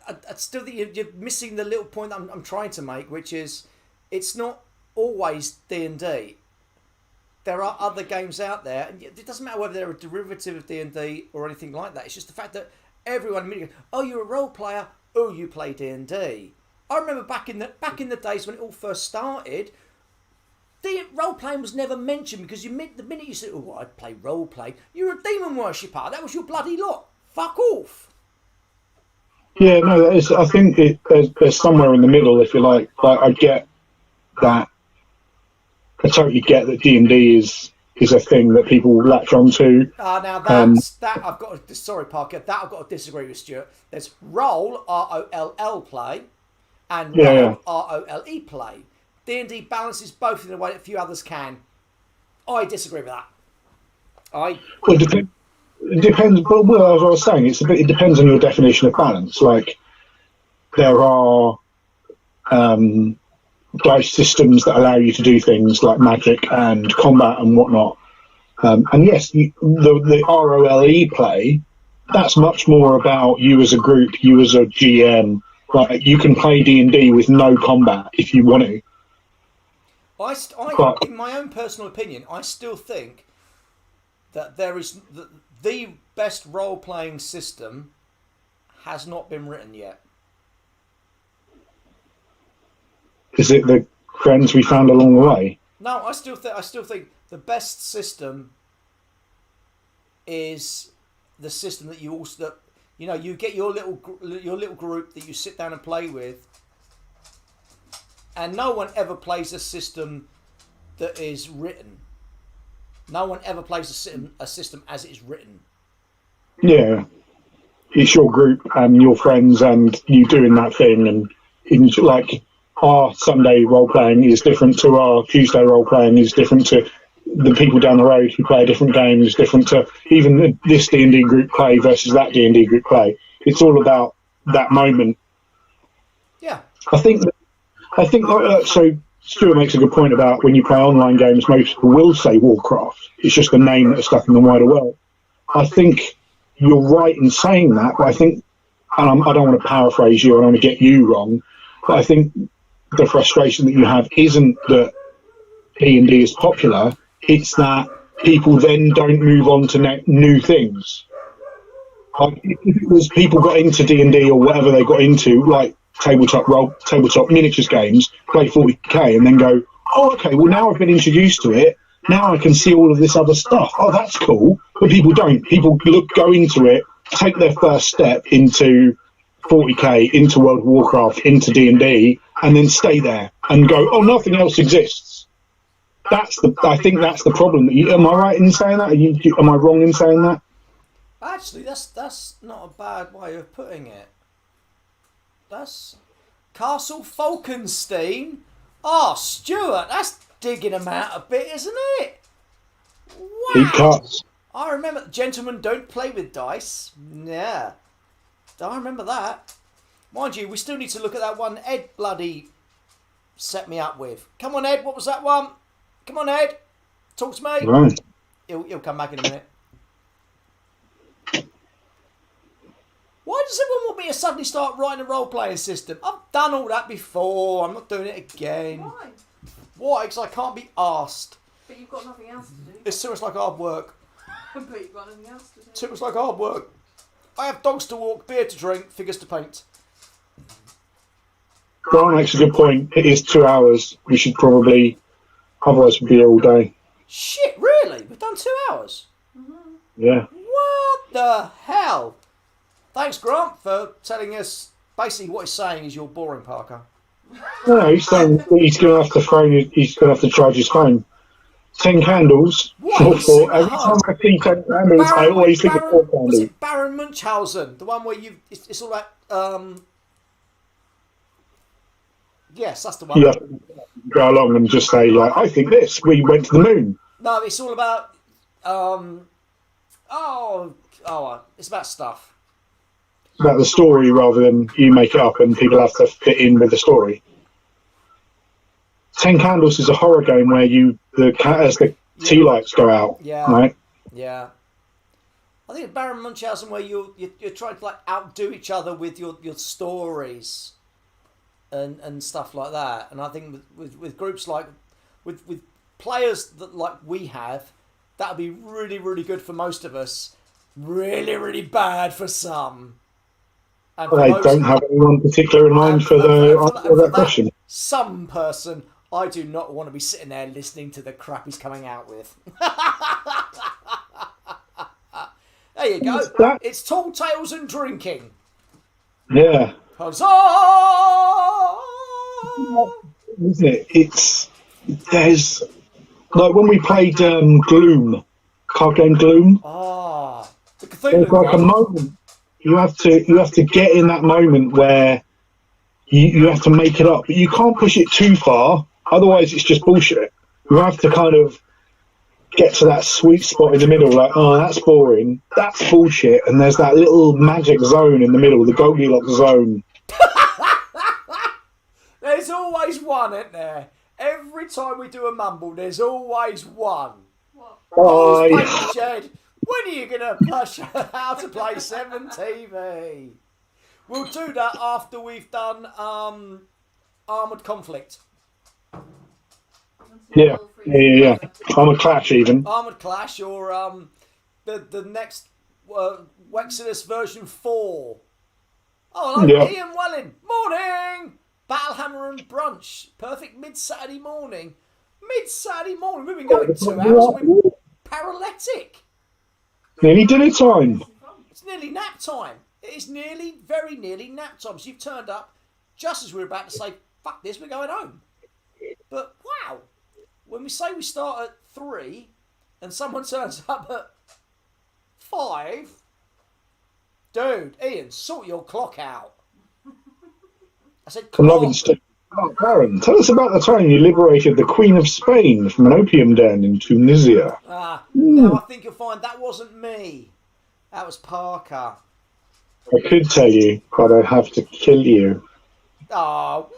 Speaker 1: I still think you're missing the little point I'm trying to make, which is it's not always D&D. There are other games out there, and it doesn't matter whether they're a derivative of D&D or anything like that. It's just the fact that everyone immediately goes, "Oh, you're a role player. Oh, you play D&D." I remember back in the days when it all first started, the role playing was never mentioned because the minute you said, "Oh, I play role play," you're a demon worshipper. That was your bloody lot. Fuck off.
Speaker 2: Yeah, no, I think there's somewhere in the middle, if you like. I get that. I totally get that D&D is a thing that people latch onto.
Speaker 1: Now that I've got to, sorry Parker, that I've got to disagree with Stuart. There's role, ROLL play, and role, ROLE play. D&D balances both in a way that few others can. I disagree with that.
Speaker 2: Well, it depends. Well, as I was saying, it depends on your definition of balance. Like there are dice systems that allow you to do things like magic and combat and whatnot. And yes, the ROLE play, that's much more about you as a group, you as a GM. Like you can play D&D with no combat if you want to.
Speaker 1: In my own personal opinion, I still think that there is the best role-playing system has not been written yet.
Speaker 2: Is it the friends we found along the way?
Speaker 1: No, I still think the best system is the system that you get your little group that you sit down and play with, and no one ever plays a system that is written. No one ever plays a system as it is written. Yeah,
Speaker 2: it's your group and your friends and you doing that thing, and like. Our Sunday role-playing is different to our Tuesday role-playing, is different to the people down the road who play a different game, is different to even this D&D group play versus that D&D group play. It's all about that moment.
Speaker 1: Yeah.
Speaker 2: I think so Stuart makes a good point about when you play online games, most people will say Warcraft. It's just the name that's stuck in the wider world. I think you're right in saying that, but I think, and I don't want to paraphrase you, I don't want to get you wrong, but I think the frustration that you have isn't that D&D is popular, it's that people then don't move on to new things. Like, if it was people got into D&D or whatever they got into, like tabletop miniatures games, play 40k and then go, oh, okay, well now I've been introduced to it, now I can see all of this other stuff. Oh, that's cool. But people don't. People go into it, take their first step into 40k, into World of Warcraft, into D&D, and then stay there and go, oh, nothing else exists. I think that's the problem. Am I right in saying that? Am I wrong in saying that?
Speaker 1: Actually, that's not a bad way of putting it. That's Castle Falkenstein. Oh, Stuart, that's digging them out a bit, isn't it? Wow.
Speaker 2: Deep cuts.
Speaker 1: I remember, gentlemen don't play with dice. Yeah. I remember that. Mind you, we still need to look at that one Ed bloody set me up with. Come on, Ed, what was that one? Come on, Ed. Talk to me.
Speaker 2: Right.
Speaker 1: He'll come back in a minute. Why does everyone want me to suddenly start writing a role-playing system? I've done all that before. I'm not doing it again.
Speaker 3: Why?
Speaker 1: Why? Because I can't be arsed.
Speaker 3: But you've got nothing else to do.
Speaker 1: It's too much like hard work.
Speaker 3: But you've got nothing else to do.
Speaker 1: Too much like hard work. I have dogs to walk, beer to drink, figures to paint.
Speaker 2: Brian makes a good point. It is 2 hours. We should probably, otherwise we'll be here all day.
Speaker 1: Shit, really? We've done 2 hours?
Speaker 2: Yeah.
Speaker 1: What the hell? Thanks, Grant, for telling us. Basically, what he's saying is you're boring, Parker.
Speaker 2: No, he's saying he's going to have to he's going to have to charge his phone. 10 candles.
Speaker 1: What?
Speaker 2: Every time I see 10 candles, I always think of 4 candles.
Speaker 1: Was it Baron Munchausen? The one where it's all about... Yes, that's the one.
Speaker 2: Yeah, go along and just say, like, I think this. We went to the moon.
Speaker 1: No, it's all about... it's about stuff.
Speaker 2: About the story rather than you make it up and people have to fit in with the story. 10 Candles is a horror game where as the tea lights go out, right?
Speaker 1: Yeah. I think Baron Munchausen where you're trying to like outdo each other with your stories and stuff like that. And I think with groups like with players that like we have, that'd be really, really good for most of us. Really, really bad for some.
Speaker 2: I don't have anyone particular in mind for that question.
Speaker 1: Some person, I do not want to be sitting there listening to the crap he's coming out with. There you go. It's tall tales and drinking.
Speaker 2: Yeah.
Speaker 1: Huzzah!
Speaker 2: Isn't it? There's like when we played Gloom, card game Gloom.
Speaker 1: Ah, the Cthulhu.
Speaker 2: There's like a moment. You have to get in that moment where you have to make it up, but you can't push it too far. Otherwise, it's just bullshit. You have to kind of get to that sweet spot in the middle, like, oh, that's boring, that's bullshit, and there's that little magic zone in the middle, the Goldilocks zone.
Speaker 1: There's always one, isn't there? Every time we do a mumble, there's always one. What? Oh, Jed. When are you going to push how to play 7 TV? We'll do that after we've done Armoured Conflict.
Speaker 2: Yeah. Armoured Clash, even.
Speaker 1: Armoured Clash, or the next Wexodus version 4. Oh, Ian Welling. Morning! Battlehammer and brunch. Perfect mid-Saturday morning. Mid-Saturday morning. We've been going 2 hours. We're paralytic.
Speaker 2: Nearly dinner time.
Speaker 1: It's nearly nap time. It is very nearly nap time. So you've turned up just as we're about to say, fuck this, we're going home. But wow, when we say we start at 3 and someone turns up at 5, dude, Ian, sort your clock out. I said,
Speaker 2: I'm loving stuff. Oh, Baron, tell us about the time you liberated the Queen of Spain from an opium den in Tunisia.
Speaker 1: Now I think you'll find that wasn't me. That was Parker.
Speaker 2: I could tell you, but I'd have to kill you.
Speaker 1: Oh,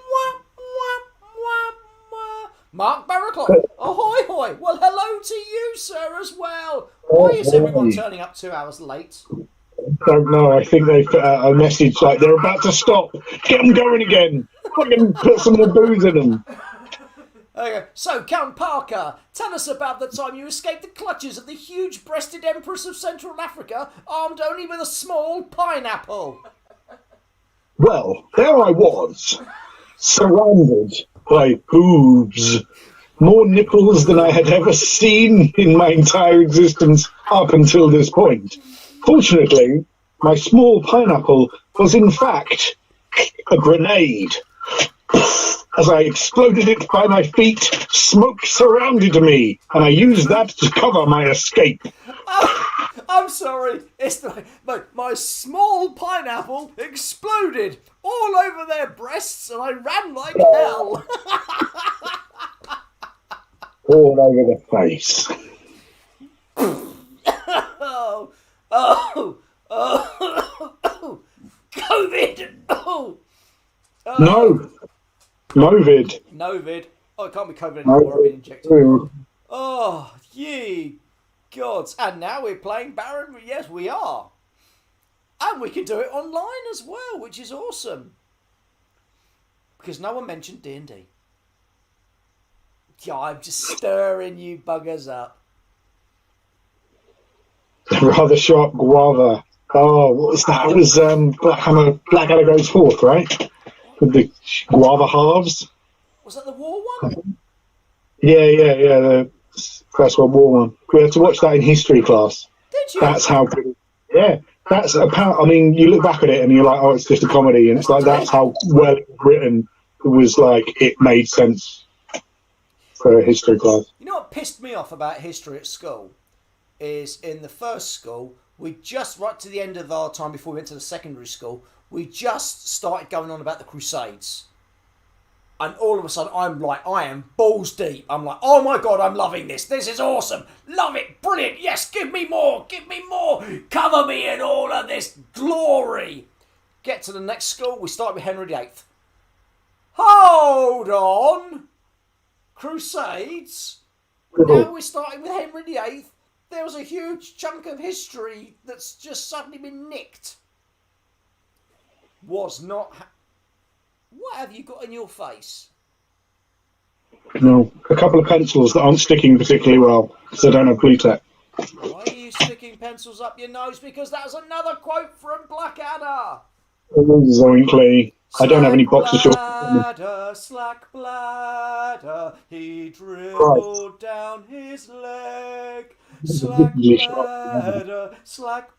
Speaker 1: Mark Barraclough. Ahoy, hoy. Well, hello to you, sir, as well. Why is everyone turning up 2 hours late?
Speaker 2: Don't know. I think they put out a message like they're about to stop. Get them going again. Fucking put some more booze in them.
Speaker 1: Okay. So, Count Parker, tell us about the time you escaped the clutches of the huge-breasted Empress of Central Africa, armed only with a small pineapple.
Speaker 2: Well, there I was, surrounded by boobs. More nipples than I had ever seen in my entire existence up until this point. Fortunately, my small pineapple was in fact a grenade. As I exploded it by my feet, smoke surrounded me, and I used that to cover my escape.
Speaker 1: I'm sorry. It's my small pineapple exploded all over their breasts, and I ran like hell.
Speaker 2: All over the face.
Speaker 1: Oh, COVID.
Speaker 2: No. Novid.
Speaker 1: Novid. Oh, it can't be COVID anymore. I've been injected. Oh, ye gods. And now we're playing Baron. Yes, we are. And we can do it online as well, which is awesome. Because no one mentioned D&D. Yeah, I'm just stirring you buggers up.
Speaker 2: Rather sharp guava. Oh, what was that? It was Blackadder goes forth, right? With the guava halves.
Speaker 1: Was that the war one?
Speaker 2: Yeah. The First World War one. We had to watch that in history class.
Speaker 1: Did you?
Speaker 2: That's how good. Yeah, that's I mean, you look back at it and you're like, oh, it's just a comedy, and it's like that's how well written. It was like it made sense for a history class.
Speaker 1: You know what pissed me off about history at school is in the first school, we just, right to the end of our time before we went to the secondary school, we just started going on about the Crusades. And all of a sudden, I am balls deep. I'm like, oh my God, I'm loving this. This is awesome. Love it. Brilliant. Yes, give me more. Give me more. Cover me in all of this glory. Get to the next school. We start with Henry VIII. Hold on. Crusades. Now we're starting with Henry VIII. There was a huge chunk of history that's just suddenly been nicked. Was not... What have you got in your face?
Speaker 2: No, a couple of pencils that aren't sticking particularly well because I don't have glue tape.
Speaker 1: Why are you sticking pencils up your nose? Because that was another quote from Blackadder.
Speaker 2: Zoinkly. I don't have any boxer shorts.
Speaker 1: Slack bladder, he dribbled down his leg. Slack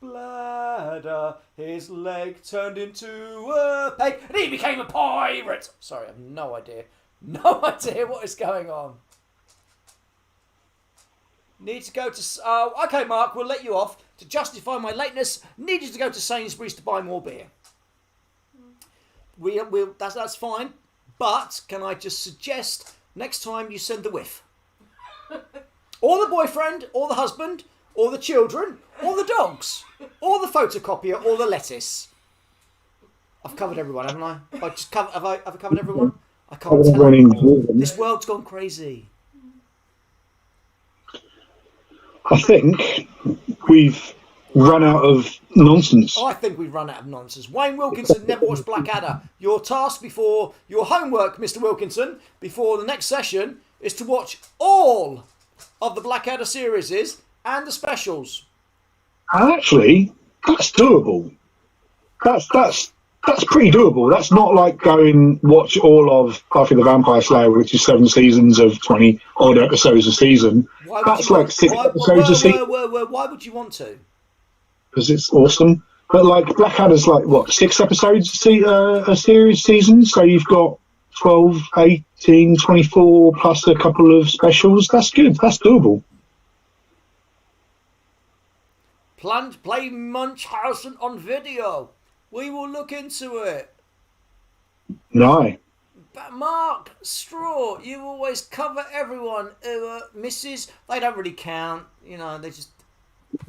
Speaker 1: bladder, his leg turned into a peg, and he became a pirate. Sorry, I have no idea what is going on. Need to go to... okay, Mark, we'll let you off. To justify my lateness, needed to go to Sainsbury's to buy more beer. That's fine, but can I just suggest next time you send the whiff? Or the boyfriend, or the husband, or the children, or the dogs, or the photocopier, or the lettuce. I've covered everyone, haven't I? Have I covered everyone? I can't tell anymore. This world's gone crazy.
Speaker 2: I think we've run out of nonsense.
Speaker 1: I think we've run out of nonsense. Wayne Wilkinson never watched Blackadder. Your task before your homework, Mr. Wilkinson, before the next session is to watch all of the Blackadder series and the specials.
Speaker 2: Actually, that's doable. That's pretty doable. That's not like going watch all of Buffy the Vampire Slayer, which is 7 seasons of 20 odd episodes a season. That's like 6 episodes a season.
Speaker 1: Why would you want to?
Speaker 2: Because it's awesome. But like Blackadder's like what, 6 episodes a series season, so you've got 12, 18, 24 plus a couple of specials. That's good. That's doable.
Speaker 1: Plan to play Munchausen on video. We will look into it.
Speaker 2: No.
Speaker 1: But Mark, Straw, you always cover everyone who misses. They don't really count. You know, they just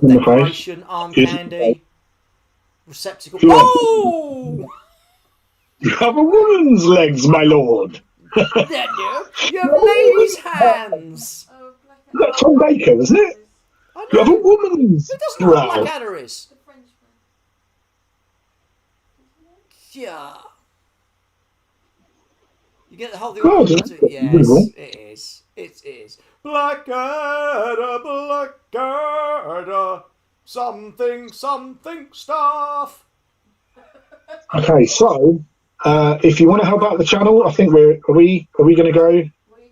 Speaker 1: decoration, arm candy, receptacle. Oh!
Speaker 2: You have a woman's legs, my lord.
Speaker 1: You have ladies' hands.
Speaker 2: That's Tom Baker, isn't it? You have a woman's.
Speaker 1: Who doesn't know what Blackadder is? Yeah. You get the whole thing.
Speaker 2: God,
Speaker 1: yes, it is. It is. Blackadder, Blackadder, something stuff.
Speaker 2: Okay, so if you want to help out the channel, I think are we going to go?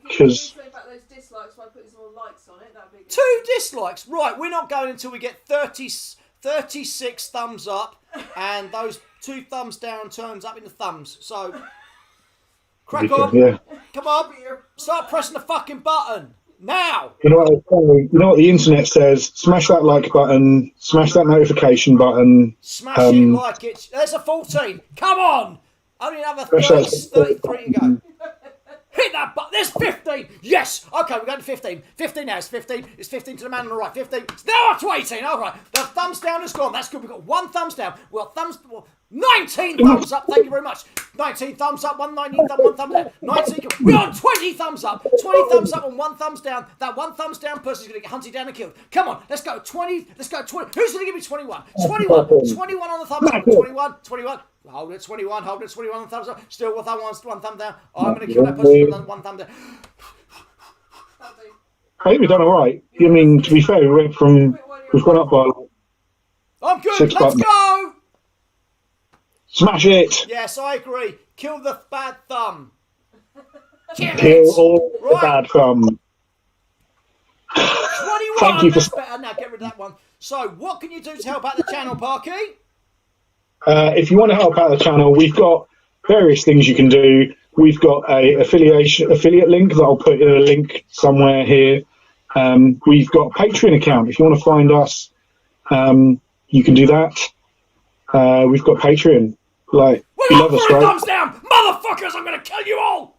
Speaker 2: Because
Speaker 3: about those dislikes by putting some more likes on it. That'd be good.
Speaker 1: 2 dislikes. Right, we're not going until we get 36 thumbs up, and those 2 thumbs down turns up into thumbs. So Crack on.
Speaker 2: Yeah.
Speaker 1: Come on. Start pressing the fucking button. Now.
Speaker 2: You know what the internet says? Smash that like button. Smash that notification button.
Speaker 1: Smash it like it. There's a 14. Come on. Only another 33 to go. Hit that button. There's 15. Yes. Okay, we're going to 15. 15 now. It's 15. It's 15 to the man on the right. 15. It's now up to 18. All right. The thumbs down has gone. That's good. We've got 1 thumbs down. Well, 19 thumbs up. Thank you very much. 19 thumbs up. 1 thumbs down. 19. We're on 20 thumbs up. 20 thumbs up and 1 thumbs down. That 1 thumbs down person's going to get hunted down and killed. Come on. Let's go. 20. Let's go. 20. Who's going to give me 21? 21. 21 on the thumbs up. 21. 21. Hold it, 21, hold it, 21 thumbs up. Still one thumb down. Oh, I'm going to kill that person with 1 thumb down.
Speaker 2: I think we've done all right. I mean, to be fair, we've gone up by
Speaker 1: I'm good,
Speaker 2: 6
Speaker 1: let's
Speaker 2: buttons.
Speaker 1: go!
Speaker 2: Smash it!
Speaker 1: Yes, I agree. Kill the bad thumb.
Speaker 2: Kill all the bad thumb.
Speaker 1: 21,
Speaker 2: Thank you for...
Speaker 1: that's better. Now get rid of that one. So, what can you do to help out the channel, Parky?
Speaker 2: If you want to help out the channel, we've got various things you can do. We've got a affiliate link that I'll put in a link somewhere here. We've got a Patreon account. If you want to find us, you can do that. We've got Patreon. Like, you love us, right?
Speaker 1: Thumbs down, motherfuckers! I'm going to kill you all.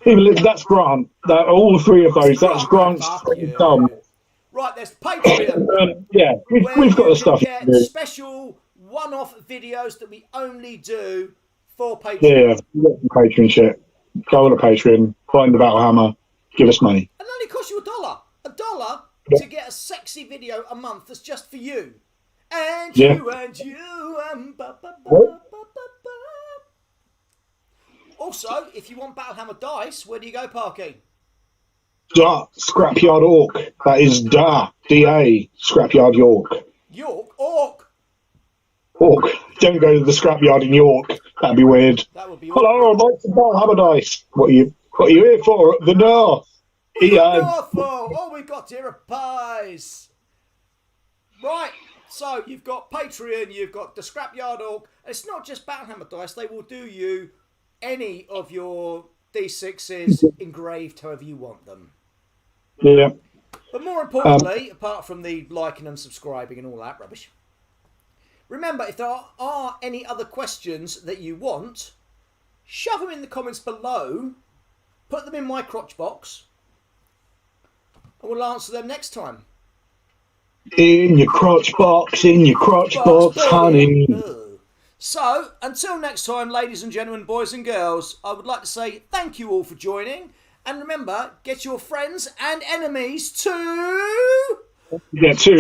Speaker 2: That's Grant. All 3 of those. That's Grant's thumb.
Speaker 1: Right, there's Patreon.
Speaker 2: Yeah, we've got the stuff.
Speaker 1: Get special one-off videos that we only do for Patreon.
Speaker 2: Yeah, we've got some Patreon shit. Go on to Patreon, find the Battlehammer, give us money.
Speaker 1: And it only costs you $1. $1 to get a sexy video a month that's just for you. And you and you and ba ba ba ba ba ba. Also, if you want Battlehammer dice, where do you go, Parky?
Speaker 2: Scrapyard Orc. That is D-A, Scrapyard York.
Speaker 1: York? Orc?
Speaker 2: Orc. Don't go to the scrapyard in York. That'd be weird.
Speaker 1: That would be
Speaker 2: Hello, I'd like some Battlehammer dice. What are you here for? Up the north.
Speaker 1: All we've got here are pies. Right, so you've got Patreon, you've got the Scrapyard Orc. It's not just Battlehammer dice, they will do you any of your D6s engraved however you want them.
Speaker 2: Yeah.
Speaker 1: But more importantly, apart from the liking and subscribing and all that rubbish, remember, if there are any other questions that you want, shove them in the comments below, put them in my crotch box, and we'll answer them next time.
Speaker 2: In your crotch box, honey.
Speaker 1: So, until next time, ladies and gentlemen, boys and girls, I would like to say thank you all for joining. And remember, get your friends and enemies to...
Speaker 2: Yeah, to...